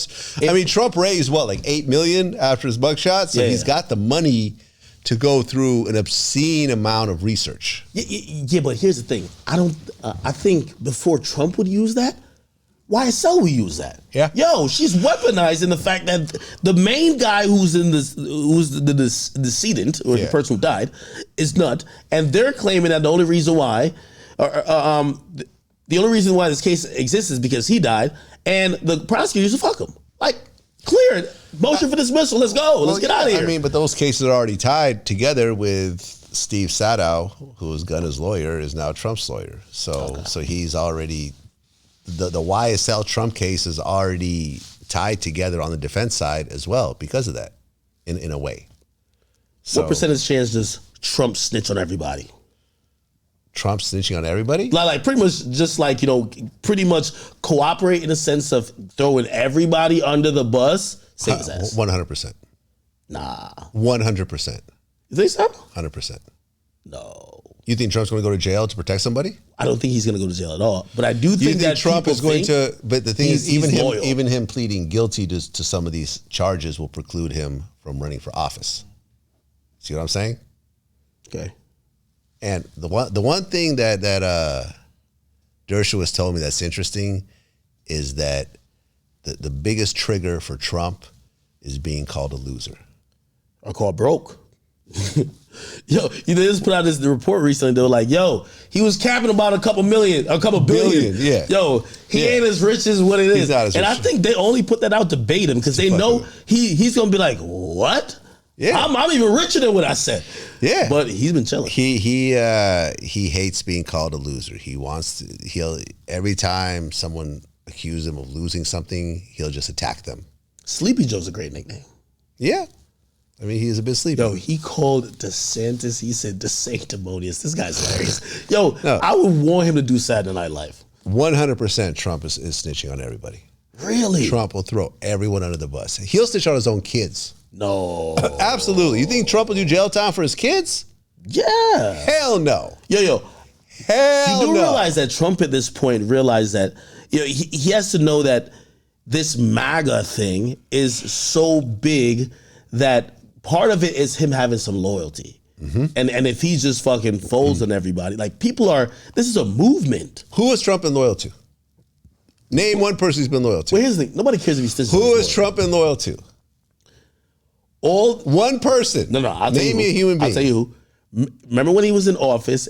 raised what, like $8 million after his mugshot, so he's got the money to go through an obscene amount of research. Yeah, but here's the thing. I think before Trump would use that, YSL will use that. Yeah. Yo, she's weaponizing the fact that the main guy who's the decedent or the person who died is Nut, and they're claiming that the only reason why, this case exists is because he died, and the prosecutor used to fuck him. Like, clear it. Motion for dismissal. Let's go. Let's get out of here. I mean, but those cases are already tied together with Steve Sadow, who was Gunna's lawyer, is now Trump's lawyer. So he's already. The YSL Trump case is already tied together on the defense side as well because of that, in a way. So, what percentage chance does Trump snitch on everybody? Trump snitching on everybody? Like pretty much just like, pretty much cooperate in the sense of throwing everybody under the bus? Save his ass. 100%. Nah. 100%. You think so? 100%. No. You think Trump's going to go to jail to protect somebody? I don't think he's going to go to jail at all. But I do think that Trump is going to. But the thing is, even him pleading guilty to some of these charges will preclude him from running for office. See what I'm saying? Okay. And the one thing that Dershowitz told me that's interesting is that the biggest trigger for Trump is being called a loser. Or called broke. Yo, they just put out this report recently. They were like, yo, he was capping about a couple billion. Yeah. Yo, he ain't as rich as what it is. He's not as rich. I think they only put that out to bait him because they know he's going to be like, what? Yeah. I'm even richer than what I said. Yeah. But he's been chilling. He hates being called a loser. He'll every time someone accuses him of losing something, he'll just attack them. Sleepy Joe's a great nickname. Yeah. I mean, he's a bit sleepy. Yo, he called DeSantis, he said DeSanctimonious. This guy's hilarious. Yo, I would want him to do Saturday Night Live. 100% Trump is snitching on everybody. Really? Trump will throw everyone under the bus. He'll snitch on his own kids. No. Absolutely. You think Trump will do jail time for his kids? Yeah. Hell no. Yo. Hell you do no. realize that Trump at this point realized that he has to know that this MAGA thing is so big that part of it is him having some loyalty. Mm-hmm. And if he just fucking folds on everybody, like this is a movement. Who is Trump been loyal to? Name one person he's been loyal to. Well, here's the thing. Nobody cares if he's still Who is Trump been loyal to? One person. No, I'll name me a human being. I'll tell you who. Remember when he was in office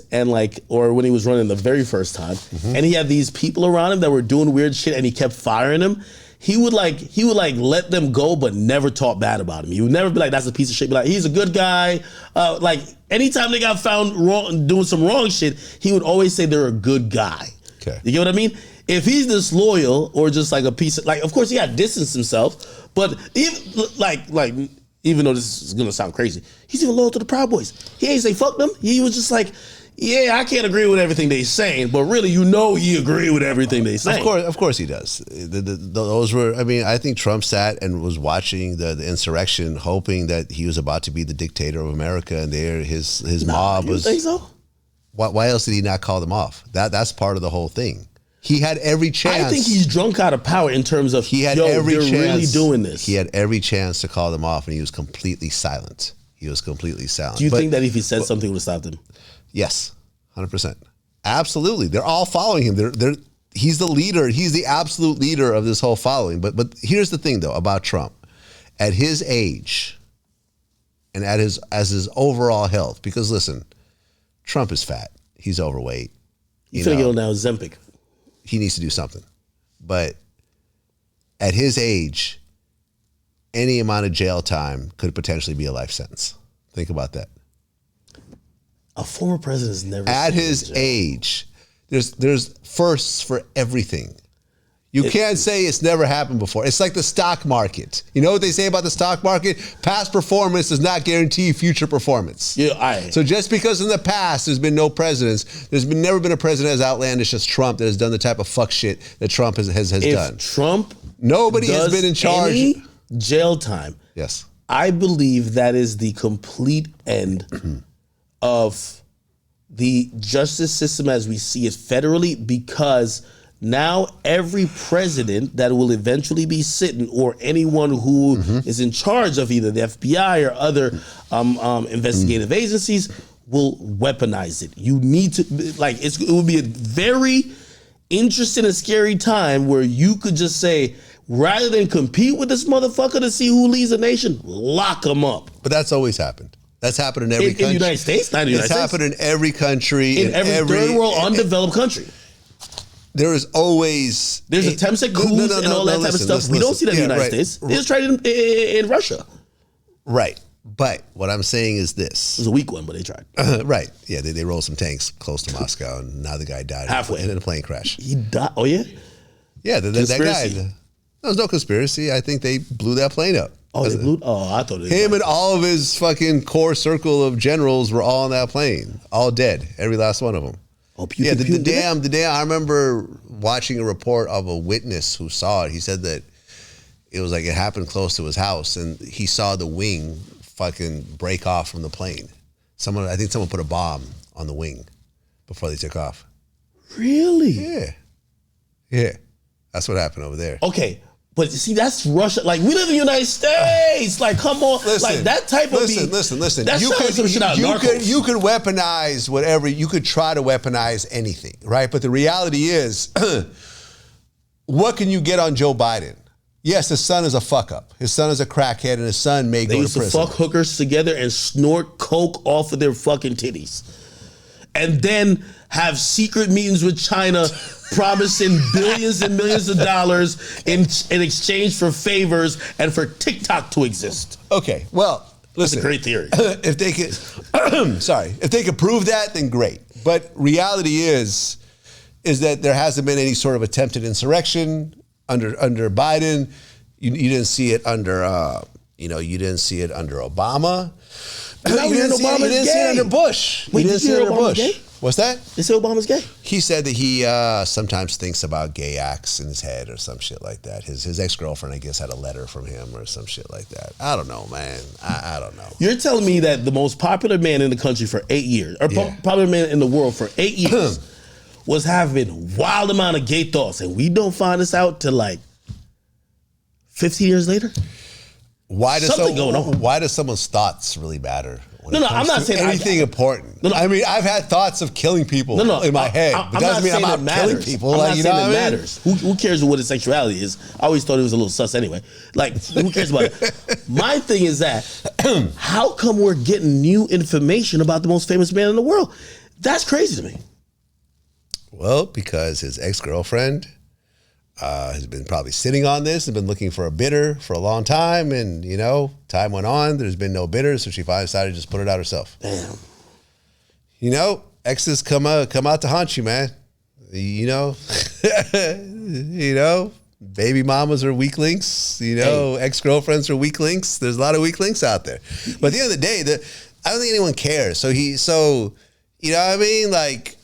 or when he was running the very first time, and he had these people around him that were doing weird shit, and he kept firing them. He would let them go, but never talk bad about him. He would never be like, "That's a piece of shit." Be like, "He's a good guy." Like anytime they got found wrong, doing some wrong shit, he would always say they're a good guy. Okay, you get what I mean? If he's disloyal or just like a piece of of course he got distanced himself, but even though this is gonna sound crazy, he's even loyal to the Proud Boys. He ain't say fuck them. He was just like, yeah, I can't agree with everything they saying, but really, he agree with everything they saying. Of course he does. Those were. I mean, I think Trump sat and was watching the insurrection, hoping that he was about to be the dictator of America, and his mob was. You think so? Why else did he not call them off? That's part of the whole thing. He had every chance. I think he's drunk out of power in terms of they're really doing this. He had every chance to call them off, and he was completely silent. Do you think that if he said something, it would have stopped him? Yes, 100%. Absolutely. They're all following him. He's the leader. He's the absolute leader of this whole following. But here's the thing, though, about Trump. At his age and as his overall health, because listen, Trump is fat. He's overweight. You finna get on now Ozempic. He needs to do something. But at his age, any amount of jail time could potentially be a life sentence. Think about that. A former president has never. At his age, there's firsts for everything. You can't say it's never happened before. It's like the stock market. You know what they say about the stock market? Past performance does not guarantee future performance. So just because in the past there's been no presidents, never been a president as outlandish as Trump that has done the type of fuck shit that Trump has done. Trump, nobody has been in charge. Any jail time. Yes, I believe that is the complete end of the justice system as we see it federally, because now every president that will eventually be sitting, or anyone who is in charge of either the FBI or other investigative agencies, will weaponize it. You need to, it will be a very interesting and scary time where you could just say, rather than compete with this motherfucker to see who leads a nation, lock him up. But that's always happened. That's happened in every country. In the United States? Not in the United States. It's happened in every country. In every third world undeveloped country. There is always... There's attempts at coups and all that type of stuff. We don't see that in the United States. They just tried it in Russia. Right. But what I'm saying is this. It was a weak one, but they tried. Right. Yeah, they rolled some tanks close to Moscow, and now the guy died halfway in a plane crash. He died? Oh, yeah? Yeah, that guy. There was no conspiracy. I think they blew that plane up. Oh, they blew? Oh, I thought him and all of his fucking core circle of generals were all on that plane. All dead. Every last one of them. Oh, the damn. I remember watching a report of a witness who saw it. He said that it was like it happened close to his house, and he saw the wing fucking break off from the plane. I think someone put a bomb on the wing before they took off. Really? Yeah. That's what happened over there. Okay. But see, that's Russia. Like, we live in the United States. Like, come on. Listen, like, that type of... Listen. That's some shit out of Narcos. You could weaponize whatever. You could try to weaponize anything, right? But the reality is, what can you get on Joe Biden? Yes, his son is a fuck up. His son is a crackhead, and his son may go to prison. They used to fuck hookers together and snort coke off of their fucking titties. And then have secret meetings with China promising billions and millions of dollars in exchange for favors and for TikTok to exist. Okay, well, listen. That's a great theory. If they could, if they could prove that, then great. But reality is that there hasn't been any sort of attempted insurrection under Biden. You didn't see it under, you didn't see it under Obama. Now You we heard didn't Obama's see it gay. under Bush. Wait, You didn't did you see it hear under Obama's Bush. gay? What's that? They say Obama's gay. He said that he sometimes thinks about gay acts in his head or some shit like that. His ex-girlfriend, I guess, had a letter from him or some shit like that. I don't know, man. I don't know. You're telling me that the most popular man in the country for 8 years, or popular man in the world for 8 years, was having wild amount of gay thoughts, and we don't find this out till like 15 years later? Why does Something going on. Why does someone's thoughts really matter? No, I'm not saying anything important. No. I mean, I've had thoughts of killing people in my head, but doesn't mean I'm out killing people. I'm like, not you saying know it what I mean? matters. Who cares what his sexuality is? I always thought it was a little sus anyway. Like, who cares about it? My thing is that how come we're getting new information about the most famous man in the world? That's crazy to me. Well, because his ex-girlfriend has been probably sitting on this and been looking for a bidder for a long time, and you know, time went on. There's been no bidder, so she finally decided to just put it out herself. Damn. You know, exes come out to haunt you, man. You know, you know, baby mamas are weak links. You know, ex-girlfriends are weak links. There's a lot of weak links out there. But at the end of the day, I don't think anyone cares. So you know what I mean? Like,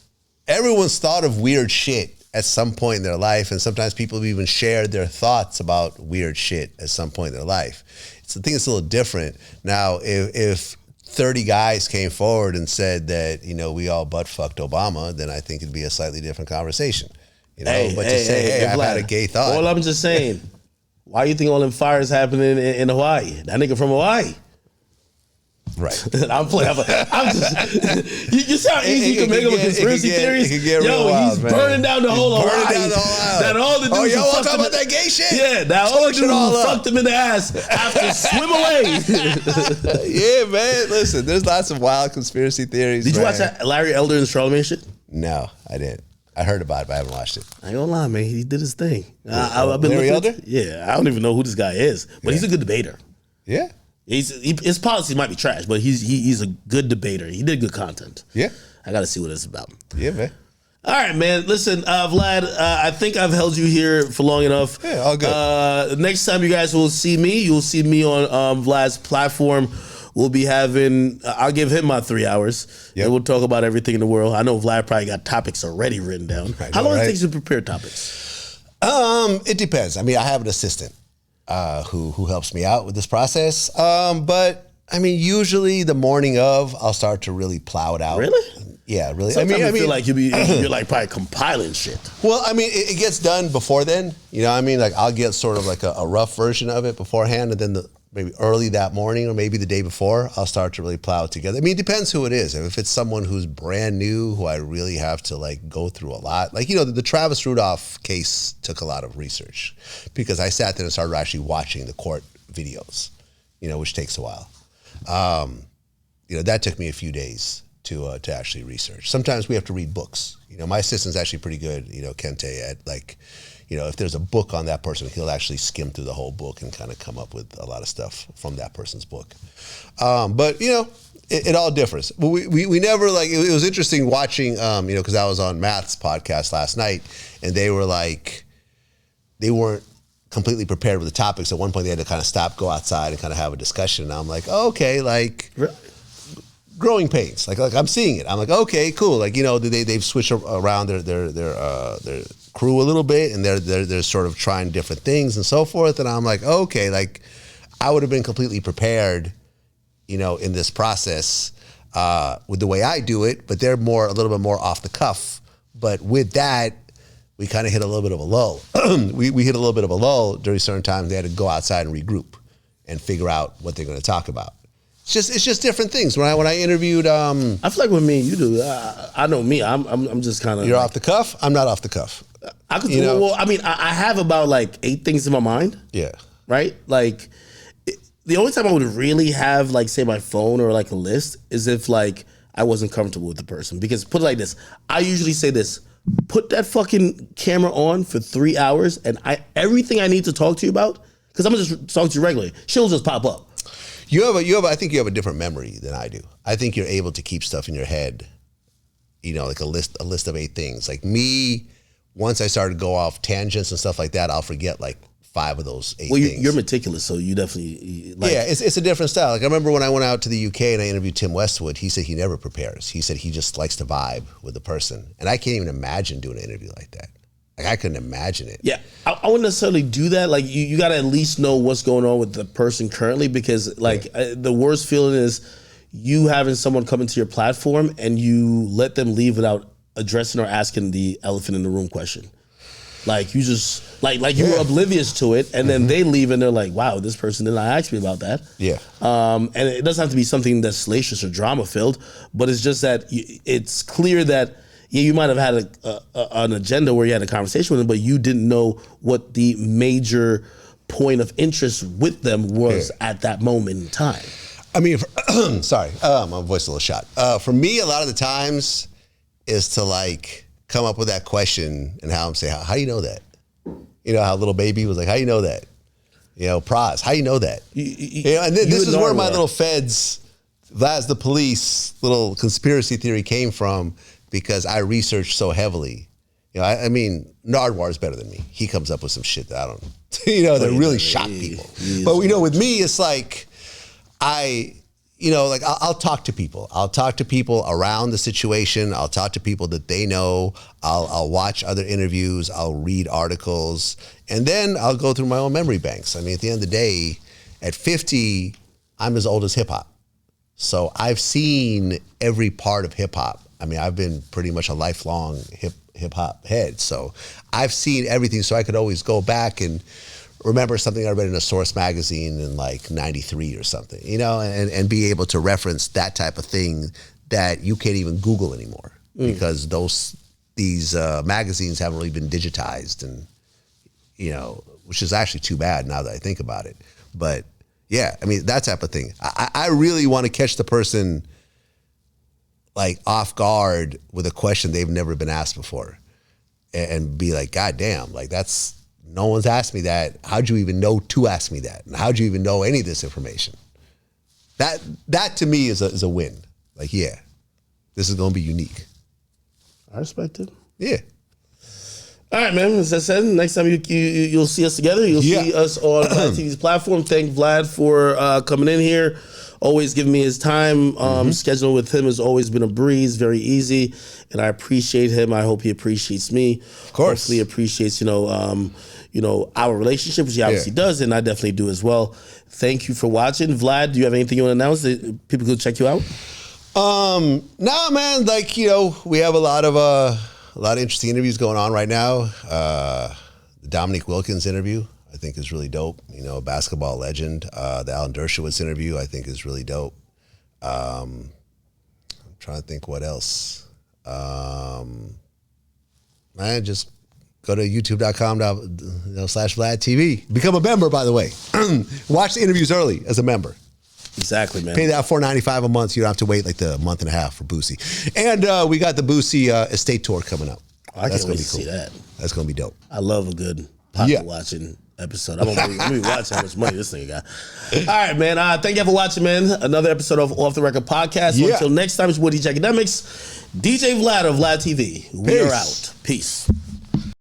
everyone's thought of weird shit at some point in their life, and sometimes people have even shared their thoughts about weird shit at some point in their life. I think it's a little different. Now, if 30 guys came forward and said that, you know, we all butt fucked Obama, then I think it'd be a slightly different conversation. You know, I've had a gay thought. All I'm just saying, why you think all them fires happening in Hawaii? That nigga from Hawaii. Right. I'm playing. I'm just. You see how easy you can make up a conspiracy theories? He's burning down the whole Hawaii. That all the dudes y'all who want to fucked talk him. about that gay shit? Yeah, that all the dudes who fucked him in the ass after swim away. Yeah, man. Listen, there's lots of wild conspiracy theories. Did you watch that Larry Elder and Charlamagne shit? No, I didn't. I heard about it, but I haven't watched it. I ain't gonna lie, man. He did his thing. I've been Larry Elder? Yeah, I don't even know who this guy is, but he's a good debater. Yeah. His policy might be trash, but he's a good debater. He did good content. Yeah. I got to see what it's about. Yeah, man. All right, man. Listen, Vlad, I think I've held you here for long enough. Yeah, all good. Next time you guys will see me, you'll see me on Vlad's platform. We'll be having, I'll give him my 3 hours. Yep. And we'll talk about everything in the world. I know Vlad probably got topics already written down. How long does it take you to prepare topics? It depends. I mean, I have an assistant who helps me out with this process. But I mean, usually the morning of, I'll start to really plow it out. Really? Yeah, really. Sometimes I feel like you're like probably compiling shit. Well, I mean, it gets done before then. You know what I mean? Like, I'll get sort of like a rough version of it beforehand, and then maybe early that morning or maybe the day before, I'll start to really plow it together. I mean, it depends who it is. If it's someone who's brand new, who I really have to like go through a lot. Like, you know, the Travis Rudolph case took a lot of research because I sat there and started actually watching the court videos, you know, which takes a while. You know, that took me a few days to actually research. Sometimes we have to read books. You know, my assistant's actually pretty good, you know, Kente, at like, you know, if there's a book on that person, he'll actually skim through the whole book and kind of come up with a lot of stuff from that person's book. But, you know, it all differs. But we never, like, it was interesting watching, you know, because I was on Matt's podcast last night, and they were like, they weren't completely prepared with the topics. At one point, they had to kind of stop, go outside, and kind of have a discussion. And I'm like, oh, okay, like, growing pains. Like I'm seeing it. I'm like, okay, cool. Like, you know, they've switched around their crew a little bit, and they're sort of trying different things and so forth. And I'm like, okay, like I would have been completely prepared, you know, in this process with the way I do it, but they're a little bit more off the cuff. But with that, we kind of hit a little bit of a lull. we hit a little bit of a lull during certain times. They had to go outside and regroup and figure out what they're going to talk about. It's just different things. When I interviewed, I feel like with me and you do. I know me. I'm just kind of. You're off the cuff. I'm not off the cuff. I could. Well, I mean, I have about like 8 things in my mind. Yeah. Right. Like the only time I would really have like say my phone or like a list is if like I wasn't comfortable with the person. Because put it like this, I usually say this: put that fucking camera on for 3 hours, and everything I need to talk to you about, because I'm gonna just talk to you regularly. She'll just pop up. I think you have a different memory than I do. I think you're able to keep stuff in your head, you know, like a list of 8 things. Like me, once I started to go off tangents and stuff like that, I'll forget like 5 of those 8 Well, things. you're meticulous, so you definitely Yeah, it's a different style. Like I remember when I went out to the UK and I interviewed Tim Westwood, he said he never prepares. He said he just likes to vibe with the person. And I can't even imagine doing an interview like that. Like I couldn't imagine it. Yeah, I wouldn't necessarily do that. Like you got to at least know what's going on with the person currently, because like the worst feeling is you having someone come into your platform and you let them leave without addressing or asking the elephant in the room question. Like you just like you were oblivious to it, and then they leave and they're like, "Wow, this person did not ask me about that." Yeah. And it doesn't have to be something that's salacious or drama filled, but it's just that it's clear that you might have had an agenda where you had a conversation with them, but you didn't know what the major point of interest with them was at that moment in time. I mean, sorry, my voice is a little shot. For me, a lot of the times is to like come up with that question and how I'm saying, how do you know that? You know, how little baby was like, how do you know that? You know, Praz, how do you know that? And this is where my little feds, Vlad's the police, little conspiracy theory came from, because I researched so heavily. You know, I mean, Nardwar is better than me. He comes up with some shit that I don't, that really shock people. But, with me, it's like, I'll talk to people. I'll talk to people around the situation. I'll talk to people that they know. I'll watch other interviews. I'll read articles. And then I'll go through my own memory banks. I mean, at the end of the day, at 50, I'm as old as hip hop. So I've seen every part of hip hop. I mean, I've been pretty much a lifelong hip hop head. So I've seen everything. So I could always go back and remember something I read in a Source magazine in like 93 or something, and be able to reference that type of thing that you can't even Google anymore because these magazines haven't really been digitized, and, which is actually too bad now that I think about it. But yeah, I mean, that type of thing. I really want to catch the person like off guard with a question they've never been asked before and be like, God damn, like no one's asked me that. How'd you even know to ask me that? And how'd you even know any of this information? That to me is a win. Like, yeah, this is going to be unique. I respect it. Yeah. All right, man. As I said, next time you'll see us together. You'll see us on Vlad TV's platform. Thank Vlad for coming in here. Always giving me his time. Scheduling with him has always been a breeze, very easy, and I appreciate him. I hope he appreciates me. Of course, hopefully appreciates our relationship, which he obviously does, and I definitely do as well. Thank you for watching, Vlad. Do you have anything you want to announce that people could check you out? Nah, man. Like we have a lot of interesting interviews going on right now. The Dominique Wilkins interview, I think, is really dope. A basketball legend. The Alan Dershowitz interview, I think, is really dope. I'm trying to think what else. Man, just go to youtube.com/Vlad TV. Become a member, by the way. Watch the interviews early as a member. Exactly, man. Pay that $4.95 a month. You don't have to wait like the month and a half for Boosie. And we got the Boosie estate tour coming up. I can't wait to see that. That's going to be dope. I love a good pocket watching episode. I'm going to watch how much money this thing got. All right, man. Thank you for watching, man. Another episode of Off the Record Podcast. Until next time, it's Woody Akademiks. DJ Vlad of Vlad TV. We are out. Peace.